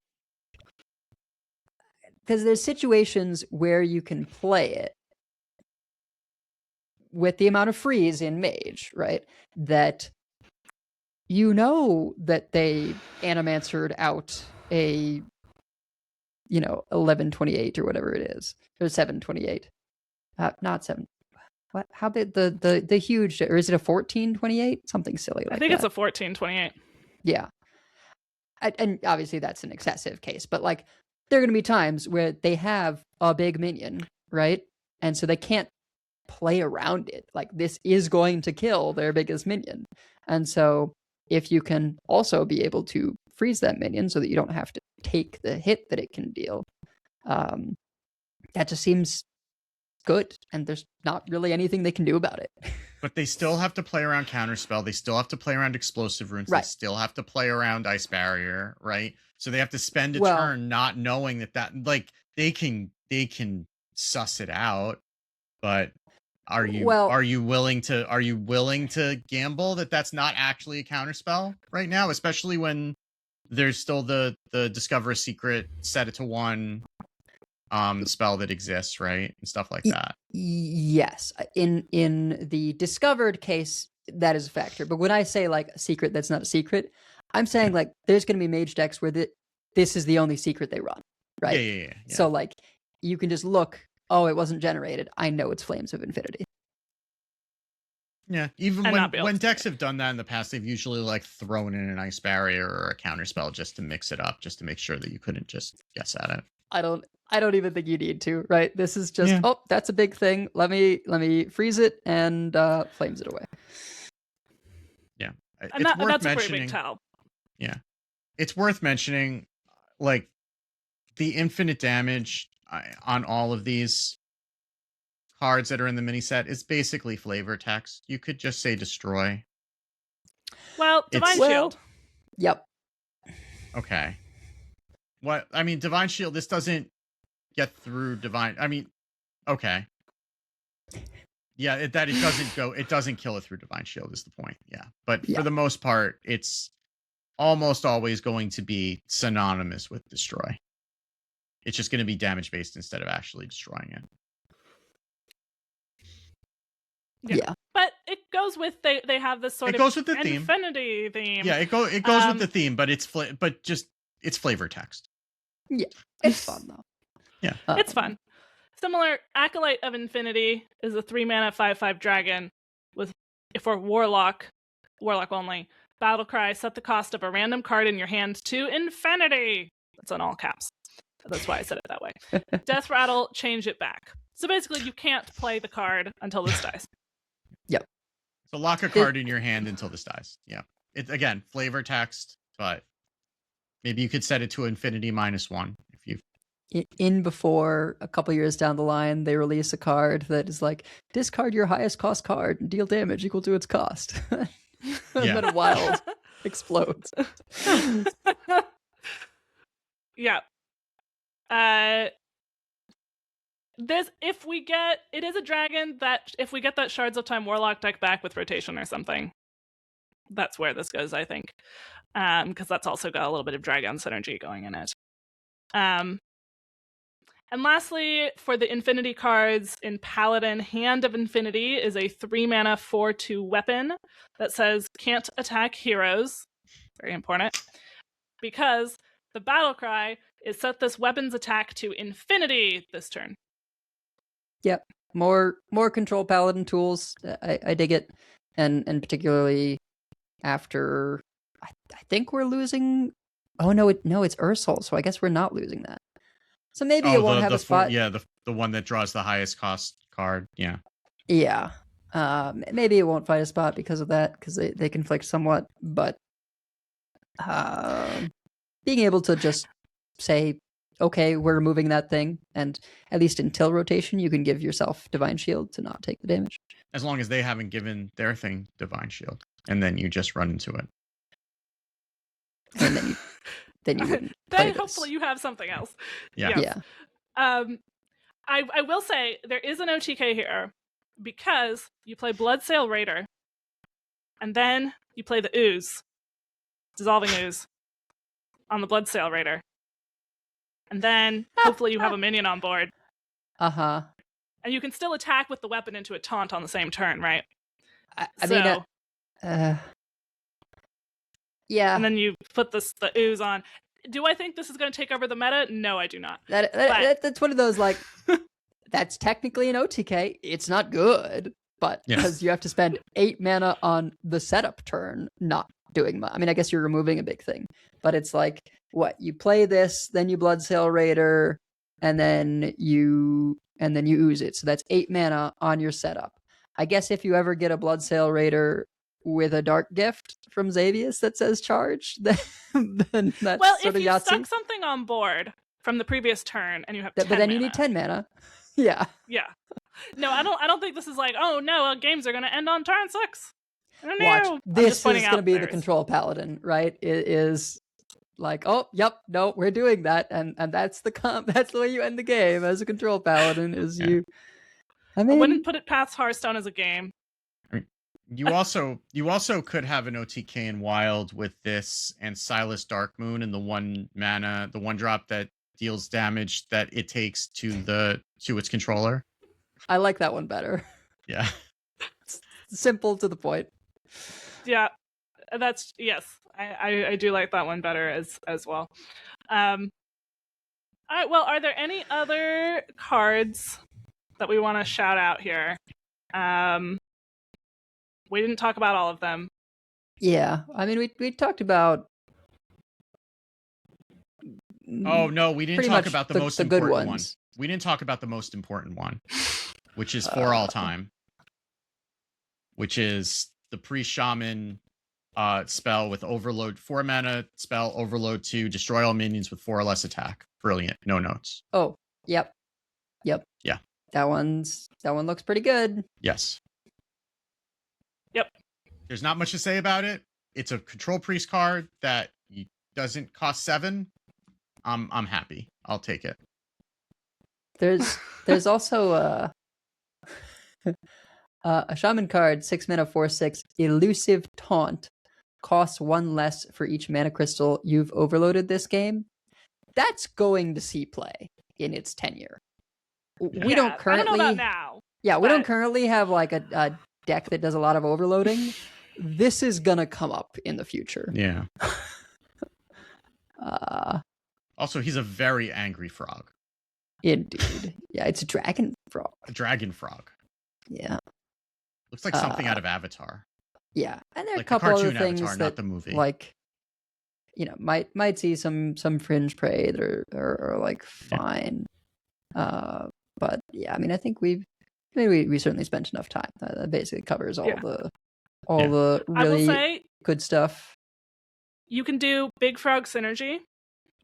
because there's situations where you can play it with the amount of freeze in mage, right? That you know that they animancered out a 1128 or whatever it is, or 728. Not 7. What? How big the huge, or is it a 1428? Something silly like that. I think it's a 1428. Yeah. And obviously that's an excessive case, but like there are going to be times where they have a big minion, right? And so they can't play around it. Like this is going to kill their biggest minion. And so if you can also be able to freeze that minion so that you don't have to take the hit that it can deal, that just seems good. And there's not really anything they can do about it. But they still have to play around Counterspell. They still have to play around Explosive Runes. Right. They still have to play around Ice Barrier, right? So they have to spend a turn not knowing that like they can suss it out, but are you willing to gamble that that's not actually a counterspell right now, especially when there's still the Discover a Secret, set it to 1 spell that exists, right? And stuff like that. Yes. In the discovered case, that is a factor. But when I say like a secret that's not a secret, I'm saying like there's going to be mage decks where this is the only secret they run, right? Yeah. So like you can just look, oh, it wasn't generated. I know it's Flames of Infinity. Yeah, even when decks have done that in the past, they've usually like thrown in an Ice Barrier or a counterspell just to mix it up, just to make sure that you couldn't just guess at it. I don't even think you need to, right? This is just oh, that's a big thing. Let me freeze it and flames it away. Yeah, and that's a pretty big tell. Yeah, it's worth mentioning, like the infinite damage on all of these cards that are in the mini set is basically flavor text. You could just say destroy. Well, Divine Shield. Yep. Okay. What I mean, Divine Shield. This doesn't get through Divine. I mean, okay. Yeah, it doesn't kill it through Divine Shield is the point. Yeah, but for the most part, it's almost always going to be synonymous with destroy. It's just going to be damage based instead of actually destroying it. Yeah. But it goes with they have this sort of with the infinity theme. Yeah, it goes with the theme, but it's flavor text. Yeah, it's fun though. Yeah, it's fun. Similar, Acolyte of Infinity is a 3-mana 5/5 dragon with for Warlock only. Battlecry, set the cost of a random card in your hand to infinity. That's on all caps. That's why I said it that way. Death Rattle, change it back. So basically, you can't play the card until this dies. Yep. So lock a card in your hand until this dies. Yeah. It again, flavor text, but maybe you could set it to infinity -1 if you. In before a couple years down the line, they release a card that is like discard your highest cost card and deal damage equal to its cost. And then a wild explodes. Yeah. It is a dragon that if we get that Shards of Time Warlock deck back with rotation or something, that's where this goes, I think. Because that's also got a little bit of dragon synergy going in it. And lastly, for the Infinity cards in Paladin, Hand of Infinity is a 3-mana 4/2 weapon that says can't attack heroes. Very important. Because the battle cry is set this weapon's attack to infinity this turn. Yep. More control Paladin tools. I dig it. And particularly after I think we're losing. Oh no, it's Ursol, so I guess we're not losing that. So maybe it won't have a spot. The one that draws the highest cost card. Yeah. Yeah. Maybe it won't fight a spot because of that, because they conflict somewhat. But being able to just say, okay, we're removing that thing, and at least until rotation, you can give yourself Divine Shield to not take the damage. As long as they haven't given their thing Divine Shield, and then you just run into it. And then you wouldn't. Then hopefully you have something else. Yeah. Yeah. I will say there is an OTK here because you play Bloodsail Raider, and then you play the Ooze, Dissolving Ooze, on the Bloodsail Raider. And then hopefully you have a minion on board. Uh-huh. And you can still attack with the weapon into a taunt on the same turn, right? I mean, Yeah. And then you put the ooze on. Do I think this is going to take over the meta? No, I do not. That's one of those, like, that's technically an OTK. It's not good, but because you have to spend 8 mana on the setup turn, not doing much. I mean, I guess you're removing a big thing, but it's like, what, you play this, then you Bloodsail Raider, and then you ooze it. So that's 8 mana on your setup. I guess if you ever get a Bloodsail Raider with a Dark Gift from Xavius that says charge, then that's well, sort if of you Yahtzee. stuck something on board from the previous turn and you have 10 But then mana, you need 10 mana. Yeah. Yeah. No, I don't think this is like, oh no, games are going to end on turn 6. Watch. This is going to be the Control Paladin, right? It is like, oh, yep, no, we're doing that, and that's that's the way you end the game as a Control Paladin. Is you? I mean, I wouldn't put it past Hearthstone as a game. You also could have an OTK in Wild with this and Silas Darkmoon and the 1 mana, the 1-drop that deals damage that it takes to its controller. I like that one better. Yeah. It's simple to the point. Yeah. Yes. I do like that one better as well. All right, well, are there any other cards that we want to shout out here? We didn't talk about all of them. Yeah, I mean, we talked about. Oh no, we didn't talk about the most good important ones. one. We didn't talk about the most important one, which is for all time, which is the pre-shaman spell with overload, 4 mana spell, overload 2, destroy all minions with 4 or less attack. Brilliant. No notes. Oh, yep. Yeah. That one looks pretty good. Yes. Yep. There's not much to say about it. It's a control priest card that doesn't cost 7. I'm happy. I'll take it. There's also a shaman card, 6 mana, 4/6, elusive taunt, costs 1 less for each mana crystal you've overloaded this game. That's going to see play in its tenure. We don't currently. I don't know about now. Yeah, we don't currently have like a deck that does a lot of overloading. This is gonna come up in the future. Yeah. Also, he's a very angry frog. Indeed. Yeah, it's a dragon frog. A dragon frog. Yeah. Looks like something out of Avatar. Yeah, and there are like a couple other cartoon things Avatar, that, not the movie. like, might see some fringe play that are like fine. But yeah, I mean, I think we certainly spent enough time. That basically covers all the really I will say, good stuff. You can do Big Frog Synergy,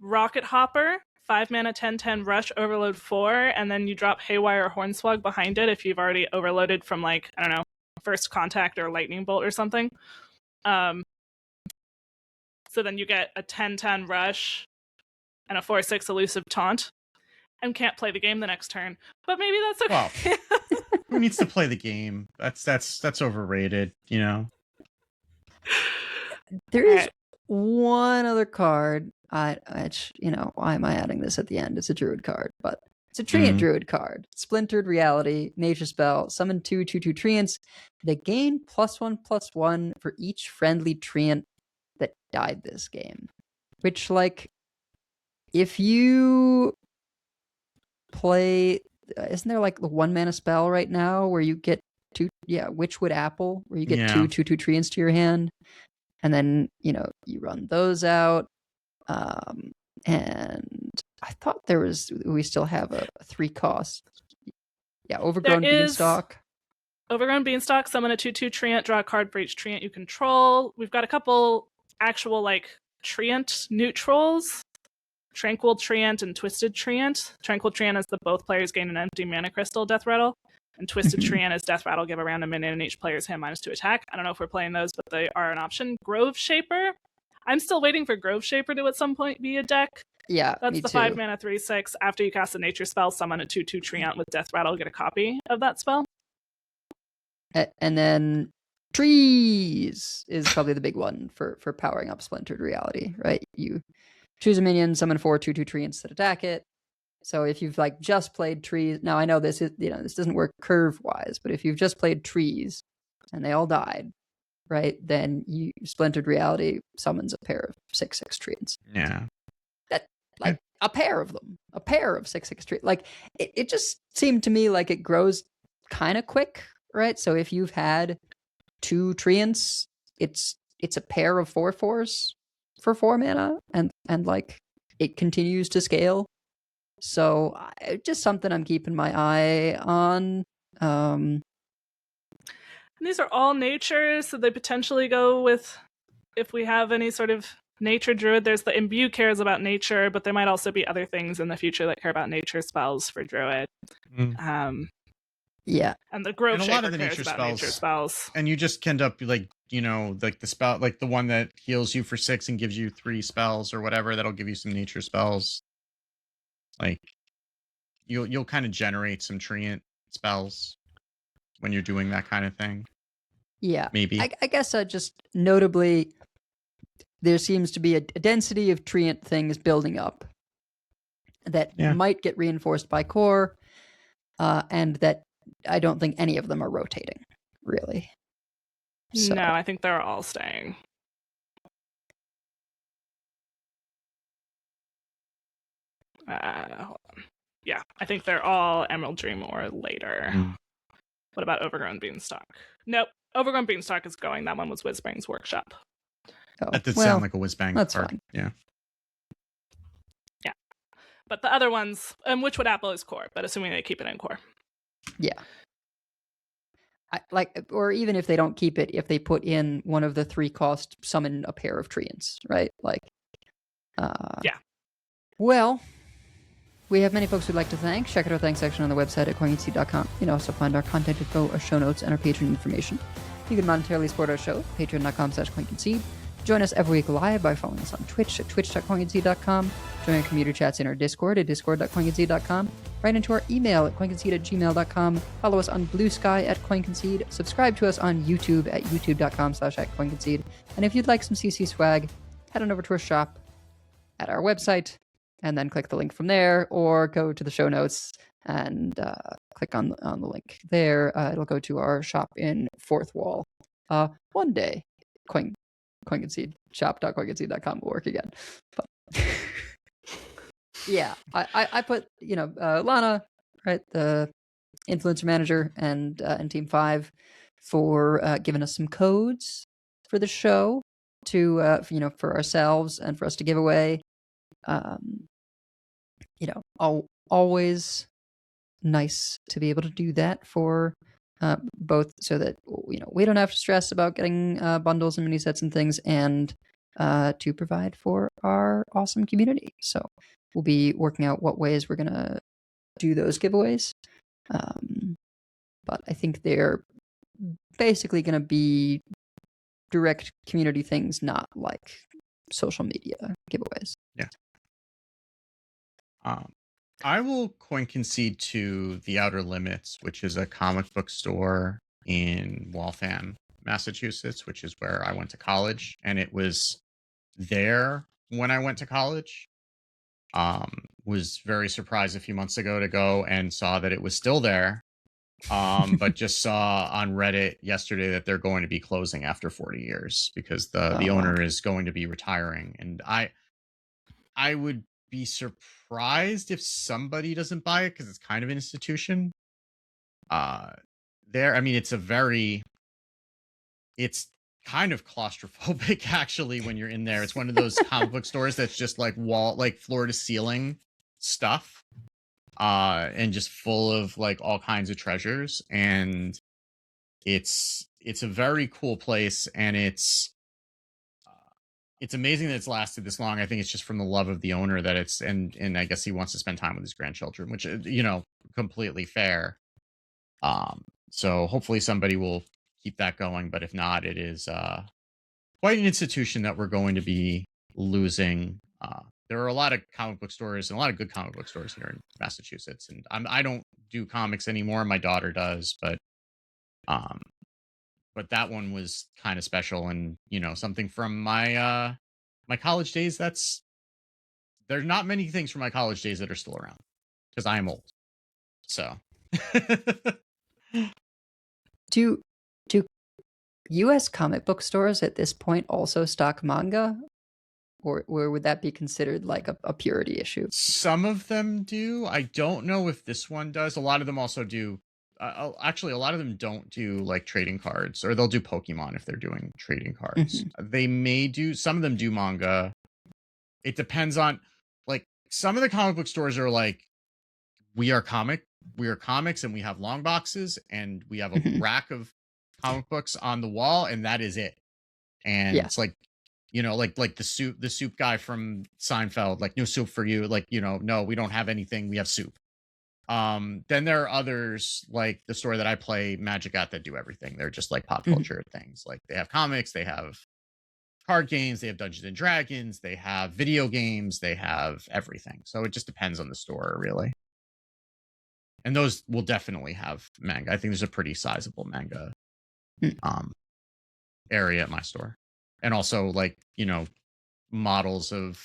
Rocket Hopper, 5 mana, 10/10 rush, overload 4, and then you drop Haywire or Hornswoggle behind it if you've already overloaded from, like, I don't know, First Contact or Lightning Bolt or something. So then you get a 10/10 rush and a 4/6 elusive taunt, and can't play the game the next turn. But maybe that's okay. Well, who needs to play the game? That's overrated, you know. There is one other card. Why am I adding this at the end? It's a druid card, but it's a treant druid card. Splintered Reality, nature spell, summon 2/2/2 treants. They gain +1/+1 for each friendly treant that died this game. Which, like, if you play, isn't there like the 1 mana spell right now where you get Witchwood Apple, where you get 2/2/2 treants to your hand, and then you run those out. And I thought we still have a 3 cost. Yeah, Overgrown Beanstalk. Overgrown Beanstalk, summon a 2/2 treant, draw a card for each treant you control. We've got a couple actual, like, treant neutrals. Tranquil Treant and Twisted Treant. Tranquil Treant is the both players gain an empty mana crystal death rattle. And Twisted Treant is death rattle, give a random minion in each player's hand -2 attack. I don't know if we're playing those, but they are an option. Grove Shaper. I'm still waiting for Grove Shaper to at some point be a deck. Yeah, that's me the too. 5 mana 3/6. After you cast a nature spell, summon a 2/2 Treant with death rattle, get a copy of that spell. And then trees is probably the big one for powering up Splintered Reality, right? You choose a minion, summon 4 2/2 treants that attack it. So if you've like just played trees, now I know this is this doesn't work curve wise, but if you've just played trees and they all died, right, then Splintered Reality summons a pair of 6/6 treants. Yeah. That, like, a pair of them. A pair of 6/6 treants. Like, it just seemed to me like it grows kind of quick, right? So if you've had 2 treants, it's a pair of 4/4s for 4 mana, and like, it continues to scale. So just something I'm keeping my eye on. And these are all nature, so they potentially go with, if we have any sort of nature druid. There's the Imbue cares about nature, but there might also be other things in the future that care about nature spells for druid. Yeah, and the Grove And a Shaper lot of the cares nature about spells, nature spells. And you just end up like, like the spell, like the one that heals you for 6 and gives you 3 spells or whatever, that'll give you some nature spells. Like, you'll kind of generate some treant spells when you're doing that kind of thing. Yeah, maybe. I guess just notably, there seems to be a density of treant things building up that might get reinforced by core, and that I don't think any of them are rotating, really. So. No, I think they're all staying. Hold on. Yeah, I think they're all Emerald Dream or later. What about Overgrown Beanstalk? Nope. Overgrown Beanstalk is going. That one was Whizbang's Workshop. Oh, that did sound like a Whizbang that's card. fine. Yeah. Yeah. But the other ones, and Witchwood Apple is core, but assuming they keep it in core. Yeah. Or even if they don't keep it, if they put in one of the 3-cost summon a pair of treants, right? Like, yeah. Well, we have many folks we'd like to thank. Check out our thanks section on the website at concede.com. You can also find our content info, our show notes, and our Patreon information. You can monetarily support our show, patreon.com/coinconcede. Join us every week live by following us on Twitch at twitch.coinconcede.com. Join our community chats in our Discord at discord.coinconcede.com. Write into our email at coinconcede@gmail.com. Follow us on Blue Sky at coinconcede. Subscribe to us on YouTube at youtube.com/coinconcede. And if you'd like some CC swag, head on over to our shop at our website, and then click the link from there, or go to the show notes and click on the link there. It'll go to our shop in Fourth Wall. One day, CoinConcede, shop.coinconcede.com will work again. But yeah, I put, Lana, right, the influencer manager, and Team 5 for giving us some codes for the show to, for ourselves and for us to give away. Always nice to be able to do that for both, so that we don't have to stress about getting bundles and mini sets and things, and to provide for our awesome community. So we'll be working out what ways we're gonna do those giveaways, but I think they're basically gonna be direct community things, not like social media giveaways. Yeah. I will coin concede to The Outer Limits, which is a comic book store in Waltham, Massachusetts, which is where I went to college, and it was there when I went to college. Was very surprised a few months ago to go and saw that it was still there. But just saw on Reddit yesterday that they're going to be closing after 40 years because the owner is going to be retiring, and I would be surprised if somebody doesn't buy it because it's kind of an institution. It's kind of claustrophobic actually when you're in there. It's one of those comic book stores that's just like floor to ceiling stuff, and just full of like all kinds of treasures, and it's a very cool place, and it's amazing that it's lasted this long. I think it's just from the love of the owner that it's, and I guess he wants to spend time with his grandchildren, which, completely fair. So hopefully somebody will keep that going, but if not, it is quite an institution that we're going to be losing. There are a lot of comic book stores and a lot of good comic book stores here in Massachusetts, and I don't do comics anymore. My daughter does, but that one was kind of special, and something from my my college days. There's not many things from my college days that are still around because I am old. So U.S. comic book stores at this point also stock manga, or would that be considered like a purity issue? Some of them do. I don't know if this one does. A lot of them also do. Actually, a lot of them don't do like trading cards, or they'll do Pokemon if they're doing trading cards. They may do. Some of them do manga. It depends on, like, some of the comic book stores are like, we are comics, and we have long boxes, and we have a rack of comic books on the wall, and that is it. And it's like, like the soup guy from Seinfeld, like, no soup for you. Like, no, we don't have anything. We have soup. Then there are others like the store that I play Magic at that do everything. They're just like pop culture things. Like they have comics, they have card games, they have Dungeons and Dragons, they have video games, they have everything. So it just depends on the store, really. And those will definitely have manga. I think there's a pretty sizable manga area at my store. And also like, models of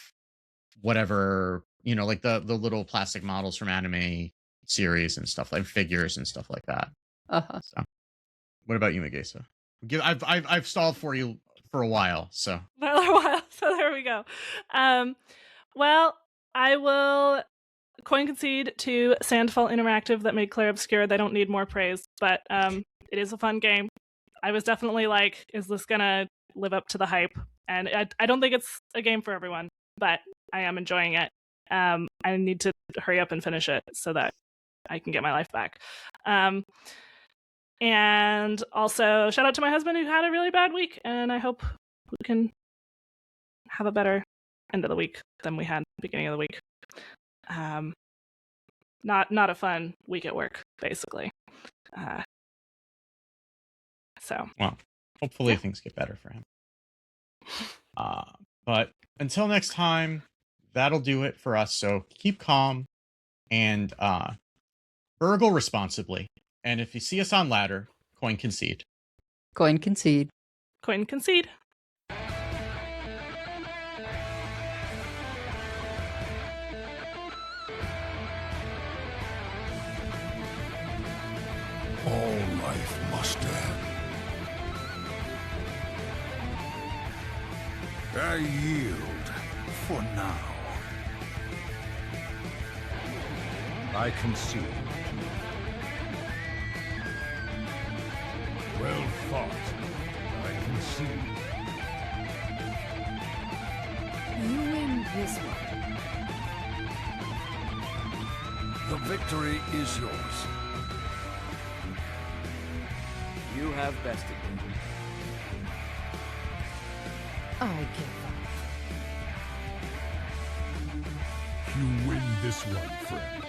whatever, like the little plastic models from anime series and stuff, like figures and stuff like that. So what about you, Megasa? I've stalled for you for a while, so there we go. Well, I will coin concede to Sandfall Interactive that made Claire Obscure. They don't need more praise, but it is a fun game. I was definitely like, is this gonna live up to the hype? And I don't think it's a game for everyone, but I am enjoying it. I need to hurry up and finish it so that I can get my life back. And also, shout out to my husband who had a really bad week, and I hope we can have a better end of the week than we had beginning of the week. Not a fun week at work, basically. Well, hopefully things get better for him. But until next time, that'll do it for us. So keep calm and burgle responsibly. And if you see us on ladder, coin concede. Coin concede. Coin concede. All life must end. I yield for now. I concede. Well fought. I concede. You win this one. The victory is yours. You have bested me. I give up. You win this one, friend.